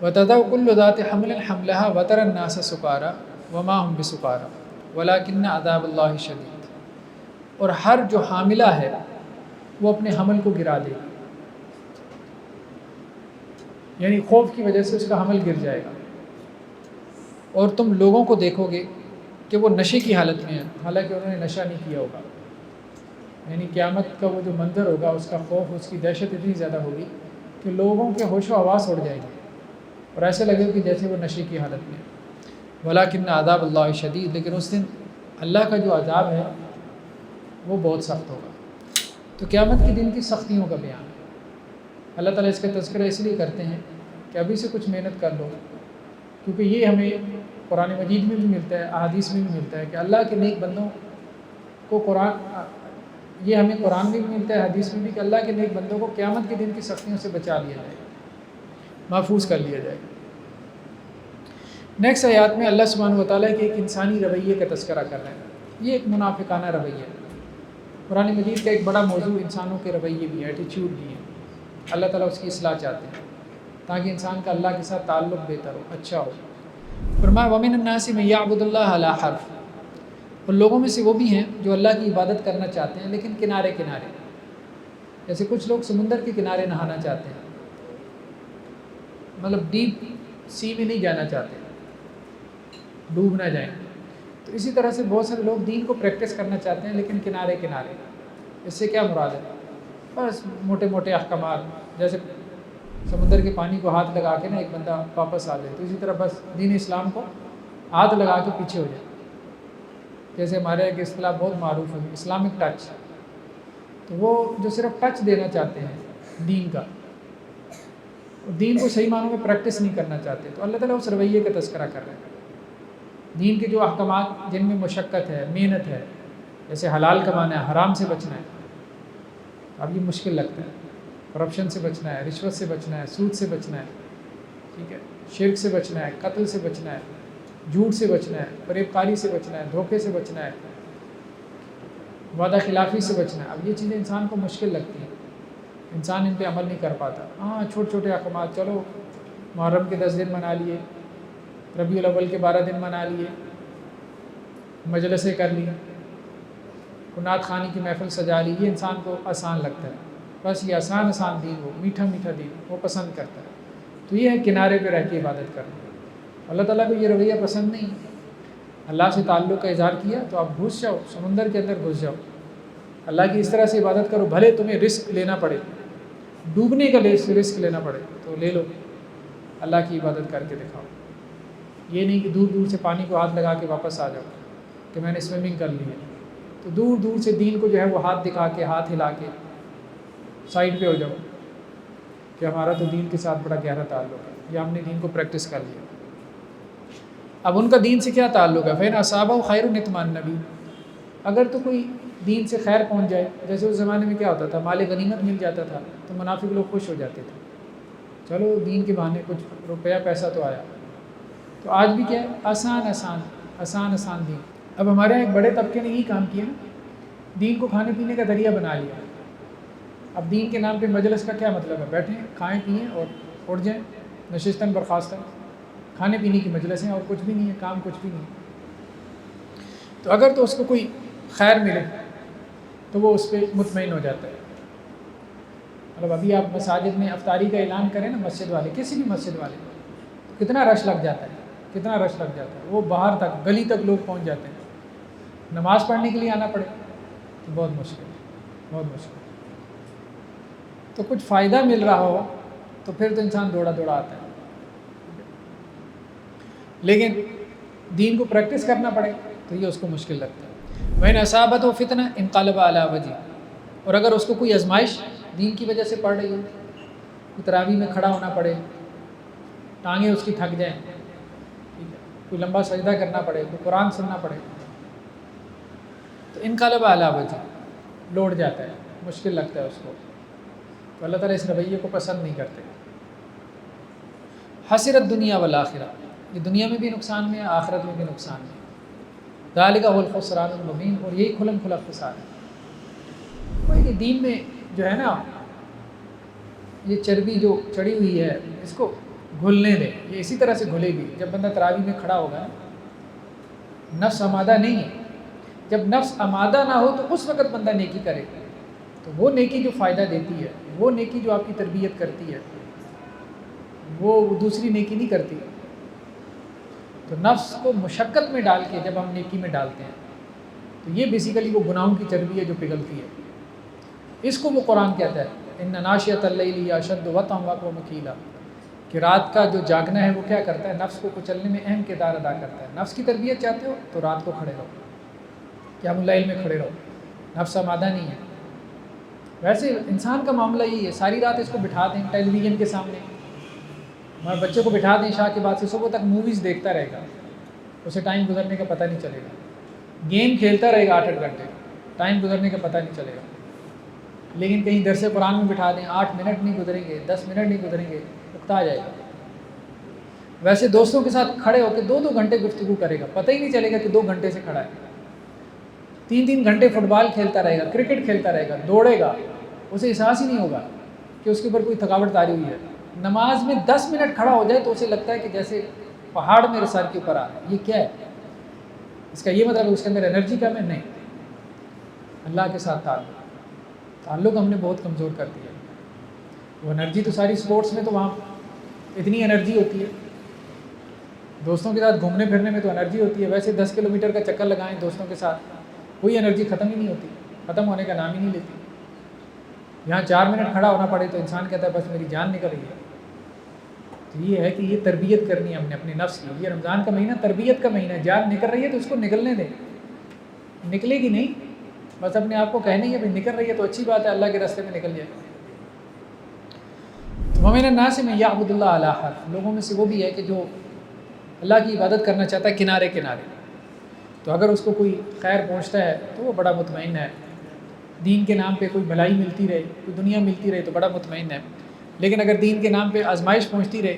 وَتَضَعُ كُلُّ ذَاتِ حَمْلٍ حَمْلَهَا وَتَرَى النَّاسَ سُكَارَىٰ وَمَا هُمْ بِسُكَارَىٰ وَلَٰكِنَّ عَذَابَ اللَّهِ شَدِيدٌ، اور ہر جو حاملہ ہے وہ اپنے حمل کو گرا دے گی، یعنی خوف کی وجہ سے اس کا حمل گر جائے گا، اور تم لوگوں کو دیکھو گے کہ وہ نشے کی حالت میں ہیں حالانکہ انہوں نے نشہ نہیں کیا ہوگا، یعنی قیامت کا وہ جو منظر ہوگا اس کا خوف، اس کی دہشت اتنی زیادہ ہوگی کہ لوگوں کے ہوش و حواس اڑ جائیں گے اور ایسے لگے کہ جیسے وہ نشے کی حالت میں۔ وَلَٰكِنَّ عَذَابَ اللَّهِ شَدِيدٌ، لیکن اس دن اللہ کا جو عذاب ہے وہ بہت سخت ہوگا۔ تو قیامت کے دن کی سختیوں کا بیان ہے، اللہ تعالیٰ اس کا تذکرہ اس لیے کرتے ہیں کہ ابھی سے کچھ محنت کر لو، کیونکہ یہ ہمیں قرآن مجید میں بھی ملتا ہے، احادیث میں بھی ملتا ہے کہ اللہ کے نیک بندوں کو یہ ہمیں قرآن میں بھی ملتا ہے، حدیث میں بھی، کہ اللہ کے نیک بندوں کو قیامت کے دن کی سختیوں سے بچا لیا جائے گا، محفوظ کر لیا جائے گا۔ نیکسٹ آیات میں اللہ سبحانہ و تعالیٰ کے ایک انسانی رویے کا تذکرہ کر رہے ہیں، یہ ایک منافقانہ رویہ ہے، قرآن مجید کا ایک بڑا موضوع انسانوں کے رویے بھی ہے، ایٹیچیوڈ بھی ہے۔ اللہ تعالیٰ اس کی اصلاح چاہتے ہیں تاکہ انسان کا اللہ کے ساتھ تعلق بہتر ہو، اچھا ہو۔ فرمایا وَمِنَ النَّاسِ مَن يَعْبُدُ اللَّهَ عَلَىٰ حَرْفٍ، اور لوگوں میں سے وہ بھی ہیں جو اللہ کی عبادت کرنا چاہتے ہیں لیکن کنارے کنارے، جیسے کچھ لوگ سمندر کے کنارے نہانا چاہتے ہیں، مطلب ڈیپ سی میں نہیں جانا چاہتے، ڈوب نہ جائیں۔ تو اسی طرح سے بہت سارے لوگ دین کو پریکٹس کرنا چاہتے ہیں لیکن کنارے کنارے۔ اس سے کیا مراد ہے؟ بس موٹے موٹے احکامات، جیسے سمندر کے پانی کو ہاتھ لگا کے نا ایک بندہ واپس آ جائے، تو اسی طرح بس دین اسلام کو ہاتھ لگا کے پیچھے ہو جائے۔ جیسے ہمارے ایک اصطلاح بہت معروف ہے اسلامک ٹچ، تو وہ جو صرف ٹچ دینا چاہتے ہیں دین کا، دین کو صحیح معنوں میں پریکٹس نہیں کرنا چاہتے، تو اللہ تعالیٰ اس رویے کا تذکرہ کر رہے ہیں۔ دین کے جو احکامات جن میں مشقت ہے، محنت ہے، جیسے حلال کمانا ہے، حرام سے بچنا ہے، اب یہ مشکل لگتا ہے، کرپشن سے بچنا ہے، رشوت سے بچنا ہے، سود سے بچنا ہے، ٹھیک ہے، شرک سے بچنا ہے، قتل سے بچنا ہے، جھوٹ سے بچنا ہے، فریب کاری سے بچنا ہے، دھوکے سے بچنا ہے، وعدہ خلافی سے بچنا ہے۔ اب یہ چیزیں انسان کو مشکل لگتی ہیں، انسان ان پہ عمل نہیں کر پاتا۔ ہاں چھوٹے چھوٹے احکامات، چلو محرم کے 10 دن منا لیے، ربیع الاول کے 12 دن منا لیے، مجلسیں کر لی، نعت خوانی کی محفل سجا لی، یہ انسان کو آسان لگتا ہے، بس یہ آسان دین ہو، میٹھا میٹھا دین وہ پسند کرتا ہے۔ تو یہ ہے کنارے پہ رہ کے عبادت کرنا۔ اللہ تعالیٰ کو یہ رویہ پسند نہیں۔ اللہ سے تعلق کا اظہار کیا تو آپ گھس جاؤ، سمندر کے اندر گھس جاؤ، اللہ کی اس طرح سے عبادت کرو، بھلے تمہیں رسک لینا پڑے، ڈوبنے کا رسک لینا پڑے تو لے لو، اللہ کی عبادت کر کے دکھاؤ۔ یہ نہیں کہ دور دور سے پانی کو ہاتھ لگا کے واپس آ جاؤ کہ میں نے سوئمنگ کر لی ہے، تو دور دور سے دین کو جو ہے وہ ہاتھ دکھا کے، ہاتھ ہلا کے سائڈ پہ ہو جاؤ کہ ہمارا تو دین کے ساتھ بڑا گہرا تعلق ہے، یا ہم نے دین کو پریکٹس کر لیا۔ اب ان کا دین سے کیا تعلق ہے؟ فَإِنْ أَصَابَهُ خَيْرٌ اطْمَأَنَّ بِهِ، اگر تو کوئی دین سے خیر پہنچ جائے، جیسے اس زمانے میں کیا ہوتا تھا، مال غنیمت مل جاتا تھا تو منافق لوگ خوش ہو جاتے تھے، چلو دین کے بہانے کچھ روپیہ پیسہ تو آیا۔ تو آج بھی کیا ہے؟ آسان دین۔ اب ہمارے یہاں ایک بڑے طبقے نے یہی کام کیا، دین کو کھانے پینے کا ذریعہ بنا لیا۔ اب دین کے نام پہ مجلس کا کیا مطلب ہے؟ بیٹھیں، کھائیں پئیں اور اٹھ جائیں، نشستاً برخاستاً، کھانے پینے کی مجلس ہیں اور کچھ بھی نہیں ہے، کام کچھ بھی نہیں ہے۔ تو اگر تو اس کو کوئی خیر ملے تو وہ اس پہ مطمئن ہو جاتا ہے۔ مطلب ابھی آپ مساجد میں افطاری کا اعلان کریں نا، مسجد والے، کسی بھی مسجد والے، کتنا رش لگ جاتا ہے، کتنا رش لگ جاتا ہے، وہ باہر تک، گلی تک لوگ پہنچ جاتے ہیں۔ نماز پڑھنے کے لیے آنا پڑے تو بہت مشکل ہے، بہت مشکل۔ تو کچھ فائدہ مل رہا ہو تو پھر تو انسان دوڑا آتا ہے، لیکن دین کو پریکٹس کرنا پڑے تو یہ اس کو مشکل لگتا ہے۔ وَإِنْ أَصَابَتْهُ فِتْنَةٌ انقلب عَلَىٰ وَجْهِهِ، اور اگر اس کو کوئی آزمائش دین کی وجہ سے پڑ رہی ہو، کوئی تراویح میں کھڑا ہونا پڑے، ٹانگیں اس کی تھک جائیں، کوئی لمبا سجدہ کرنا پڑے، کوئی قرآن سننا پڑے، تو انقلب عَلَىٰ وَجْهِهِ، لوٹ جاتا ہے، مشکل لگتا ہے اس کو، تو اللہ تعالیٰ اس رویے کو پسند نہیں کرتے۔ حسرت دنیا والآخرہ، یہ دنیا میں بھی نقصان میں ہے، آخرت میں بھی نقصان میں ہے۔ ذالک هو الخسران المبین، اور یہی کھلم کھلا خسارہ ہے۔ کوئی کہ دین میں جو ہے نا، یہ چربی جو چڑھی ہوئی ہے اس کو گھلنے دیں، یہ اسی طرح سے گھلے گی۔ جب بندہ تراویح میں کھڑا ہوگا، نفس آمادہ نہیں ہے، جب نفس آمادہ نہ ہو تو اس وقت بندہ نیکی کرے، تو وہ نیکی جو فائدہ دیتی ہے، وہ نیکی جو آپ کی تربیت کرتی ہے، وہ دوسری نیکی نہیں کرتی۔ تو نفس کو مشقت میں ڈال کے جب ہم نیکی میں ڈالتے ہیں تو یہ بیسیکلی وہ گناہوں کی چربی ہے جو پگھلتی ہے۔ اس کو وہ قرآن کہتا ہے ان ناشئۃ اللیل اشد وطئا واقوم قیلا، کہ رات کا جو جاگنا ہے وہ کیا کرتا ہے؟ نفس کو کچلنے میں اہم کردار ادا کرتا ہے۔ نفس کی تربیت چاہتے ہو تو رات کو کھڑے رہو، قیام اللیل میں کھڑے رہو، نفس آمادہ نہیں ہے۔ ویسے انسان کا معاملہ یہی ہے، ساری رات اس کو بٹھا دیں ٹیلی ویژن کے سامنے، ہمارے بچے کو بٹھا دیں عشاء کے بعد سے صبح تک موویز دیکھتا رہے گا، اسے ٹائم گزرنے کا پتہ نہیں چلے گا، گیم کھیلتا رہے گا 8 گھنٹے، ٹائم گزرنے کا پتہ نہیں چلے گا۔ لیکن کہیں درس قرآن میں بٹھا دیں، 8 منٹ نہیں گزریں گے، 10 منٹ نہیں گزریں گے، اکتا جائے گا۔ ویسے دوستوں کے ساتھ کھڑے ہو کے 2-2 گھنٹے گفتگو کرے گا، پتہ ہی نہیں چلے گا کہ 2 گھنٹے سے کھڑا ہے۔ 3 گھنٹے فٹ بال کھیلتا رہے گا، کرکٹ کھیلتا رہے گا، دوڑے گا، اسے احساس ہی نہیں ہوگا کہ اس کے اوپر کوئی تھکاوٹ طاری ہوئی ہے۔ نماز میں 10 منٹ کھڑا ہو جائے تو اسے لگتا ہے کہ جیسے پہاڑ میرے سر کے اوپر آ رہا ہے، یہ کیا ہے؟ اس کا یہ مطلب ہے اس کے اندر انرجی کم ہے؟ نہیں، اللہ کے ساتھ تعلق ہم نے بہت کمزور کر دیا۔ وہ انرجی تو ساری سپورٹس میں تو وہاں اتنی انرجی ہوتی ہے، دوستوں کے ساتھ گھومنے پھرنے میں تو انرجی ہوتی ہے، ویسے 10 کلومیٹر کا چکر لگائیں دوستوں کے ساتھ، کوئی انرجی ختم ہی نہیں ہوتی، ختم ہونے کا نام ہی نہیں لیتی۔ یہاں 4 منٹ کھڑا ہونا پڑے تو انسان کہتا ہے بس میری جان نکل رہی ہے۔ تو یہ ہے کہ یہ تربیت کرنی ہے ہم نے اپنے نفس کی۔ یہ رمضان کا مہینہ تربیت کا مہینہ ہے، جان نکل رہی ہے تو اس کو نکلنے دیں، نکلے گی نہیں، بس اپنے آپ کو کہنا ہی ہے بھائی نکل رہی ہے تو اچھی بات ہے، اللہ کے راستے میں نکل جائے۔ وَمِنَ النَّاسِ مَن يَعْبُدُ اللَّهَ عَلَىٰ حَرْفٍ، لوگوں میں سے وہ بھی ہے کہ جو اللہ کی عبادت کرنا چاہتا ہے کنارے کنارے، تو اگر اس کو کوئی خیر پہنچتا ہے تو وہ بڑا مطمئن ہے، دین کے نام پہ کوئی بھلائی ملتی رہے، کوئی دنیا ملتی رہے تو بڑا مطمئن ہے، لیکن اگر دین کے نام پہ آزمائش پہنچتی رہے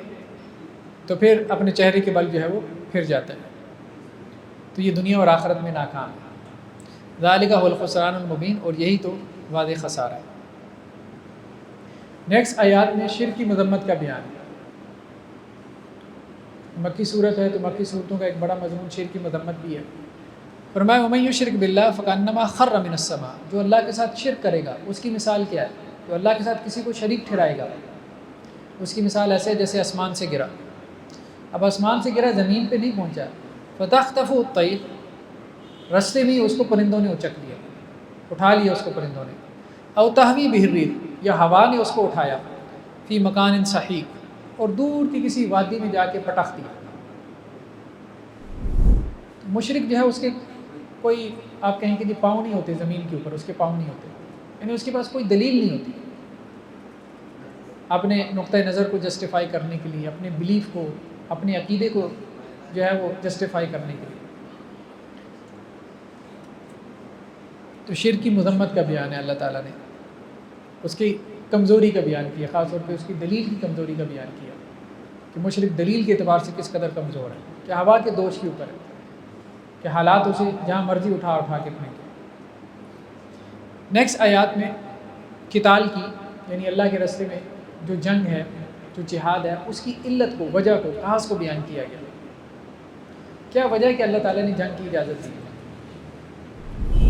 تو پھر اپنے چہرے کے بل جو ہے وہ پھر جاتا ہے، تو یہ دنیا اور آخرت میں ناکام ہے۔ ذَلِكَ هُوَ الْخُسْرَانُ الْمُبِينُ، اور یہی تو واضح خسارہ ہے۔ نیکسٹ آیات میں شرک کی مذمت کا بیان ہے۔ مکی صورت ہے تو مکی صورتوں کا ایک بڑا مضمون شرک کی مذمت بھی ہے۔ فرمایا وَمَن يُشْرِكْ بِاللَّهِ فَكَأَنَّمَا خَرَّ مِنَ السَّمَاءِ، جو اللہ کے ساتھ شرک کرے گا اس کی مثال کیا ہے؟ جو اللہ کے ساتھ کسی کو شریک ٹھہرائے گا اس کی مثال ایسے ہے جیسے آسمان سے گرا۔ اب آسمان سے گرا، زمین پہ نہیں پہنچا، فَتَخْطَفُهُ الطَّيْرُ، رستے میں اس کو پرندوں نے اچک لیا، اٹھا لیا اس کو پرندوں نے، او تہوی بہ الريح، یا ہوا نے اس کو اٹھایا، فی مکان سحیق، اور دور کی کسی وادی میں جا کے پٹخ دیا۔ مشرک جو ہے اس کے کوئی آپ کہیں کہ پاؤں نہیں ہوتے زمین کے اوپر، اس کے پاؤں نہیں ہوتے، یعنی اس کے پاس کوئی دلیل نہیں ہوتی اپنے نقطہ نظر کو جسٹیفائی کرنے کے لیے، اپنے بلیف کو، اپنے عقیدے کو جو ہے وہ جسٹیفائی کرنے کے لیے۔ تو شرک کی مذمت کا بیان ہے، اللہ تعالیٰ نے اس کی کمزوری کا بیان کیا، خاص طور پہ اس کی دلیل کی کمزوری کا بیان کیا کہ مشرک دلیل کے اعتبار سے کس قدر کمزور ہے، کہ ہوا کے دوش کے اوپر ہے، کہ حالات اسے جہاں مرضی اٹھا کے پھینکے۔ نیکسٹ آیات میں قتال کی، یعنی اللہ کے راستے میں جو جنگ ہے، جو جہاد ہے، اس کی علت کو، وجہ کو، کاز کو بیان کیا گیا۔ کیا وجہ ہے کہ اللہ تعالیٰ نے جنگ کی اجازت دی؟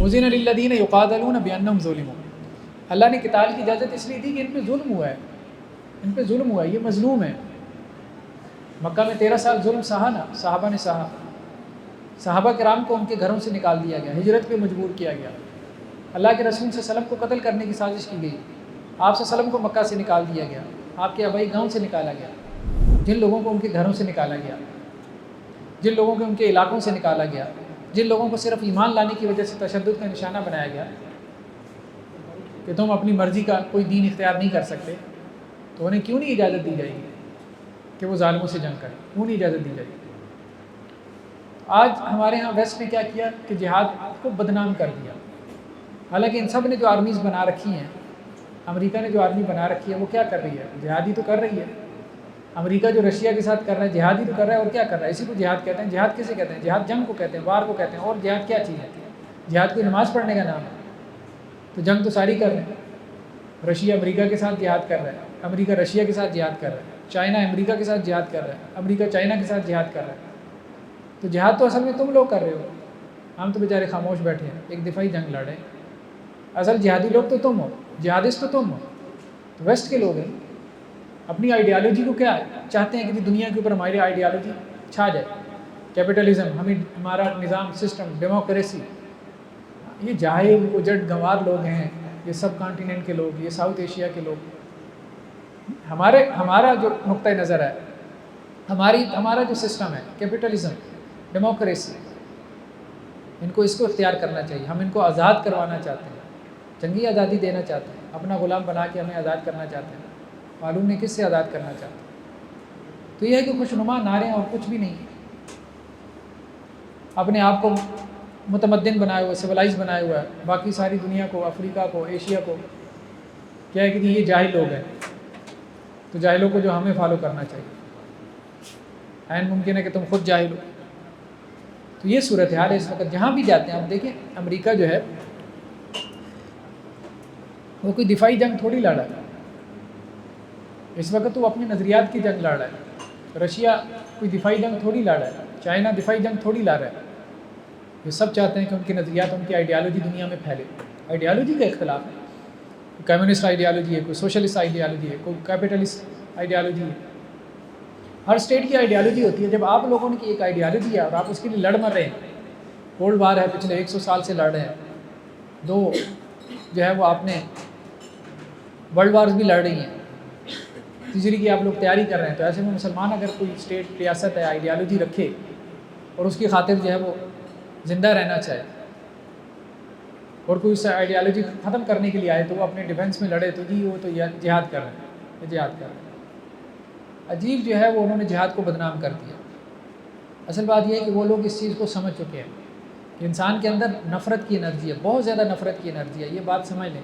اذن للذین یقاتلون بانہم ظلموا، اللہ نے قتال کی اجازت اس لیے دی کہ ان پہ ظلم ہوا ہے، ان پہ ظلم ہوا ہے، یہ مظلوم ہے۔ مکہ میں 13 سال ظلم سہا نا، صحابہ نے سہا، صحابہ کرام کو ان کے گھروں سے نکال دیا گیا، ہجرت پہ مجبور کیا گیا، اللہ کے رسول صلی اللہ علیہ وسلم کو قتل کرنے کی سازش کی گئی، آپ صلی اللہ علیہ وسلم کو مکہ سے نکال دیا گیا، آپ کے آبائی گاؤں سے نکالا گیا، جن لوگوں کو ان کے گھروں سے نکالا گیا، جن لوگوں کو ان کے علاقوں سے نکالا گیا، جن لوگوں کو صرف ایمان لانے کی وجہ سے تشدد کا نشانہ بنایا گیا کہ تم اپنی مرضی کا کوئی دین اختیار نہیں کر سکتے، تو انہیں کیوں نہیں اجازت دی جائے گی کہ وہ ظالموں سے جنگ کریں؟ کیوں نہیں اجازت دی جائے گی؟ آج ہمارے ہاں ویسٹ نے کیا کیا کہ جہاد کو بدنام کر دیا، حالانکہ ان سب نے جو آرمیز بنا رکھی ہیں، امریکہ نے جو آرمی بنا رکھی ہے وہ کیا کر رہی ہے؟ جہاد ہی تو کر رہی ہے۔ امریکہ جو رشیا کے ساتھ کر رہا ہے جہاد ہی تو کر رہا ہے، اور کیا کر رہا ہے؟ اسی کو جہاد کہتے ہیں۔ جہاد کسے کہتے ہیں؟ جہاد جنگ کو کہتے ہیں، وار کو کہتے ہیں۔ اور جہاد کیا چیز ہے؟ جہاد کوئی نماز پڑھنے کا نام ہے؟ تو جنگ تو ساری کر رہے ہیں۔ رشیا امریکہ کے ساتھ جہاد کر رہا ہے، امریکہ رشیا کے ساتھ جہاد کر رہا ہے، چائنا امریکہ کے ساتھ جہاد کر رہا ہے، امریکہ چائنا کے ساتھ جہاد کر رہا ہے۔ تو جہاد تو اصل میں تم لوگ کر رہے ہو، ہم تو بیچارے خاموش بیٹھے ہیں، ایک دفاعی جنگ لڑ رہے ہیں۔ اصل جہادی لوگ تو تم ہو، جہادسٹ تو تم ہو، تو ویسٹ کے لوگ ہیں۔ اپنی آئیڈیالوجی کو کیا چاہتے ہیں کہ دنیا کے اوپر ہماری آئیڈیالوجی چھا جائے، کیپٹلزم، ہمارا نظام، سسٹم، ڈیموکریسی۔ یہ جاہل اجڑ گنوار لوگ ہیں، یہ سب کانٹیننٹ کے لوگ، یہ ساؤتھ ایشیا کے لوگ۔ ہمارا جو نقطہ نظر ہے، ہمارا جو سسٹم ہے، کیپٹلزم، ڈیموکریسی، ان کو اس کو اختیار کرنا چاہیے۔ ہم ان کو آزاد کروانا چاہتے ہیں، جنگی آزادی دینا چاہتے ہیں، اپنا غلام بنا کے ہمیں آزاد کرنا چاہتے ہیں۔ معلوم نہیں کس سے آزاد کرنا چاہتے ہیں۔ تو یہ ہے کہ خوشنما نعرے اور کچھ بھی نہیں، اپنے آپ کو متمدن بنائے ہوئے، سویلائز بنائے ہوا ہے، باقی ساری دنیا کو، افریقہ کو، ایشیا کو کیا ہے کہ یہ جاہل لوگ ہیں، تو جاہلوں کو جو ہمیں فالو کرنا چاہیے۔ عین ممکن ہے کہ تم خود جاہل ہو۔ تو یہ صورتحال ہے اس وقت جہاں بھی جاتے ہیں. آپ دیکھیں امریکہ جو ہے وہ کوئی دفاعی جنگ تھوڑی لڑ رہا ہے اس وقت، وہ اپنے نظریات کی جنگ لڑ رہا ہے. رشیا کوئی دفاعی جنگ تھوڑی لڑ رہا ہے، چائنا دفاعی جنگ تھوڑی لڑ رہا ہے. یہ سب چاہتے ہیں کہ ان کے نظریات، ان کی آئیڈیالوجی دنیا میں پھیلے. آئیڈیالوجی کا اختلاف ہے، کوئی کمیونسٹ آئیڈیالوجی ہے، کوئی سوشلسٹ آئیڈیالوجی ہے، کوئی کیپٹلسٹ آئیڈیالوجی ہے. ہر اسٹیٹ کی آئیڈیالوجی ہوتی ہے. جب آپ لوگوں کی ایک آئیڈیالوجی ہے اور آپ اس کے لیے لڑ مر رہے ہیں، کولڈ وار ہے پچھلے 100 سال سے لڑ رہے ہیں، دو جو ہے وہ آپ نے ورلڈ وارز بھی لڑ رہی ہیں، تیسری کی آپ لوگ تیاری کر رہے ہیں. تو ایسے میں مسلمان اگر کوئی اسٹیٹ ریاست ہے آئیڈیالوجی رکھے اور اس کی خاطر جو ہے وہ زندہ رہنا چاہے اور کوئی اس آئیڈیالوجی ختم کرنے کے لیے آئے تو وہ اپنے ڈیفینس میں لڑے، تو جی وہ تو جہاد کر رہے ہیں، یہ جہاد کر رہے ہیں. عجیب جو ہے وہ انہوں نے جہاد کو بدنام کر دیا. اصل بات یہ ہے کہ وہ لوگ اس چیز کو سمجھ چکے ہیں کہ انسان کے اندر نفرت کی انرجی ہے، بہت زیادہ نفرت کی انرجی ہے. یہ بات سمجھ لیں،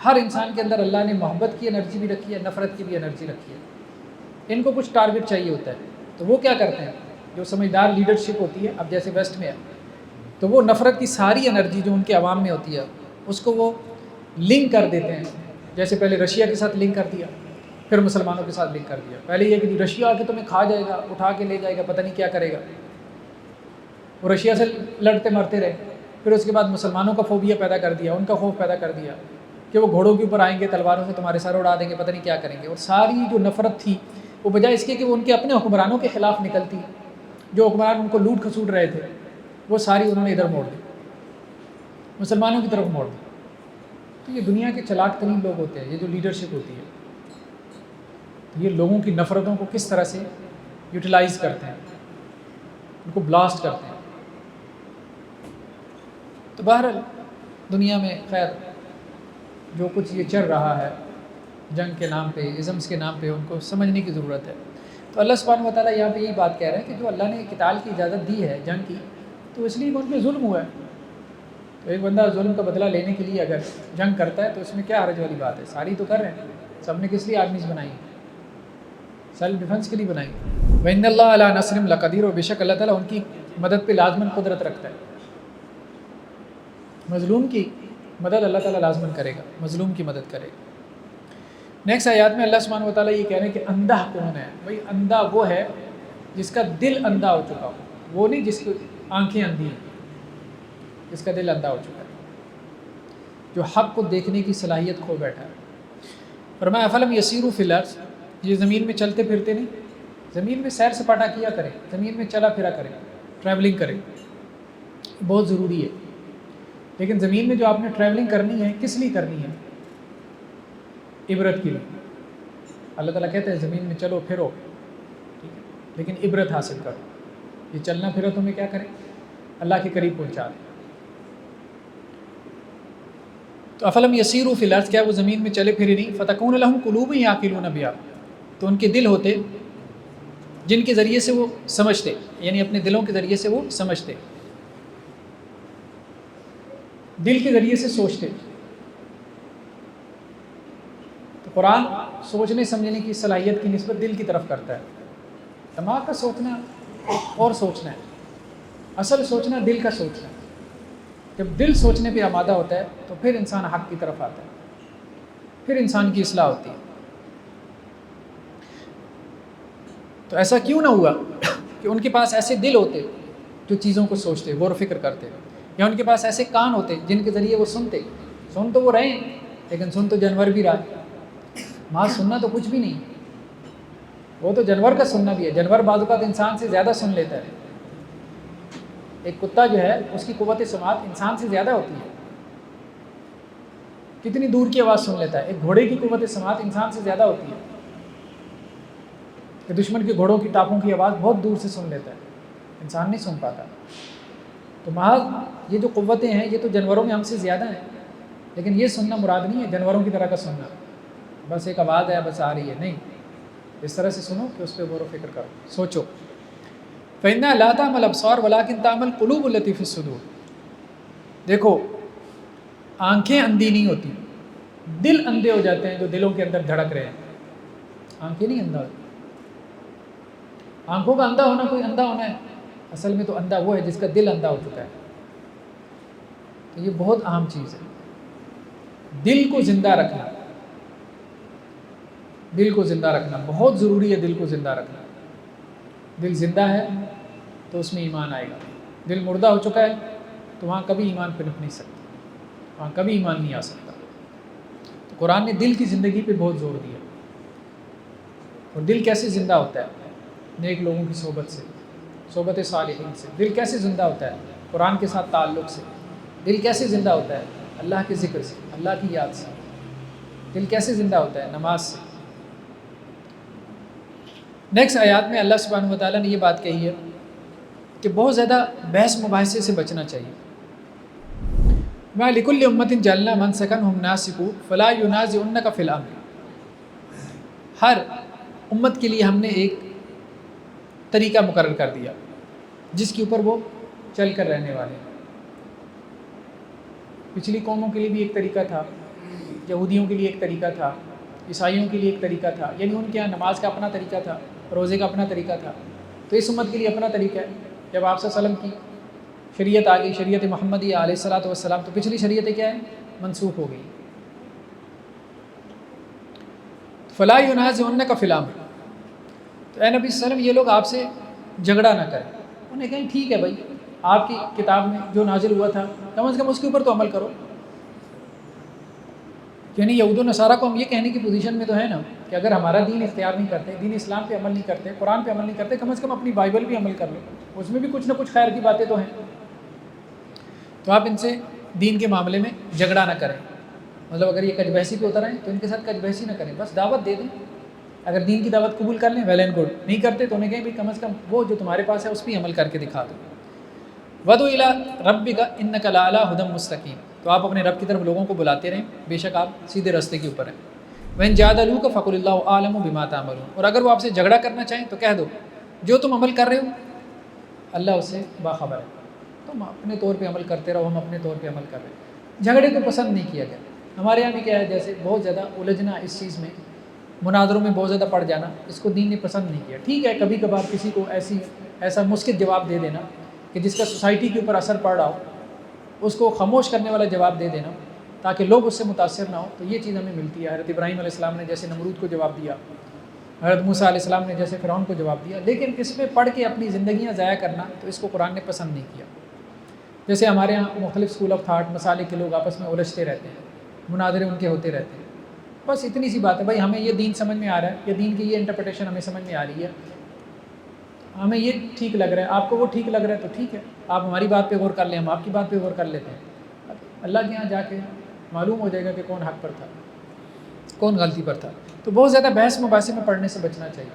ہر انسان کے اندر اللہ نے محبت کی انرجی بھی رکھی ہے، نفرت کی بھی انرجی رکھی ہے. ان کو کچھ ٹارگٹ چاہیے ہوتا ہے تو وہ کیا کرتے ہیں، جو سمجھدار لیڈرشپ ہوتی ہے اب جیسے ویسٹ میں ہے، تو وہ نفرت کی ساری انرجی جو ان کے عوام میں ہوتی ہے اس کو وہ لنک کر دیتے ہیں. جیسے پہلے رشیا کے ساتھ لنک کر دیا، پھر مسلمانوں کے ساتھ لنک کر دیا. پہلے یہ کہ رشیا آ کے تمہیں کھا جائے گا، اٹھا کے لے جائے گا، پتہ نہیں کیا کرے گا. وہ رشیا سے لڑتے مرتے رہے. پھر اس کے بعد مسلمانوں کا فوبیا پیدا کر دیا، ان کا خوف پیدا کر دیا کہ وہ گھوڑوں کے اوپر آئیں گے، تلواروں سے تمہارے سر اڑا دیں گے، پتہ نہیں کیا کریں گے. اور ساری جو نفرت تھی وہ بجائے اس کے کہ وہ ان کے اپنے حکمرانوں کے خلاف نکلتی، جو حکمران ان کو لوٹ کھسوٹ رہے تھے، وہ ساری انہوں نے ادھر موڑ دی، مسلمانوں کی طرف موڑ دی. تو یہ دنیا کے چلاک ترین لوگ ہوتے ہیں، یہ جو لیڈرشپ ہوتی ہے، یہ لوگوں کی نفرتوں کو کس طرح سے یوٹیلائز کرتے ہیں، ان کو بلاسٹ کرتے ہیں. تو بہرحال دنیا میں خیر جو کچھ یہ چل رہا ہے جنگ کے نام پہ، ازمس کے نام پہ، ان کو سمجھنے کی ضرورت ہے. تو اللہ سبحانہ و تعالیٰ یہاں پہ یہی بات کہہ رہے ہیں کہ جو اللہ نے قتال کی اجازت دی ہے جنگ کی، تو اس لیے ان پہ ظلم ہوا ہے. تو ایک بندہ ظلم کا بدلہ لینے کے لیے اگر جنگ کرتا ہے تو اس میں کیا حرج والی بات ہے؟ ساری تو کر رہے ہیں، سب نے کس لیے آرمیز بنائی، سیلف ڈیفنس کے لیے بنائی. وَإِنَّ اللَّهَ عَلَىٰ نَصْرِهِمْ لَقَدِيرٌ، اور بے شک اللہ تعالیٰ ان کی مدد پہ لازماً قدرت رکھتا ہے. مظلوم کی مدد اللہ تعالیٰ لازماً کرے گا، مظلوم کی مدد کرے گا. نیکسٹ آیات میں اللہ سبحانہ و تعالیٰ یہ کہہ رہے ہیں کہ اندھا کون ہے؟ بھائی اندھا وہ ہے جس کا دل اندھا ہو چکا ہو، وہ نہیں جس کی آنکھیں اندھی ہیں، جس کا دل اندھا ہو چکا ہے، جو حق کو دیکھنے کی صلاحیت کھو بیٹھا ہے. فرمایا افلم یسیروا فی الارض، یہ زمین میں چلتے پھرتے نہیں، زمین میں سیر سپاٹا کیا کریں، زمین میں چلا پھرا کریں، ٹریولنگ کریں، بہت ضروری ہے. لیکن زمین میں جو آپ نے ٹریولنگ کرنی ہے کس لیے کرنی ہے؟ عبرت کے لیے. اللہ تعالیٰ کہتے ہیں زمین میں چلو پھرو، ٹھیک ہے، لیکن عبرت حاصل کرو. یہ چلنا پھرو تمہیں کیا کریں؟ اللہ کے قریب پہنچا دیں. تو افلم یسیروا فی الارض، کیا وہ زمین میں چلے پھرے نہیں؟ فتکون لہم قلوب یعقلون بہا، تو ان کے دل ہوتے جن کے ذریعے سے وہ سمجھتے، یعنی اپنے دلوں کے ذریعے سے وہ سمجھتے، دل کے ذریعے سے سوچتے. تو قرآن سوچنے سمجھنے کی صلاحیت کی نسبت دل کی طرف کرتا ہے. دماغ کا سوچنا اور سوچنا ہے، اصل سوچنا دل کا سوچنا ہے. جب دل سوچنے پہ آمادہ ہوتا ہے تو پھر انسان حق کی طرف آتا ہے، پھر انسان کی اصلاح ہوتی ہے. تو ایسا کیوں نہ ہوا کہ ان کے پاس ایسے دل ہوتے جو چیزوں کو سوچتے، غور و فکر کرتے، یا ان کے پاس ایسے کان ہوتے جن کے ذریعے وہ سنتے. سن تو وہ رہے ہیں لیکن سن تو جانور بھی رہا. وہاں سننا تو کچھ بھی نہیں، وہ تو جانور کا سننا بھی ہے. جانور بعض اوقات انسان سے زیادہ سن لیتا ہے. ایک کتا جو ہے اس کی قوت سماعت انسان سے زیادہ ہوتی ہے، کتنی دور کی آواز سن لیتا ہے. ایک گھوڑے کی قوت سماعت انسان سے زیادہ ہوتی ہے، کہ دشمن کے گھوڑوں کی ٹاپوں کی آواز بہت دور سے سن لیتا ہے، انسان نہیں سن پاتا. تو محض یہ جو قوتیں ہیں یہ تو جانوروں میں ہم سے زیادہ ہیں، لیکن یہ سننا مراد نہیں ہے جانوروں کی طرح کا سننا، بس ایک آواز ہے بس آ رہی ہے، نہیں. اس طرح سے سنو کہ اس پہ غور و فکر کرو، سوچو. فَإِنَّهَا لَا تَعْمَى الْأَبْصَارُ وَلَٰكِن تَعْمَى الْقُلُوبُ الَّتِي فِي الصُّدُورِ. دیکھو آنکھیں اندھی نہیں ہوتی، دل اندھے ہو جاتے ہیں جو دلوں کے اندر دھڑک رہے ہیں. آنکھیں نہیں اندھا ہوتی. آنکھوں کا اندھا ہونا کوئی اندھا ہونا ہے، اصل میں تو اندھا وہ ہے جس کا دل اندھا ہو چکا ہے. تو یہ بہت اہم چیز ہے، دل کو زندہ رکھنا. دل کو زندہ رکھنا بہت ضروری ہے. دل کو زندہ رکھنا. دل زندہ ہے تو اس میں ایمان آئے گا. دل مردہ ہو چکا ہے تو وہاں کبھی ایمان پنپ نہیں سکتا، وہاں کبھی ایمان نہیں آ سکتا. تو قرآن نے دل کی زندگی پہ بہت زور دیا. اور دل کیسے زندہ ہوتا ہے؟ نیک لوگوں کی صحبت سے، صحبت صالحین سے. دل کیسے زندہ ہوتا ہے؟ قرآن کے ساتھ تعلق سے. دل کیسے زندہ ہوتا ہے؟ اللہ کے ذکر سے، اللہ کی یاد سے. دل کیسے زندہ ہوتا ہے؟ نماز سے. نیکسٹ آیات میں اللہ سبحانہ و تعالیٰ نے یہ بات کہی ہے کہ بہت زیادہ بحث مباحثے سے بچنا چاہیے. وَلِكُلِّ أُمَّةٍ جَعَلْنَا مَنْسَكًا هُمْ نَاسِكُوهُ فَلَا يُنَازِعُنَّكَ فِي الْأَمْرِ. ہر امت کے لیے ہم نے ایک طریقہ مقرر کر دیا جس کے اوپر وہ چل کر رہنے والے ہیں. پچھلی قوموں کے لیے بھی ایک طریقہ تھا، یہودیوں کے لیے ایک طریقہ تھا، عیسائیوں کے لیے ایک طریقہ تھا. یعنی ان کے یہاں نماز کا اپنا طریقہ تھا، روزے کا اپنا طریقہ تھا. تو اس امت کے لیے اپنا طریقہ ہے. جب آپ صلی اللہ علیہ وسلم کی شریعت آ گئی، شریعت محمدی علیہ الصلوۃ والسلام، تو پچھلی شریعتیں کیا ہیں؟ منسوخ ہو گئی. فلا ينازعنك في الامر. تو اے نبی صلی اللہ علیہ وسلم یہ لوگ آپ سے جھگڑا نہ کریں. انہوں نے کہا ٹھیک ہے بھائی، آپ کی کتاب میں جو نازل ہوا تھا کم از کم اس کے اوپر تو عمل کرو. یعنی یہود و نصارہ کو ہم یہ کہنے کی پوزیشن میں تو ہے نا کہ اگر ہمارا دین اختیار نہیں کرتے، دین اسلام پہ عمل نہیں کرتے، قرآن پہ عمل نہیں کرتے، کم از کم اپنی بائبل بھی عمل کر لو، اس میں بھی کچھ نہ کچھ خیر کی باتیں تو ہیں. تو آپ ان سے دین کے معاملے میں جھگڑا نہ کریں. مطلب اگر یہ کج بحثی پہ اتر آئیں تو ان کے ساتھ کج بحثی نہ کریں، بس دعوت دے دیں. اگر دین کی دعوت قبول کر لیں ویل اینڈ گڈ، نہیں کرتے تو انہیں کہیں بھی کم از کم وہ جو تمہارے پاس ہے اس پہ عمل کر کے دکھا دو. وَدْعُ إِلَىٰ رَبِّكَ إِنَّكَ لَعَلَىٰ هُدًى مُسْتَقِيمٍ. تو آپ اپنے رب کی طرف لوگوں کو بلاتے رہیں، بے شک آپ سیدھے راستے کے اوپر ہیں. وَإِن جَادَلُوكَ فَقُلِ اللَّهُ أَعْلَمُ بِمَا تَعْمَلُونَ. اور اگر وہ آپ سے جھگڑا کرنا چاہیں تو کہہ دو جو تم عمل کر رہے ہو اللہ اس سے باخبر ہے. تم اپنے طور پہ عمل کرتے رہو، ہم اپنے طور پہ عمل کر رہے ہیں. جھگڑے کو پسند نہیں کیا گیا. ہمارے یہاں بھی کیا ہے، جیسے بہت زیادہ الجھنا اس چیز میں، مناظروں میں بہت زیادہ پڑ جانا، اس کو دین نے پسند نہیں کیا. ٹھیک ہے کبھی کبھار کسی کو ایسا مسکت جواب دے دینا کہ جس کا سوسائٹی کے اوپر اثر پڑ رہا ہو، اس کو خاموش کرنے والا جواب دے دینا تاکہ لوگ اس سے متاثر نہ ہو، تو یہ چیز ہمیں ملتی ہے. حضرت ابراہیم علیہ السلام نے جیسے نمرود کو جواب دیا، حضرت موسیٰ علیہ السلام نے جیسے فرعون کو جواب دیا. لیکن اس میں پڑھ کے اپنی زندگیاں ضائع کرنا تو اس کو قرآن نے پسند نہیں کیا. جیسے ہمارے یہاں مختلف اسکول آف تھاٹ، مسالک کے لوگ آپس میں الجھتے رہتے ہیں، مناظرے ان کے ہوتے رہتے ہیں. بس اتنی سی بات ہے بھائی، ہمیں یہ دین سمجھ میں آ رہا ہے، یہ دین کی یہ انٹرپریٹیشن ہمیں سمجھ میں آ رہی ہے، ہمیں یہ ٹھیک لگ رہا ہے، آپ کو وہ ٹھیک لگ رہا ہے تو ٹھیک ہے، آپ ہماری بات پہ غور کر لیں، ہم آپ کی بات پہ غور کر لیتے ہیں. اللہ کے یہاں جا کے معلوم ہو جائے گا کہ کون حق پر تھا، کون غلطی پر تھا. تو بہت زیادہ بحث مباحثے میں پڑھنے سے بچنا چاہیے.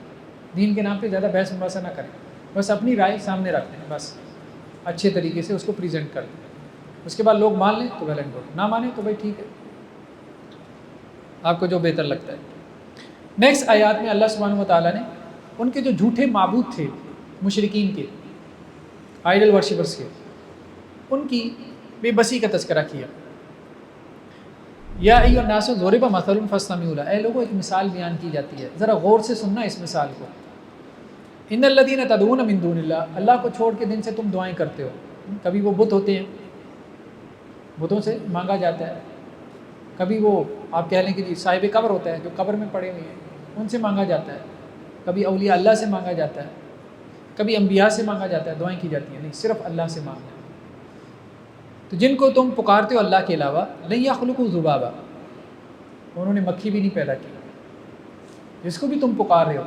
دین کے نام پہ زیادہ بحث مباحثہ نہ کریں، بس اپنی رائے سامنے رکھتے ہیں، بس اچھے طریقے سے اس کو پریزنٹ کر دیں. اس کے بعد لوگ مان لیں تو ویل اینڈ گڈ، نہ مانیں تو بھائی ٹھیک ہے، آپ کو جو بہتر لگتا ہے. نیکسٹ آیات میں اللہ سبحانہ و تعالیٰ نے ان کے جو جھوٹے معبود تھے مشرکین کے، آئیڈل ورشپرس کے، ان کی بے بسی کا تذکرہ کیا. یا ایھا الناس ضرب مثل فاستمعوا لہ. اے لوگوں ایک مثال بیان کی جاتی ہے، ذرا غور سے سننا اس مثال کو. ان الذین تدعون من دون اللہ. اللہ کو چھوڑ کے دن سے تم دعائیں کرتے ہو. کبھی وہ بت ہوتے ہیں، بتوں سے مانگا جاتا ہے. کبھی وہ آپ کہہ لیں کہ جی صاحب قبر ہوتا ہے جو قبر میں پڑے ہوئے ہیں، ان سے مانگا جاتا ہے. کبھی اولیاء اللہ سے مانگا جاتا ہے، کبھی انبیاء سے مانگا جاتا ہے، دعائیں کی جاتی ہیں. نہیں، صرف اللہ سے مانگنا ہے. تو جن کو تم پکارتے ہو اللہ کے علاوہ، لن یخلقوا ذبابا، انہوں نے مکھی بھی نہیں پیدا کی. جس کو بھی تم پکار رہے ہو،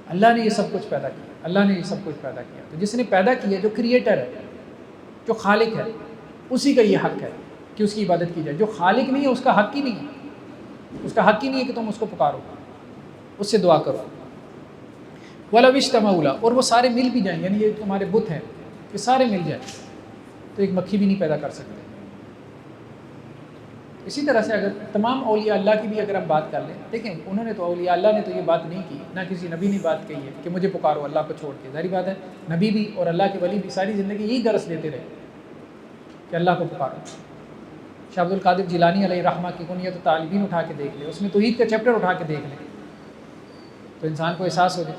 اللہ نے یہ سب کچھ پیدا کیا، اللہ نے یہ سب کچھ پیدا کیا. تو جس نے پیدا کیا، جو کریٹر ہے، جو خالق ہے، اسی کا یہ حق ہے کہ اس کی عبادت کی جائے. جو خالق نہیں ہے اس کا حق ہی نہیں ہے، اس کا حق ہی نہیں ہے کہ تم اس کو پکارو، اس سے دعا کرو. وَلَوِ اجْتَمَعُوا لَهُ. اور وہ سارے مل بھی جائیں، یعنی یہ تمہارے بت ہیں، یہ سارے مل جائیں تو ایک مکھی بھی نہیں پیدا کر سکتے. اسی طرح سے اگر تمام اولیاء اللہ کی بھی اگر ہم بات کر لیں، دیکھیں انہوں نے تو اولیاء اللہ نے تو یہ بات نہیں کی، نہ کسی نبی نے بات کہی ہے کہ مجھے پکارو اللہ کو چھوڑ کے. ظاہری بات ہے نبی بھی اور اللہ کے ولی بھی ساری زندگی یہی درس دیتے رہے کہ اللہ کو پکارو. شاہ عبد القادر جیلانی علیہ رحمہ کی کنیت طالبین اٹھا کے دیکھ لیں، اس میں توحید کا چیپٹر اٹھا کے دیکھ لیں تو انسان کو احساس ہو جائے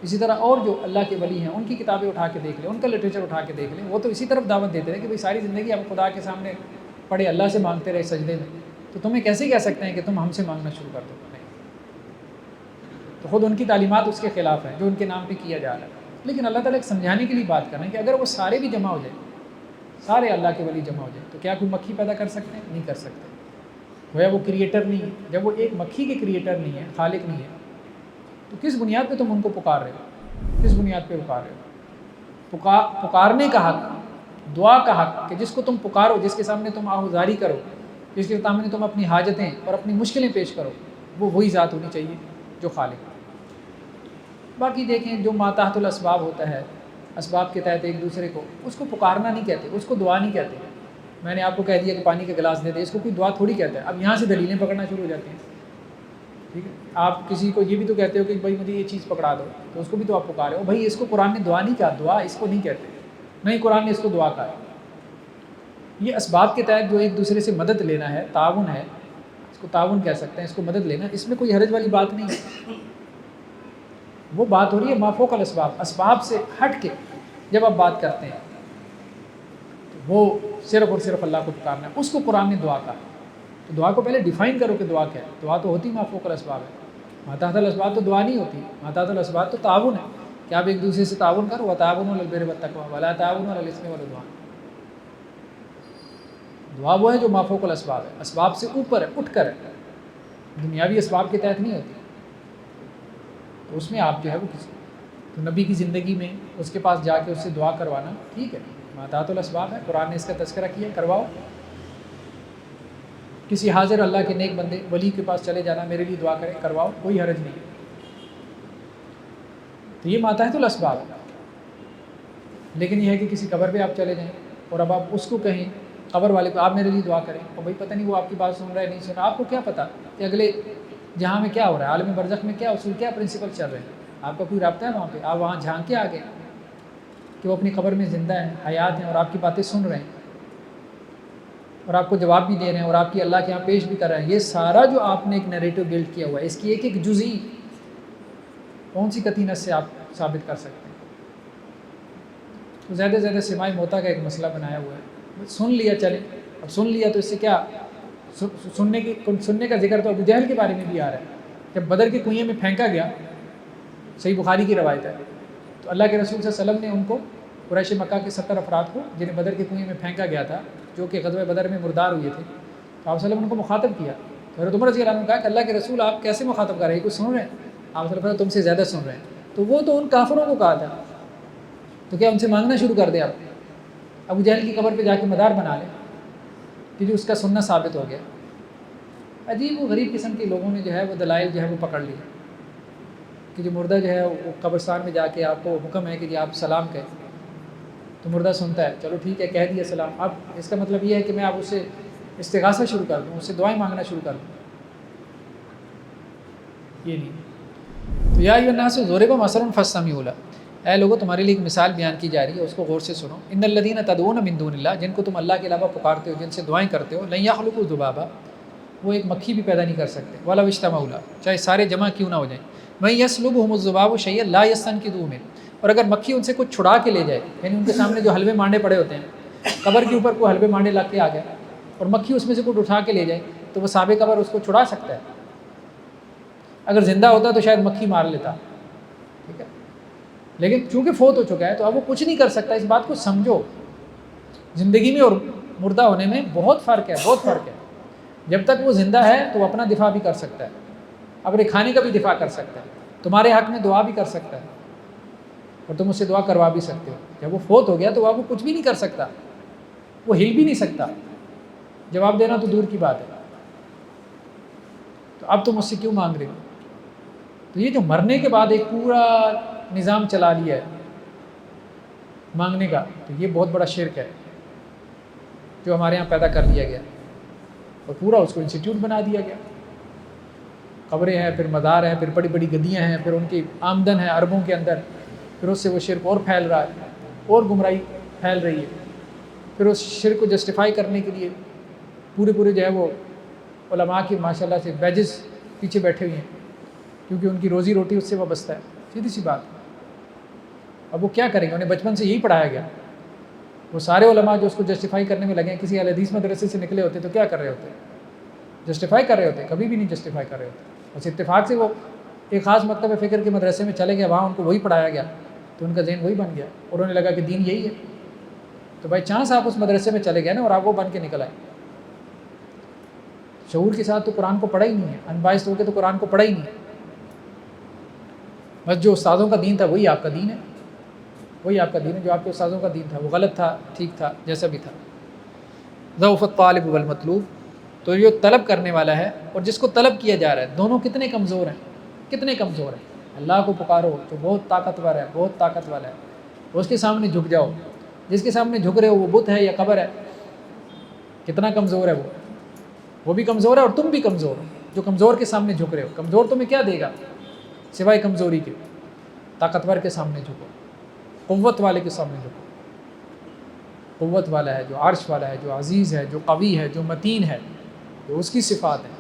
اسی طرح اور جو اللہ کے ولی ہیں ان کی کتابیں اٹھا کے دیکھ لیں، ان کا لٹریچر اٹھا کے دیکھ لیں، وہ تو اسی طرف دعوت دیتے ہیں کہ بھئی ساری زندگی ہم خدا کے سامنے پڑے اللہ سے مانگتے رہے سجدے میں، تو تمہیں کیسے کہہ سکتے ہیں کہ تم ہم سے مانگنا شروع کر دو؟ نہیں، تو خود ان کی تعلیمات اس کے خلاف ہیں جو ان کے نام پہ کیا جا رہا ہے۔ لیکن اللہ تعالیٰ ایک سمجھانے کے لیے بات کر رہے ہیں کہ اگر وہ سارے بھی جمع ہو جائیں، سارے اللہ کے ولی جمع ہو جائیں، تو کیا کوئی مکھی پیدا کر سکتے ہیں؟ نہیں کر سکتے۔ گویا وہ کریٹر نہیں ہے۔ جب وہ ایک مکھی کے کریٹر نہیں ہے، خالق نہیں ہے، تو کس بنیاد پہ تم ان کو پکار رہے ہو؟ کس بنیاد پہ پکار رہے ہو؟ پکارنے کا حق، دعا کا حق، کہ جس کو تم پکارو، جس کے سامنے تم آہوزاری کرو، جس کے سامنے تم اپنی حاجتیں اور اپنی مشکلیں پیش کرو، وہ وہی ذات ہونی چاہیے جو خالق ہے۔ باقی دیکھیں جو ما تحت الاسباب ہوتا ہے، اسباب کے تحت ایک دوسرے کو، اس کو پکارنا نہیں کہتے، اس کو دعا نہیں کہتے۔ میں نے آپ کو کہہ دیا کہ پانی کا گلاس دے دے، اس کو کوئی دعا تھوڑی کہتا ہے۔ اب یہاں سے دلیلیں پکڑنا شروع ہو جاتی ہیں، ٹھیک ہے؟ آپ کسی کو یہ بھی تو کہتے ہو کہ بھائی مجھے یہ چیز پکڑا دو، تو اس کو بھی تو آپ پکارے ہو۔ بھائی اس کو قرآن نے دعا نہیں کہا، دعا اس کو نہیں کہتے، نہیں قرآن نے اس کو دعا کہا ہے۔ یہ اسباب کے تحت جو ایک دوسرے سے مدد لینا ہے، تعاون ہے، اس کو تعاون کہہ سکتے ہیں، اس کو مدد لینا، اس میں کوئی حرج والی بات نہیں ہے۔ وہ بات ہو رہی ہے ما فوق الاسباب، اسباب سے ہٹ کے جب آپ بات کرتے ہیں تو وہ صرف اور صرف اللہ کو پکارنا ہے، اس کو قرآن نے دعا کہا۔ تو دعا کو پہلے ڈیفائن کرو کہ دعا کیا ہے۔ دعا تو ہوتی ما فوق الاسباب ہے، ما تحت الاسباب تو دعا نہیں ہوتی، ما تحت الاسباب تو تعاون ہے کہ آپ ایک دوسرے سے تعاون کرو، وتعاونوا علی البر والتقوی ولا تعاونوا علی الاثم والعدوان۔ دعا وہ ہے جو ما فوق الاسباب ہے، اسباب سے اوپر ہے، اٹھ کر ہے، دنیاوی اسباب کے تحت نہیں ہوتی۔ تو اس میں آپ جو ہے وہ کسی تو نبی کی زندگی میں اس کے پاس جا کے اس سے دعا کروانا ٹھیک ہے، ما تحت الاسباب ہے، قرآن نے اس کا تذکرہ کیا، کرواؤ۔ کسی حاضر اللہ کے نیک بندے ولی کے پاس چلے جانا، میرے لیے دعا کریں، کرواؤ، کوئی حرج نہیں ہے۔ تو یہ ما تحت الاسباب ہے۔ لیکن یہ ہے کہ کسی قبر پہ آپ چلے جائیں اور اب آپ اس کو کہیں، قبر والے کو، آپ میرے لیے دعا کریں، اور بھائی پتہ نہیں وہ آپ کی بات سن رہا ہے نہیں سن رہا، آپ کو کیا پتہ کہ اگلے جہاں میں کیا ہو رہا ہے، عالم برزخ میں کیا اصول، کیا پرنسپل چل رہے ہیں، آپ کا کوئی رابطہ ہے وہاں پہ؟ آپ وہاں جھانک کے آ گئے کہ وہ اپنی قبر میں زندہ ہیں، حیات ہیں، اور آپ کی باتیں سن رہے ہیں اور آپ کو جواب بھی دے رہے ہیں اور آپ کی اللہ کے یہاں پیش بھی کر رہے ہیں۔ یہ سارا جو آپ نے ایک نیریٹو بلڈ کیا ہوا ہے، اس کی ایک ایک جزئی کون سی قطعی سے آپ ثابت کر سکتے ہیں؟ تو زیادہ سے زیادہ سماع موتا کا ایک مسئلہ بنایا ہوا ہے، سن لیا چلے، اب سن لیا تو اس سے کیا، سننے کا ذکر تو ابو جہل کے بارے میں بھی آ رہا ہے، جب بدر کے کنویں میں پھینکا گیا، صحیح بخاری کی روایت ہے، تو اللہ کے رسول صلی اللہ علیہ وسلم نے ان کو، قریش مکہ کے 70 افراد کو جنہیں بدر کے کنویں میں پھینکا گیا تھا، جو کہ غزوہ بدر میں مردار ہوئے تھے، تو آپ صلی اللہ علیہ وسلم نے ان کو مخاطب کیا۔ تو حضرت عمر رضی اللہ عنہ نے کہا کہ اللہ کے رسول آپ کیسے مخاطب کر رہے ہیں، کچھ سن رہے ہیں؟ آپ صلی اللہ علیہ وسلم تم سے زیادہ سن رہے ہیں۔ تو وہ تو ان کافروں کو کہا تھا، تو کیا ان سے مانگنا شروع کر دیا آپ؟ ابو جہل کی قبر پہ جا کے مدار بنا لیں کہ جو اس کا سننا ثابت ہو گیا۔ عجیب و غریب قسم کے لوگوں نے جو ہے وہ دلائل جو ہے وہ پکڑ لی کہ جو مردہ جو ہے وہ قبرستان میں جا کے آپ کو حکم ہے کہ جی آپ سلام کہیں، تو مردہ سنتا ہے، چلو ٹھیک ہے کہہ دیا سلام، اب اس کا مطلب یہ ہے کہ میں اب اس سے استغاثہ شروع کر دوں، اس سے دعائیں مانگنا شروع کر دوں، یہ نہیں۔ تو یا ایھا الناس ضرب مثل فاستمعوا لہ، اے لوگوں تمہارے لیے ایک مثال بیان کی جا رہی ہے، اس کو غور سے سنو۔ ان الذین تدعون من دون اللہ، جن کو تم اللہ کے علاوہ پکارتے ہو، جن سے دعائیں کرتے ہو، لن یخلقوا ذبابا، وہ ایک مکھی بھی پیدا نہیں کر سکتے، ولو اجتمعوا لہ، چاہے سارے جمع کیوں نہ ہو جائیں، وَإِن يَسْلُبْهُمُ الذُّبَابُ شَيْئًا لَا يَسْتَنقِذُوهُ مِنْهُ، اور اگر مکھی ان سے کچھ چھڑا کے لے جائے، یعنی ان کے سامنے جو حلوے مانڈے پڑے ہوتے ہیں، قبر کے اوپر کوئی حلوے مانڈے لا کے آ گیا اور مکھی اس میں سے کچھ اٹھا کے لے جائے، تو وہ صاحب قبر اس کو چھڑا سکتا ہے؟ اگر زندہ ہوتا تو شاید مکھی مار لیتا، ٹھیک ہے، لیکن چونکہ فوت ہو چکا ہے تو اب وہ کچھ نہیں کر سکتا۔ اس بات کو سمجھو، زندگی میں اور مردہ ہونے میں بہت فرق ہے، بہت فرق ہے۔ جب تک وہ زندہ ہے تو وہ اپنا دفاع بھی کر سکتا ہے، اپنے کھانے کا بھی دفاع کر سکتا ہے، تمہارے حق میں دعا بھی کر سکتا ہے، اور تم اس سے دعا کروا بھی سکتے ہو۔ جب وہ فوت ہو گیا تو اب وہ کچھ بھی نہیں کر سکتا، وہ ہل بھی نہیں سکتا، جواب دینا تو دور کی بات ہے۔ تو اب تم اس سے کیوں مانگ رہے ہو؟ تو یہ جو مرنے کے بعد ایک پورا نظام چلا لیا ہے مانگنے کا، تو یہ بہت بڑا شرک ہے جو ہمارے یہاں پیدا کر دیا گیا، اور پورا اس کو انسٹیٹیوٹ بنا دیا گیا۔ قبریں ہیں، پھر مزار ہیں، پھر بڑی بڑی گدیاں ہیں، پھر ان کی آمدن ہے اربوں کے اندر، پھر اس سے وہ شرک اور پھیل رہا ہے، اور گمراہی پھیل رہی ہے۔ پھر اس شرک کو جسٹیفائی کرنے کے لیے پورے جو ہے وہ علماء کی ماشاءاللہ سے بیجز پیچھے بیٹھے ہوئے ہیں، کیونکہ ان کی روزی روٹی اس سے وابستہ ہے، سیدھی سی بات۔ اب وہ کیا کریں گے؟ انہیں بچپن سے یہی پڑھایا گیا. وہ سارے علماء جو اس کو جسٹیفائی کرنے میں لگے ہیں کسی اہل حدیث مدرسے سے نکلے ہوتے تو کیا کر رہے ہوتے؟ جسٹیفائی کر رہے ہوتے؟ کبھی بھی نہیں جسٹیفائی کر رہے ہوتے. بس اتفاق سے وہ ایک خاص مکتب فکر کے مدرسے میں چلے گئے, وہاں ان کو وہی پڑھایا گیا تو ان کا ذہن وہی بن گیا اور انہیں لگا کہ دین یہی ہے. تو بھائی چانس آپ اس مدرسے میں چلے گئے نا اور آپ وہ بن کے نکل آئے. شعور کے ساتھ تو قرآن کو پڑھا ہی نہیں ہے, انبائسڈ ہو کے تو قرآن کو پڑھا ہی نہیں ہے. بس جو استادوں کا دین تھا وہی آپ کا دین ہے, وہی آپ کا دین ہے. جو آپ کے استادوں کا دین تھا وہ غلط تھا, ٹھیک تھا, جیسا بھی تھا. ضعف الطالب والمطلوب, تو جو طلب کرنے والا ہے اور جس کو طلب کیا جا رہا ہے, دونوں کتنے کمزور ہیں, کتنے کمزور ہیں. اللہ کو پکارو تو بہت طاقتور ہے, بہت طاقت والا ہے, اس کے سامنے جھک جاؤ. جس کے سامنے جھک رہے ہو وہ بت ہے یا قبر ہے, کتنا کمزور ہے وہ بھی کمزور ہے اور تم بھی کمزور ہو جو کمزور کے سامنے جھک رہے ہو. کمزور تمہیں کیا دے گا سوائے کمزوری کے؟ طاقتور کے سامنے جھکو, قوت والے کے سامنے جھکو. قوت والا ہے, جو عرش والا ہے, جو عزیز ہے, جو قوی ہے, جو متین ہے, جو اس کی صفات ہیں.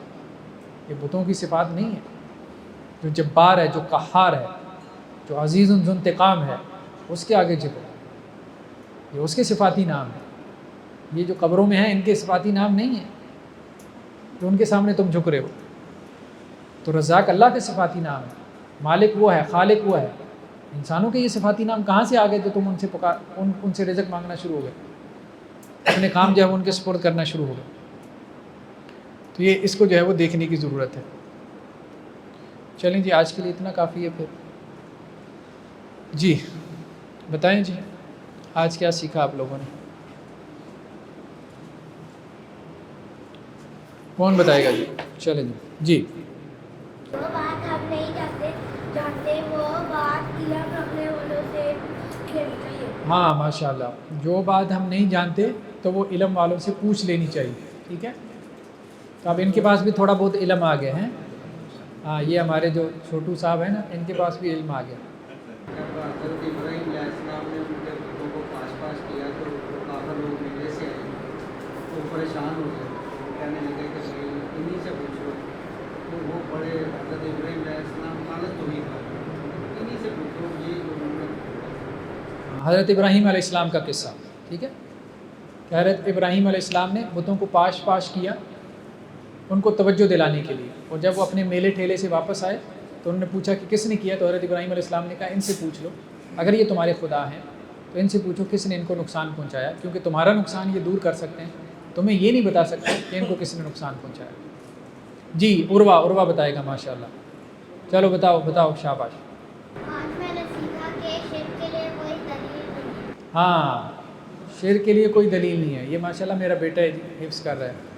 یہ بتوں کی صفات نہیں ہے. جو جبار ہے, جو قہار ہے, جو عزیز ذو انتقام ہے, اس کے آگے جھکو. یہ اس کے صفاتی نام ہے. یہ جو قبروں میں ہیں ان کے صفاتی نام نہیں ہیں جو ان کے سامنے تم جھک رہے ہو. تو رزاق اللہ کے صفاتی نام ہے, مالک وہ ہے, خالق وہ ہے. انسانوں کے یہ صفاتی نام کہاں سے آ گئے جو تم ان سے ان سے رزق مانگنا شروع ہو گئے, اپنے کام جو ہے ان کے سپرد کرنا شروع ہو گئے. تو یہ اس کو جو ہے وہ دیکھنے کی ضرورت ہے. چلیں جی, آج کے لیے اتنا کافی ہے. پھر جی بتائیں جی, آج کیا سیکھا آپ لوگوں نے؟ کون بتائے گا جی؟ چلیں جی. جی جو بات ہم نہیں جانتے وہ بات علم رکھنے والوں سے پوچھنی چاہیے. ہاں ماشاء اللہ, جو بات ہم نہیں جانتے تو وہ علم والوں سے پوچھ لینی چاہیے. ٹھیک ہے, تو اب ان کے پاس بھی تھوڑا بہت علم آ گئے ہیں. ہاں, یہ ہمارے جو چھوٹو صاحب ہیں نا, ان کے پاس بھی علم آ گیا. حضرت ابراہیم علیہ السلام نے ان کے بتوں کو پاس کیا تو کافر لوگ ملے سے آئے تو پریشان ہو گئے. کہنے لگے کہ بھائی انہیں سے پوچھو. تو وہ بڑے حضرت ابراہیم علیہ السلام قالت تو ہی تھا, انہیں سے پوچھو. یہ انہوں نے حضرت ابراہیم علیہ السلام کا قصہ, ٹھیک ہے, کہ حضرت ابراہیم علیہ السلام نے بتوں کو پاش کیا ان کو توجہ دلانے کے لیے. اور جب وہ اپنے میلے ٹھیلے سے واپس آئے تو انہوں نے پوچھا کہ کس نے کیا, تو حضرت ابراہیم علیہ السلام نے کہا ان سے پوچھ لو, اگر یہ تمہارے خدا ہیں تو ان سے پوچھو کس نے ان کو نقصان پہنچایا, کیونکہ تمہارا نقصان یہ دور کر سکتے ہیں, تمہیں یہ نہیں بتا سکتے کہ ان کو کس نے نقصان پہنچایا. جی عروہ بتائے گا ماشاء اللہ. چلو بتاؤ شاباش. آج میں نے سیکھا کہ شرک کے لیے کوئی دلیل نہیں. ہاں, شرک کے لیے کوئی دلیل نہیں ہے. یہ ماشاء اللہ میرا بیٹا ہے جی, حفظ کر رہا ہے.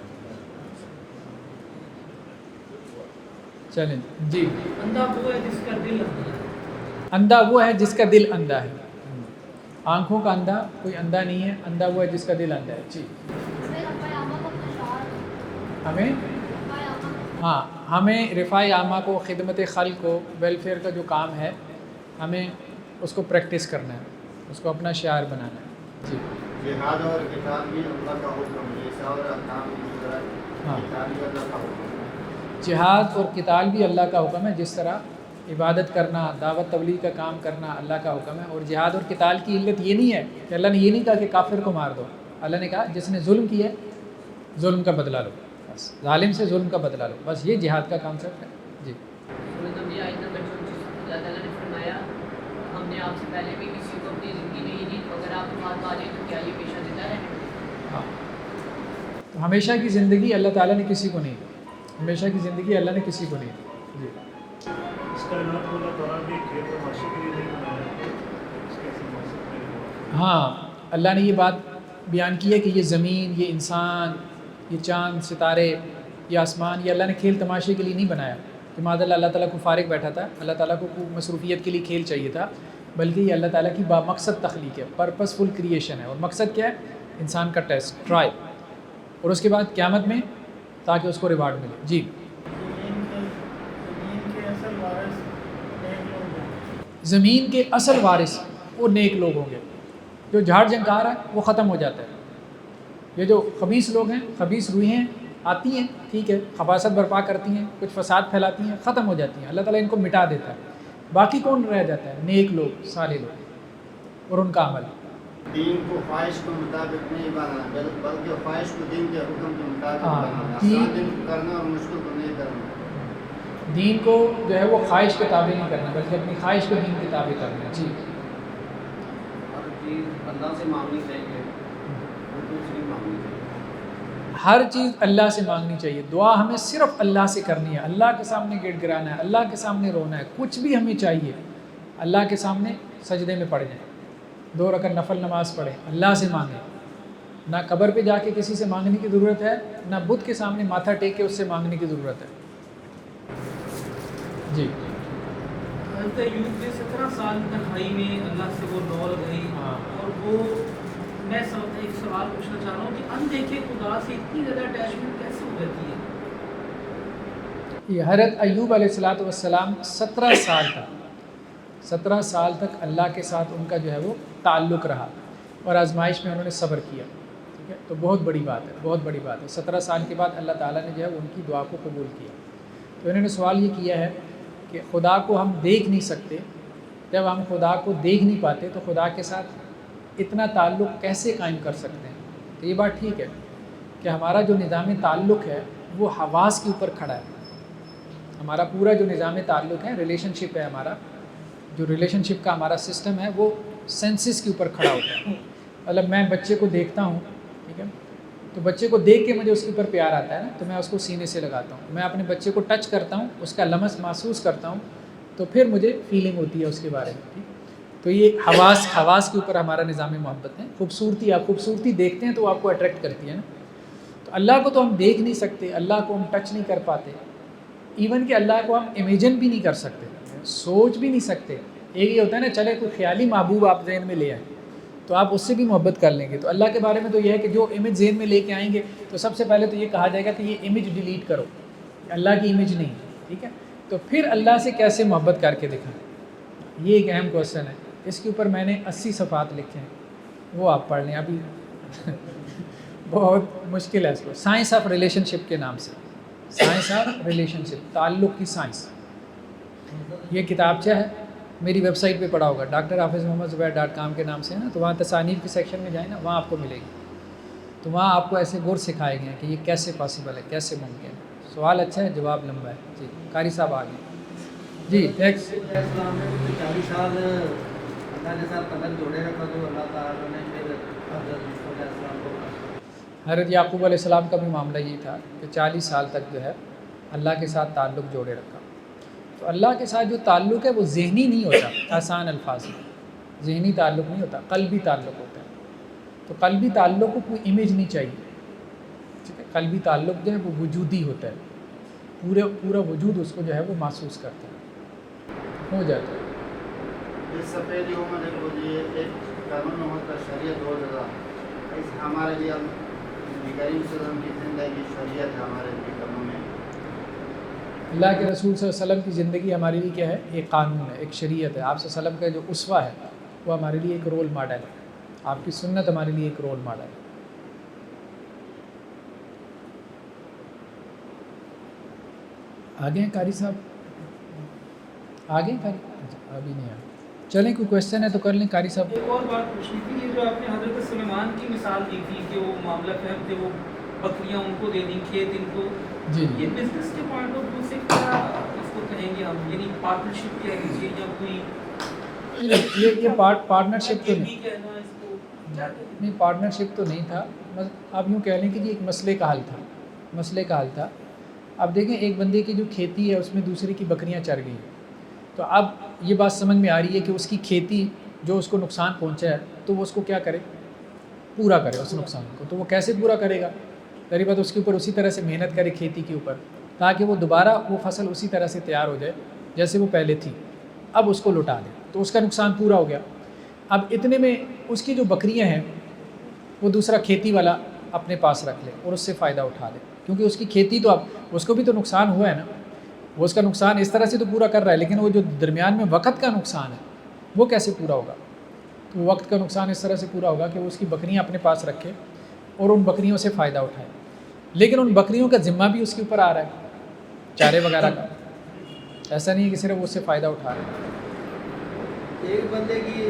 چلیں جی. اندھا وہ ہے جس کا دل اندھا ہے. اندھا وہ ہے جس کا دل اندھا ہے. آنکھوں کا اندھا کوئی اندھا نہیں ہے, اندھا وہ ہے جس کا دل اندھا ہے. جی ہمیں رفاع عامہ کو, خدمت خلق کو, ویلفیئر کا جو کام ہے ہمیں اس کو پریکٹس کرنا ہے, اس کو اپنا شعار بنانا ہے. جی جہاد اور قتال بھی اللہ کا حکم ہے, ایسا اور احکام کی طرح ہاں, قتال بھی اللہ کا حکم ہے. جہاد اور قتال بھی اللہ کا حکم ہے, جس طرح عبادت کرنا, دعوت تبلیغ کا کام کرنا اللہ کا حکم ہے. اور جہاد اور قتال کی علت یہ نہیں ہے کہ اللہ نے یہ نہیں کہا کہ کافر کو مار دو. اللہ نے کہا جس نے ظلم کیا ظلم کا بدلہ لو, بس ظالم سے ظلم کا بدلہ لو, بس یہ جہاد کا کانسیپٹ ہے. جی یہ آیت نمبر 34 اللہ تعالیٰ نے فرمایا ہم نے آپ سے پہلے بھی کسی کو اپنی زندگی نہیں دی, تو اگر آپ کے پاس آ جائیں تو کیا یہ پیشہ دیتا ہے؟ ہاں, تو ہمیشہ کی زندگی اللہ تعالیٰ نے کسی کو نہیں دی, ہمیشہ کی زندگی اللہ نے کسی کو نہیں دی. جی اس کائنات کو اللہ تعالیٰ نے کھیل تماشے کے لیے نہیں بنایا, اس کے ایسے مقصد نہیں ہوا. ہاں, اللہ نے یہ بات بیان کی ہے کہ یہ زمین, یہ انسان, یہ چاند ستارے, یہ آسمان, یہ اللہ نے کھیل تماشے کے لیے نہیں بنایا کہ معاذ اللہ تعالیٰ کو فارغ بیٹھا تھا, اللہ تعالیٰ کو مصروفیت کے لیے کھیل چاہیے تھا, بلکہ یہ اللہ تعالیٰ کی با مقصد تخلیق ہے, پرپسفل کریشن ہے. اور مقصد کیا ہے؟ انسان کا ٹیسٹ, ٹرائی, اور اس کے بعد قیامت میں تاکہ اس کو ریوارڈ ملے. جی زمین کے اصل وارث وہ نیک لوگ ہوں گے. جو جھاڑ جھنکار ہے وہ ختم ہو جاتا ہے. یہ جو خبیث لوگ ہیں, خبیث روحیں آتی ہیں, ٹھیک ہے, خباثت برپا کرتی ہیں, کچھ فساد پھیلاتی ہیں, ختم ہو جاتی ہیں. اللہ تعالیٰ ان کو مٹا دیتا ہے. باقی کون رہ جاتا ہے؟ نیک لوگ, صالح لوگ. اور ان کا عمل. دین کو خواہش کے مطابق نہیں بنانا بلکہ خواہش کو دین کے حکم کے مطابق ہاں، بنانا. دین- آسان دین کو کرنا اور مشکل کو نہیں کرنا. دین کو جو ہے وہ خواہش کے تابع نہیں کرنا بلکہ اپنی خواہش کو دین کے تابع کرنا. جی ہر چیز اللہ سے مانگنی چاہیے اور دوسری مانگنی چاہیے. ہر چیز اللہ سے مانگنی چاہیے. دعا ہمیں صرف اللہ سے کرنی ہے. اللہ کے سامنے گڑ گرانا ہے, اللہ کے سامنے رونا ہے. کچھ بھی ہمیں چاہیے اللہ کے سامنے سجدے میں پڑ جائیں, 2 رکعت نفل نماز پڑھیں, اللہ سے مانگیں. نہ قبر پہ جا کے کسی سے مانگنے کی ضرورت ہے, نہ بت کے سامنے ماتھا ٹیک کے اس سے مانگنے کی ضرورت ہے. جی حضرت ایوب نے 17 سال تنہائی میں اللہ سے وہ دور گئی, ہاں. اور وہ میں ایک سوال پوچھنا چاہ رہا ہوں کہ اندیکھے خدا سے اتنی زیادہ اٹیچمنٹ کیسے ہو جاتی ہے؟ یہ حضرت ایوب علیہ السلام 17 سال تک اللہ کے ساتھ ان کا جو ہے وہ تعلق رہا اور آزمائش میں انہوں نے صبر کیا. ٹھیک ہے, تو بہت بڑی بات ہے, بہت بڑی بات ہے. 17 سال کے بعد اللہ تعالیٰ نے جو ہے ان کی دعا کو قبول کیا. تو انہوں نے سوال یہ کیا ہے کہ خدا کو ہم دیکھ نہیں سکتے, جب ہم خدا کو دیکھ نہیں پاتے تو خدا کے ساتھ اتنا تعلق کیسے قائم کر سکتے ہیں؟ تو یہ بات ٹھیک ہے کہ ہمارا جو نظام تعلق ہے وہ حواس کے اوپر کھڑا ہے. ہمارا پورا جو نظام تعلق ہے, ریلیشن شپ ہے, ہمارا جو ریلیشن شپ کا ہمارا سسٹم ہے وہ سینسز کے اوپر کھڑا ہوتا ہے. مطلب میں بچے کو دیکھتا ہوں, ٹھیک ہے, تو بچے کو دیکھ کے مجھے اس کے اوپر پیار آتا ہے نا, تو میں اس کو سینے سے لگاتا ہوں. میں اپنے بچے کو ٹچ کرتا ہوں, اس کا لمس محسوس کرتا ہوں, تو پھر مجھے فیلنگ ہوتی ہے اس کے بارے میں. ٹھیک, تو یہ حواس کے اوپر ہمارا نظام محبت ہے. خوبصورتی, آپ خوبصورتی دیکھتے ہیں تو وہ آپ کو اٹریکٹ کرتی ہے نا. تو اللہ کو تو ہم دیکھ نہیں سکتے, اللہ کو ہم ٹچ نہیں کر پاتے, ایون کہ اللہ کو ہم امیجن بھی نہیں کر سکتے, سوچ بھی نہیں سکتے. ایک یہ ہوتا ہے نا, چلے کوئی خیالی محبوب آپ ذہن میں لے آئیں تو آپ اس سے بھی محبت کر لیں گے. تو اللہ کے بارے میں تو یہ ہے کہ جو امیج ذہن میں لے کے آئیں گے تو سب سے پہلے تو یہ کہا جائے گا کہ یہ امیج ڈیلیٹ کرو, اللہ کی امیج نہیں. ٹھیک ہے, تو پھر اللہ سے کیسے محبت کر کے دکھائیں, یہ ایک اہم کوشچن ہے. اس کے اوپر میں نے 80 صفحات لکھے ہیں, وہ آپ پڑھ لیں. ابھی بہت مشکل ہے اس کو, سائنس آف ریلیشن شپ کے نام سے, سائنس آف ریلیشن شپ, تعلق کی سائنس. یہ کتابچہ ہے, میری ویب سائٹ پہ پڑا ہوگا, drhafizmohammadzubیر.com کے نام سے ہے نا, تو وہاں تصانیف کی سیکشن میں جائیں نا, وہاں آپ کو ملے گی. تو وہاں آپ کو ایسے غور سکھائے گئے ہیں کہ یہ کیسے پاسبل ہے, کیسے ممکن ہے. سوال اچھا ہے, جواب لمبا ہے. جی قاری صاحب آگے. جی نیکسٹ. علیہ السلام نے بھی 40 سال اللہ کے ساتھ قدم جوڑے رکھا تو اللہ تعالیٰ نے پھر حضرت یوسف علیہ السلام کو حضرت یعقوب علیہ السلام کا بھی معاملہ یہ تھا کہ 40 سال تک جو ہے اللہ کے ساتھ تعلق جوڑے رکھا. تو اللہ کے ساتھ جو تعلق ہے وہ ذہنی نہیں ہوتا, آسان الفاظ میں ذہنی تعلق نہیں ہوتا, قلبی تعلق ہوتا ہے. تو قلبی تعلق کو کوئی امیج نہیں چاہیے. ٹھیک ہے, قلبی تعلق جو ہے وہ وجودی ہوتا ہے, پورا وجود اس کو جو ہے وہ محسوس کرتا ہے, ہو جاتا ہے. اس سے پہلے عمر دیکھو جی, ایک قانون ہوتا ہے شریعت ہو جگہ, اس ہمارے لیے نبی کریم صلی اللہ علیہ وسلم کی زندگی شریعت ہے ہمارے لیے قانون ہے. اللہ کے رسول صلی اللہ علیہ وسلم کی زندگی ہمارے لیے کیا ہے, ایک قانون ہے, ایک شریعت ہے. آپ صلی اللہ علیہ وسلم کا جو اسوہ ہے وہ ہمارے لیے ایک رول ماڈل ہے, آپ کی سنت ہمارے لیے ایک رول ماڈل ہے. آگے ہیں قاری صاحب, آگے ہیں قاری, ابھی نہیں آئے. چلیں کوئی کوشچن ہے تو کر لیں قاری صاحب. ایک اور بات پوچھنی تھی, یہ جو آپ نے حضرت سلیمان کی مثال دی تھی کہ وہ معاملہ فہم تھے, وہ بکریاں ان کو دے دیں, کھیت ان کو, جی یہ بزنس کے پوائنٹ آف ویو سے کیا اس کو کہیں گے ہم, یعنی پارٹنرشپ کہہ لیجیے یا کوئی یہ پارٹنرشپ تو نہیں, کہنا اس کو کیا کہیں؟ نہیں پارٹنرشپ تو نہیں تھا. آپ یوں کہہ لیں کہ یہ ایک مسئلے کا حل تھا, مسئلے کا حل تھا. اب دیکھیں ایک بندے کی جو کھیتی ہے اس میں دوسرے کی بکریاں چر گئی, تو اب یہ بات سمجھ میں آ رہی ہے کہ اس کی کھیتی جو اس کو نقصان پہنچا ہے تو وہ اس کو کیا کرے, پورا کرے اس نقصان کو. تو وہ کیسے پورا کرے گا, ظاہر بات اس کے اوپر اسی طرح سے محنت کرے کھیتی کے اوپر, تاکہ وہ دوبارہ وہ فصل اسی طرح سے تیار ہو جائے جیسے وہ پہلے تھی, اب اس کو لوٹا دے, تو اس کا نقصان پورا ہو گیا. اب اتنے میں اس کی جو بکریاں ہیں وہ دوسرا کھیتی والا اپنے پاس رکھ لے اور اس سے فائدہ اٹھا لے, کیونکہ اس کی کھیتی تو اب اس کو بھی تو نقصان ہوا ہے نا, وہ اس کا نقصان اس طرح سے تو پورا کر رہا ہے, لیکن وہ جو درمیان میں وقت کا نقصان ہے وہ کیسے پورا ہوگا. تو وقت کا نقصان اس طرح سے پورا ہوگا کہ وہ اس کی بکریاں اپنے پاس رکھے اور ان بکریوں سے فائدہ اٹھائے, لیکن ان بکریوں کا ذمہ بھی اس کے اوپر آ رہا ہے, چارے وغیرہ کا. ایسا نہیں ہے کہ صرف اس سے فائدہ اٹھا رہے ہیں. ایک بندے کی